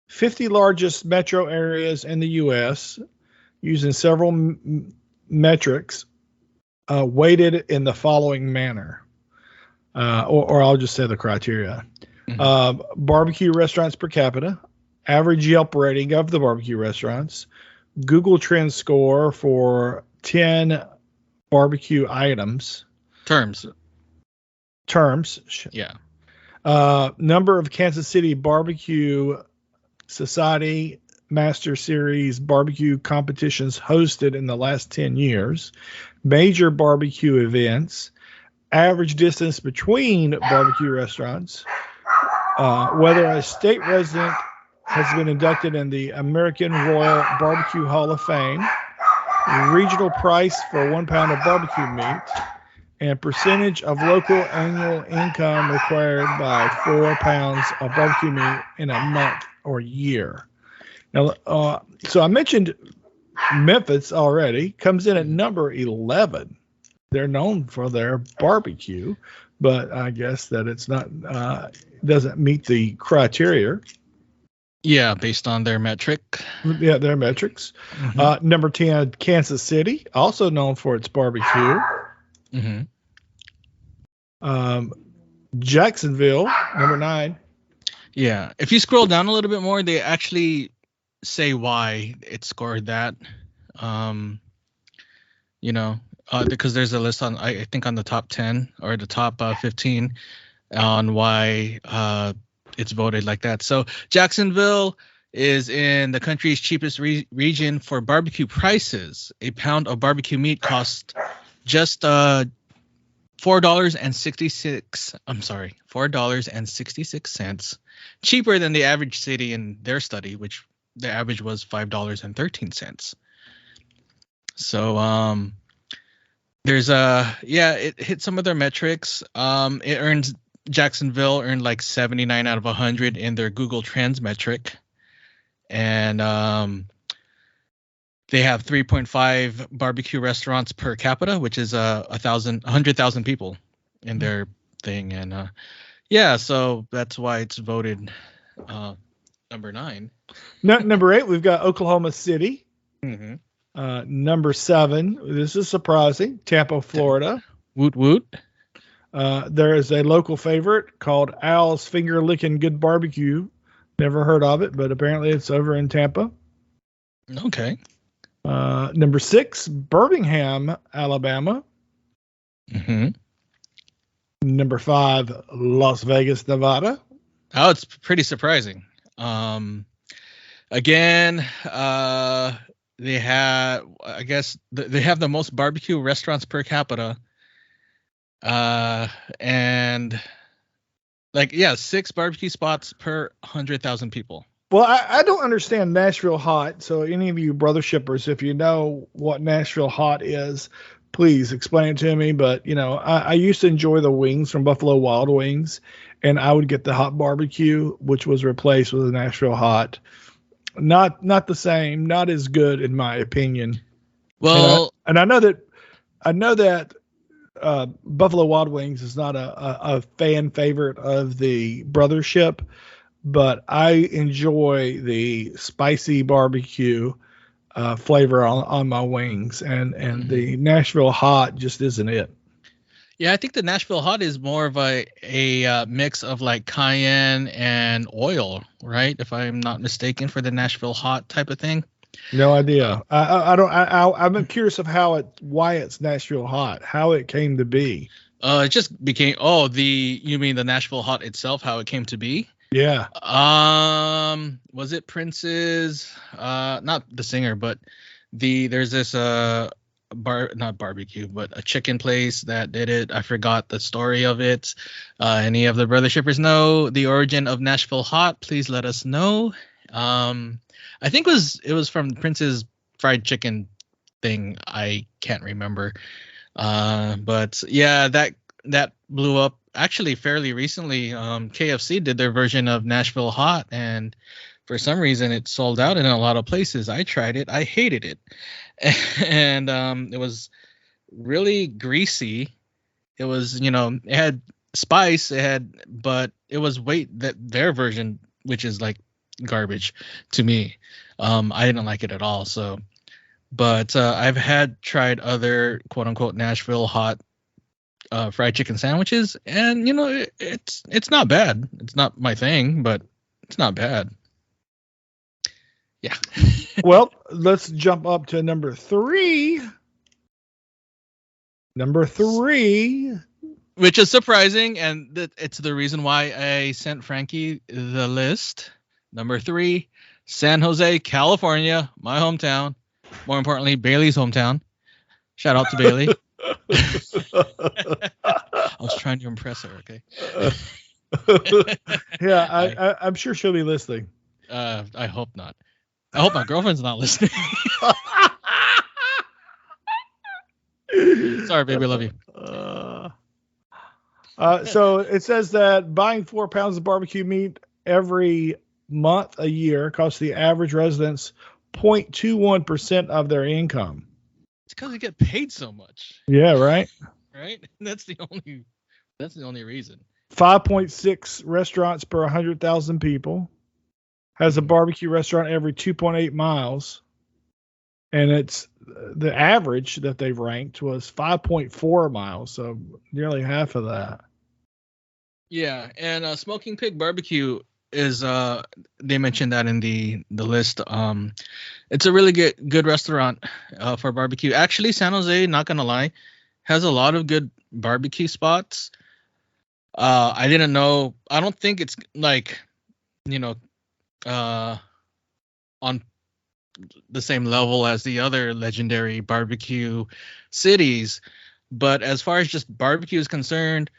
50 largest metro areas in the U.S. using several metrics, weighted in the following manner. Or I'll just say the criteria. Barbecue restaurants per capita, average Yelp rating of the barbecue restaurants, Google Trends score for 10 barbecue items. Terms. Yeah. Number of Kansas City Barbecue Society Master Series barbecue competitions hosted in the last 10 years, major barbecue events, average distance between barbecue restaurants, whether a state resident has been inducted in the American Royal Barbecue Hall of Fame, regional price for 1 pound of barbecue meat, and percentage of local annual income required by 4 pounds of barbecue meat in a month or year. Now, so I mentioned Memphis already, comes in at number 11. They're known for their barbecue, but I guess that it's not doesn't meet the criteria. Yeah, based on their metric. Yeah, their metrics. Number 10, Kansas City, also known for its barbecue. Jacksonville, number 9. Yeah, if you scroll down a little bit more, they actually say why it scored that. Because there's a list on, I think, on the top 10 or the top 15 on why it's voted like that. So Jacksonville is in the country's cheapest region for barbecue prices. A pound of barbecue meat costs just $4.66. I'm sorry, $4.66 cheaper than the average city in their study, which the average was $5.13. So there's it hit some of their metrics. Jacksonville earned like 79 out of 100 in their Google Trends metric, and they have 3.5 barbecue restaurants per capita, which is 100,000 people in their thing, and so that's why it's voted number 9. Number 8, we've got Oklahoma City. Mm-hmm. Number 7, this is surprising, Tampa, Florida. Woot woot. There is a local favorite called Al's Finger Licking Good Barbecue. Never heard of it, but apparently it's over in Tampa. Okay. Number 6, Birmingham, Alabama. Mm-hmm. Number 5, Las Vegas, Nevada. Oh, it's pretty surprising. Again, they have, I guess, they have the most barbecue restaurants per capita. And 6 barbecue spots per 100,000 people. Well, I don't understand Nashville Hot. So any of you brother shippers, if you know what Nashville Hot is, please explain it to me. But, I used to enjoy the wings from Buffalo Wild Wings, and I would get the hot barbecue, which was replaced with the Nashville Hot. Not the same, not as good in my opinion. Well, and I know that Buffalo Wild Wings is not a fan favorite of the brothership, but I enjoy the spicy barbecue flavor on my wings, and the Nashville Hot just isn't it. Yeah, I think the Nashville Hot is more of a mix of like cayenne and oil, right? If I'm not mistaken, for the Nashville Hot type of thing. No idea. I'm curious of why it's Nashville Hot, how it came to be. It just became. You mean the Nashville Hot itself? How it came to be? Yeah. Was it Prince's? Not the singer, but there's this not barbecue, but a chicken place that did it. I forgot the story of it. Any of the brother shippers know the origin of Nashville Hot? Please let us know. I think it was from Prince's fried chicken thing. I can't remember. But yeah, that blew up actually fairly recently. KFC did their version of Nashville Hot, and for some reason it sold out in a lot of places. I tried it. I hated it. And it was really greasy. It was, it had spice, but it was their version, which is like garbage to me. I didn't like it at all. So, but I've tried other quote unquote Nashville Hot fried chicken sandwiches, and it's not bad. It's not my thing, but it's not bad. Yeah. Well, let's jump up to number 3. Number 3. Which is surprising, and it's the reason why I sent Frankie the list. Number 3, San Jose, California, my hometown. More importantly, Bailey's hometown. Shout out to Bailey. I was trying to impress her, okay? Yeah, I'm sure she'll be listening. I hope not. I hope my girlfriend's not listening. Sorry, baby, I love you. So it says that buying 4 pounds of barbecue meat every month a year costs the average residents 0.21% of their income. It's because they get paid so much. Yeah, right. Right? That's the only reason. 5.6 restaurants per 100,000 people. Has a barbecue restaurant every 2.8 miles. And it's the average that they've ranked was 5.4 miles, so nearly half of that. Yeah, and Smoking Pig Barbecue is they mentioned that in the list. It's a really good restaurant for barbecue. Actually, San Jose, not gonna lie, has a lot of good barbecue spots. I didn't know. I don't think it's like, on the same level as the other legendary barbecue cities, But as far as just barbecue is concerned,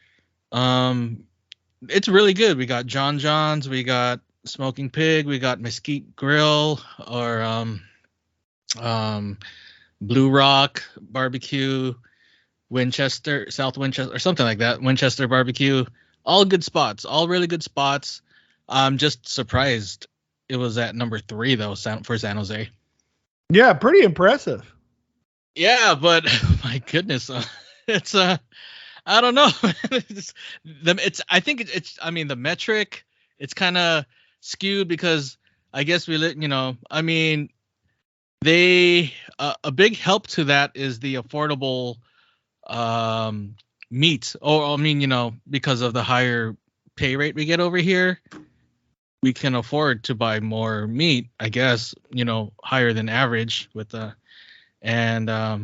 it's really good. We got John John's, we got Smoking Pig, we got Mesquite Grill, or Blue Rock Barbecue, Winchester, South Winchester, or something like that. Winchester Barbecue. All good spots. All really good spots. I'm just surprised it was at number 3 though for San Jose. Yeah, pretty impressive. Yeah, but my goodness, it's I don't know. I think it's. I mean, the metric, it's kind of skewed because I guess I mean, they a big help to that is the affordable meat. Or I mean, because of the higher pay rate we get over here, we can afford to buy more meat, I guess, higher than average with the, and I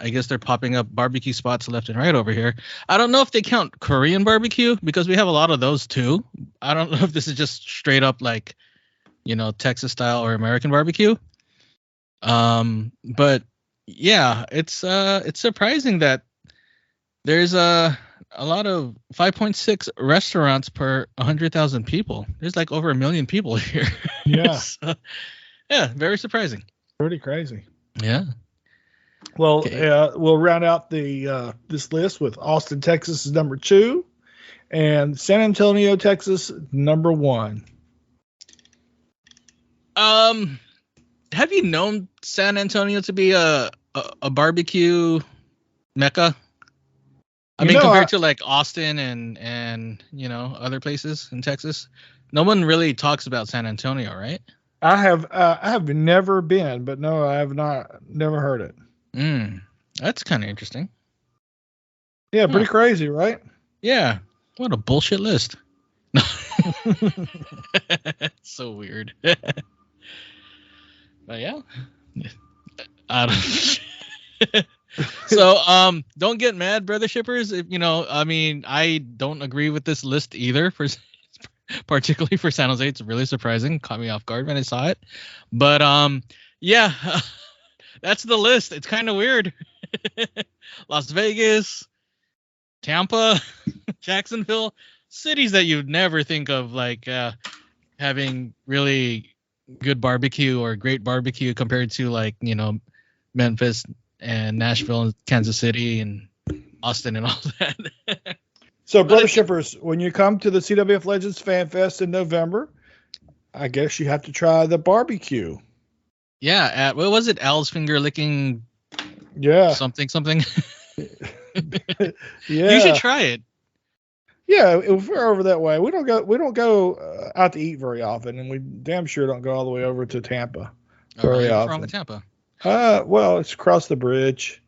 guess they're popping up barbecue spots left and right over here. I don't know if they count Korean barbecue because we have a lot of those too. I don't know if this is just straight up like, Texas style or American barbecue. But yeah, it's surprising that there's a lot of 5.6 restaurants per 100,000 people. There's like over 1 million people here. Yeah. So, yeah, very surprising. Pretty crazy. Yeah. Well, Okay. we'll round out the this list with Austin, Texas is number 2, and San Antonio, Texas, number 1. Have you known San Antonio to be a barbecue mecca? I mean, compared to like Austin and other places in Texas, no one really talks about San Antonio, right? I have never been, but no, I have never heard it. That's kind of interesting. Yeah, pretty crazy, right? Yeah. What a bullshit list. So weird. But yeah. I don't. So don't get mad, brother shippers. If I mean, I don't agree with this list either, particularly for San Jose. It's really surprising. Caught me off guard when I saw it. But yeah, that's the list. It's kind of weird. Las Vegas, Tampa, Jacksonville, cities that you'd never think of like having really good barbecue or great barbecue compared to like, Memphis and Nashville and Kansas City and Austin and all that. So, brother shippers, when you come to the CWF Legends Fanfest in November, I guess you have to try the barbecue. Yeah, at what was it? Al's finger licking. Yeah. Something. Yeah. You should try it. Yeah, if we're over that way, we don't go out to eat very often, and we damn sure don't go all the way over to Tampa very often. What's wrong with Tampa? Well, it's across the bridge,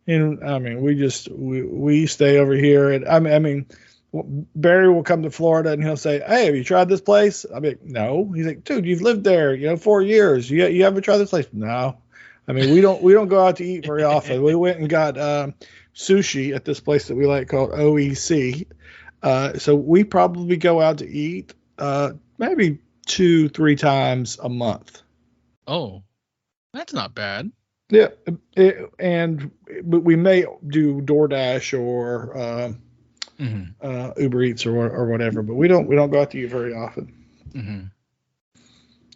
and I mean, we stay over here, and I mean, Barry will come to Florida, and he'll say, "Hey, have you tried this place?" I mean, "No." He's like, "Dude, you've lived there, 4 years. You haven't tried this place?" No. I mean, we don't go out to eat very often. We went and got sushi at this place that we like called OEC. So we probably go out to eat maybe 2-3 times a month. Oh, that's not bad. Yeah, but we may do DoorDash or Uber Eats or whatever, but we don't go out to eat very often.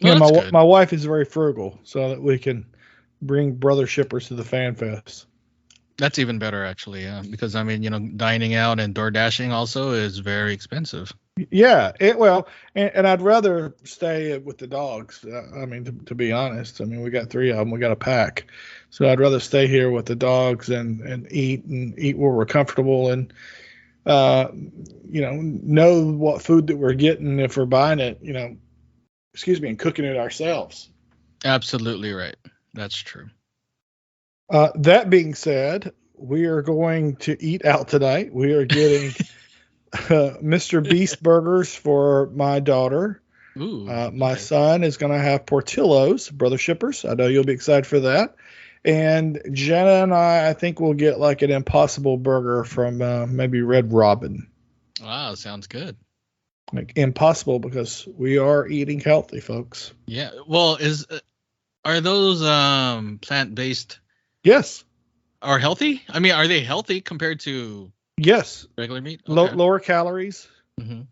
Well, yeah, my wife is very frugal, so that we can bring brother shippers to the fan fest. That's even better, actually. Yeah, because I mean, dining out and door dashing also is very expensive. Yeah, and I'd rather stay with the dogs. I mean, to be honest, I mean, we got 3 of them. We got a pack, so I'd rather stay here with the dogs and eat where we're comfortable and know what food that we're getting if we're buying it. And cooking it ourselves. Absolutely right. That's true. That being said, we are going to eat out tonight. We are getting Mr. Beast burgers for my daughter. Ooh, my son is going to have Portillo's, brother shippers. I know you'll be excited for that. And Jenna and I think we'll get like an Impossible burger from maybe Red Robin. Wow, sounds good. Like impossible because we are eating healthy, folks. Yeah. Well, are those plant-based? Yes. are healthy? I mean, are they healthy compared to Yes, regular meat? lower calories. Mm-hmm.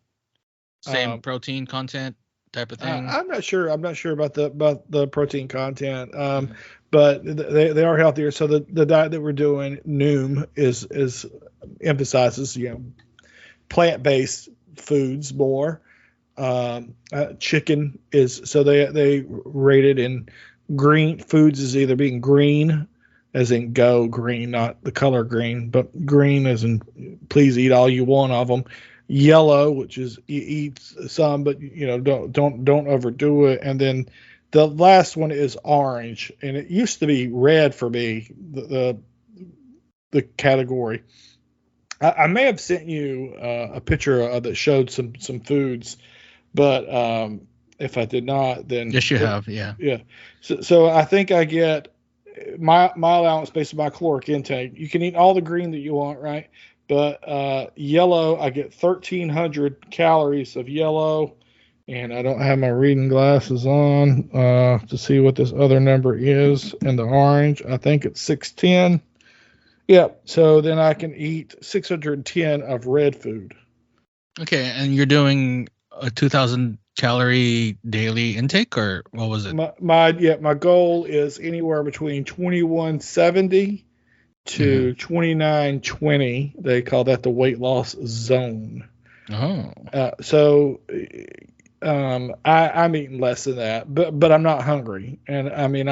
Same protein content type of thing. I'm not sure. I'm not sure about the protein content. But they are healthier. So the diet that we're doing, Noom, is emphasizes plant-based foods more. Chicken is, so they rate it in green foods as either being green, as in go green, not the color green, but green as in please eat all you want of them. Yellow, which is eat some, but don't overdo it. And then the last one is orange, and it used to be red for me, the category. I may have sent you a picture that showed some foods, but if I did not, then yes, you have, yeah. So I think I get my allowance based on my caloric intake. You can eat all the green that you want, right? But yellow, I get 1,300 calories of yellow, and I don't have my reading glasses on to see what this other number is. And the orange, I think it's 610. Yep. So then I can eat 610 of red food. Okay, and you're doing a 2,000 calorie daily intake, or what was it? My goal is anywhere between 2170 to 2920. They call that the weight loss zone. Oh. So I'm eating less than that, but I'm not hungry. And I mean,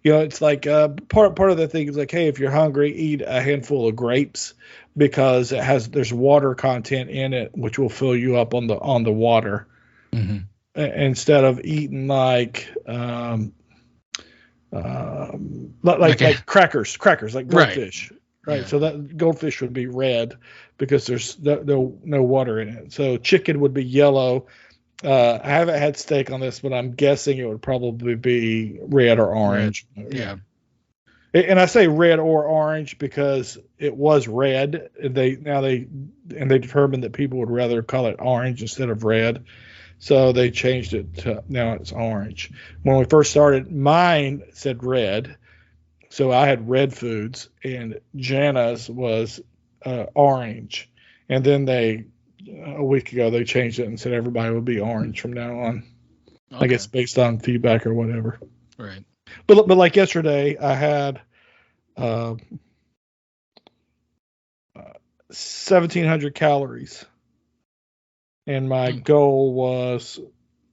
it's like part of the thing is like, hey, if you're hungry, eat a handful of grapes because there's water content in it, which will fill you up on the water. Mm-hmm. Instead of eating like crackers like goldfish, right? Yeah. So that goldfish would be red because there's no water in it. So chicken would be yellow. I haven't had steak on this, but I'm guessing it would probably be red or orange. Red. Yeah. And I say red or orange because it was red. They determined that people would rather call it orange instead of red. So they changed it to now it's orange. When we first started, mine said red. So I had red foods, and Jana's was orange. And then a week ago, they changed it and said everybody would be orange from now on. Okay. I guess based on feedback or whatever. Right. But like yesterday, I had 1,700 calories. And my goal was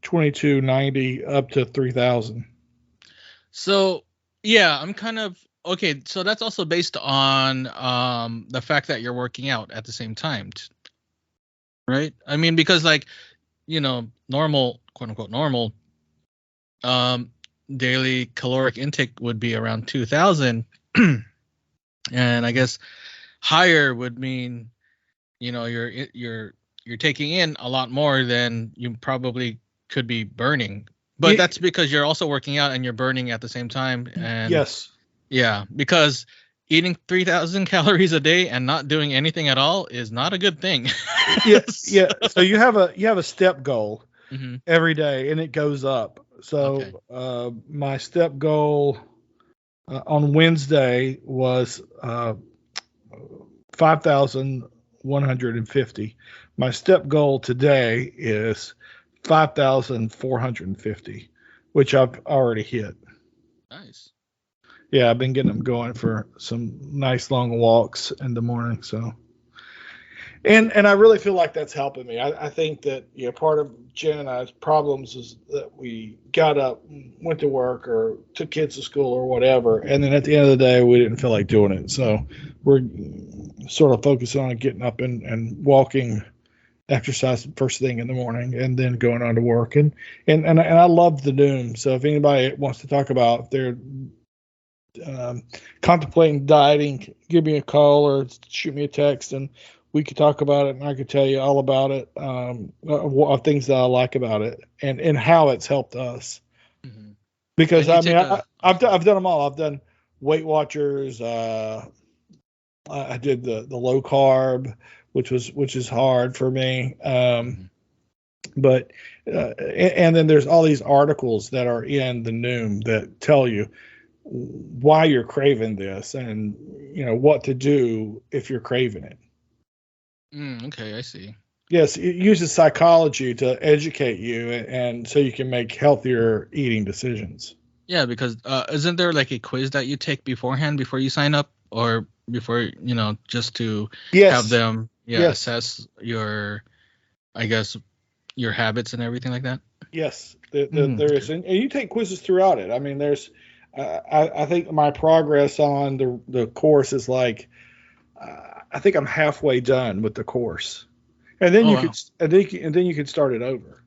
2290 up to 3,000. So, yeah, I'm kind of okay. So that's also based on the fact that you're working out at the same time, right? I mean, because normal, quote unquote, normal daily caloric intake would be around 2,000, and I guess higher would mean you're taking in a lot more than you probably could be burning. But that's because you're also working out and you're burning at the same time. And yes. Yeah, because eating 3,000 calories a day and not doing anything at all is not a good thing. Yes. Yeah. So you have a step goal every day, and it goes up. So my step goal on Wednesday was 5,150. My step goal today is 5,450, which I've already hit. Nice. Yeah, I've been getting them going for some nice long walks in the morning. So, and I really feel like that's helping me. I think that part of Jen and I's problems is that we got up, went to work, or took kids to school or whatever, and then at the end of the day, we didn't feel like doing it. So we're sort of focusing on getting up and walking, exercise first thing in the morning, and then going on to work. And I love the Noom. So if anybody wants to talk about if they're contemplating dieting, give me a call or shoot me a text, and we could talk about it, and I could tell you all about it, of things that I like about it, and how it's helped us. Mm-hmm. Because I've done them all. I've done Weight Watchers. I did the low carb, which is hard for me. But and then there's all these articles that are in the Noom that tell you why you're craving this and what to do if you're craving it. Okay, I see. Yes, it uses psychology to educate you, and so you can make healthier eating decisions. Yeah, because isn't there like a quiz that you take beforehand before you sign up, or before just to have them assess your, I guess, your habits and everything like that? Yes, there is, and you take quizzes throughout it. I mean, there's, I think my progress on the course is like, I think I'm halfway done with the course, and then you could start it over.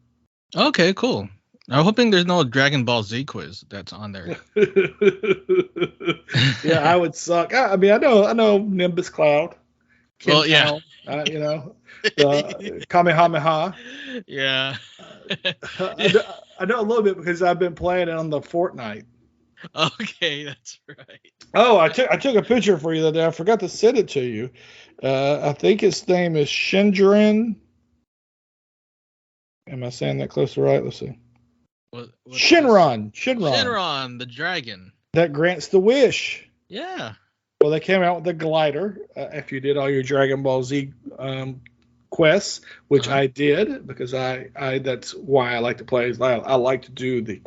Okay, cool. I'm hoping there's no Dragon Ball Z quiz that's on there. Yeah, I would suck. I mean, I know Nimbus Cloud. Well, yeah. Kamehameha. Yeah. I know a little bit because I've been playing it on the Fortnite. Okay, that's right. Oh, I took a picture for you the other day. I forgot to send it to you. I think his name is Shinjiren. Am I saying that close to right? Let's see. Shinron, the dragon that grants the wish. Yeah. Well, they came out with the glider after you did all your Dragon Ball Z quests, which I did because I that's why I like to play. I like to do the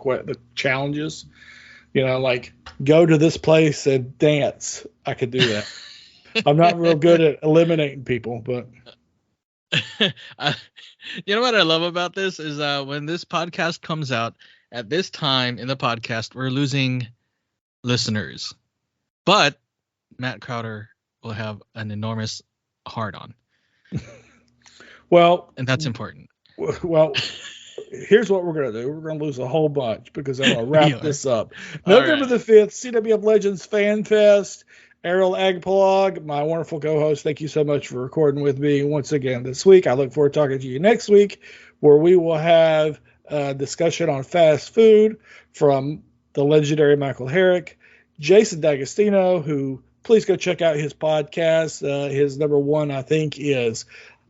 challenges. Like go to this place and dance. I could do that. I'm not real good at eliminating people, but. You know what I love about this is when this podcast comes out at this time in the podcast, we're losing listeners, but Matt Crowder will have an enormous hard-on. Well, and that's important. Well, here's what we're going to do. We're going to lose a whole bunch because I'm going to wrap this up. November the 5th, CWF Legends Fanfest. Ariel Agbalog, my wonderful co-host, thank you so much for recording with me once again this week. I look forward to talking to you next week, where we will have a discussion on fast food from the legendary Michael Herrick, Jason D'Agostino, who please go check out his podcast. His number one, I think, is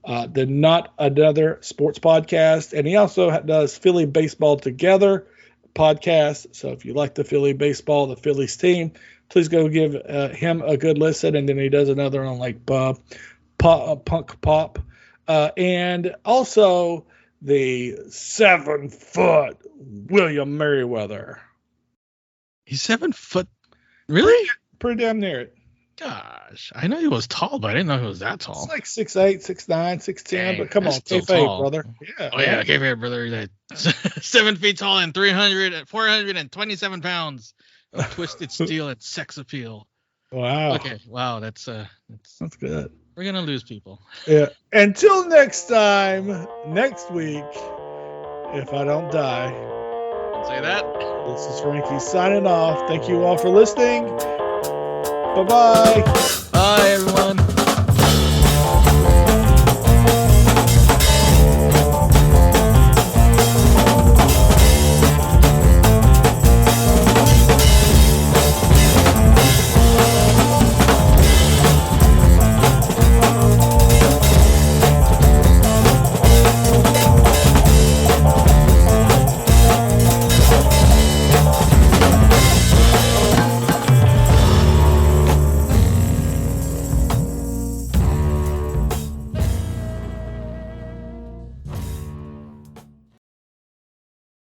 the Not Another Sports Podcast, and he also does Philly Baseball Together podcast. So if you like the Philly baseball, the Phillies team, please go give him a good listen. And then he does another on like Punk Pop. And also the 7-foot William Merriweather. He's 7 foot? Really? Pretty damn near it. Gosh, I know he was tall, but I didn't know he was that tall. It's like 6'8", 6'9", 6'10", Dang, but come on, kayfabe, brother. Yeah. Oh, yeah, kayfabe, brother. Like 7 feet tall and 427 pounds of twisted steel and sex appeal. Wow. Okay, wow, that's good. We're going to lose people. Yeah. Until next time, next week, if I don't die. Don't say that. This is Frankie signing off. Thank you all for listening. Bye-bye. Bye, everyone.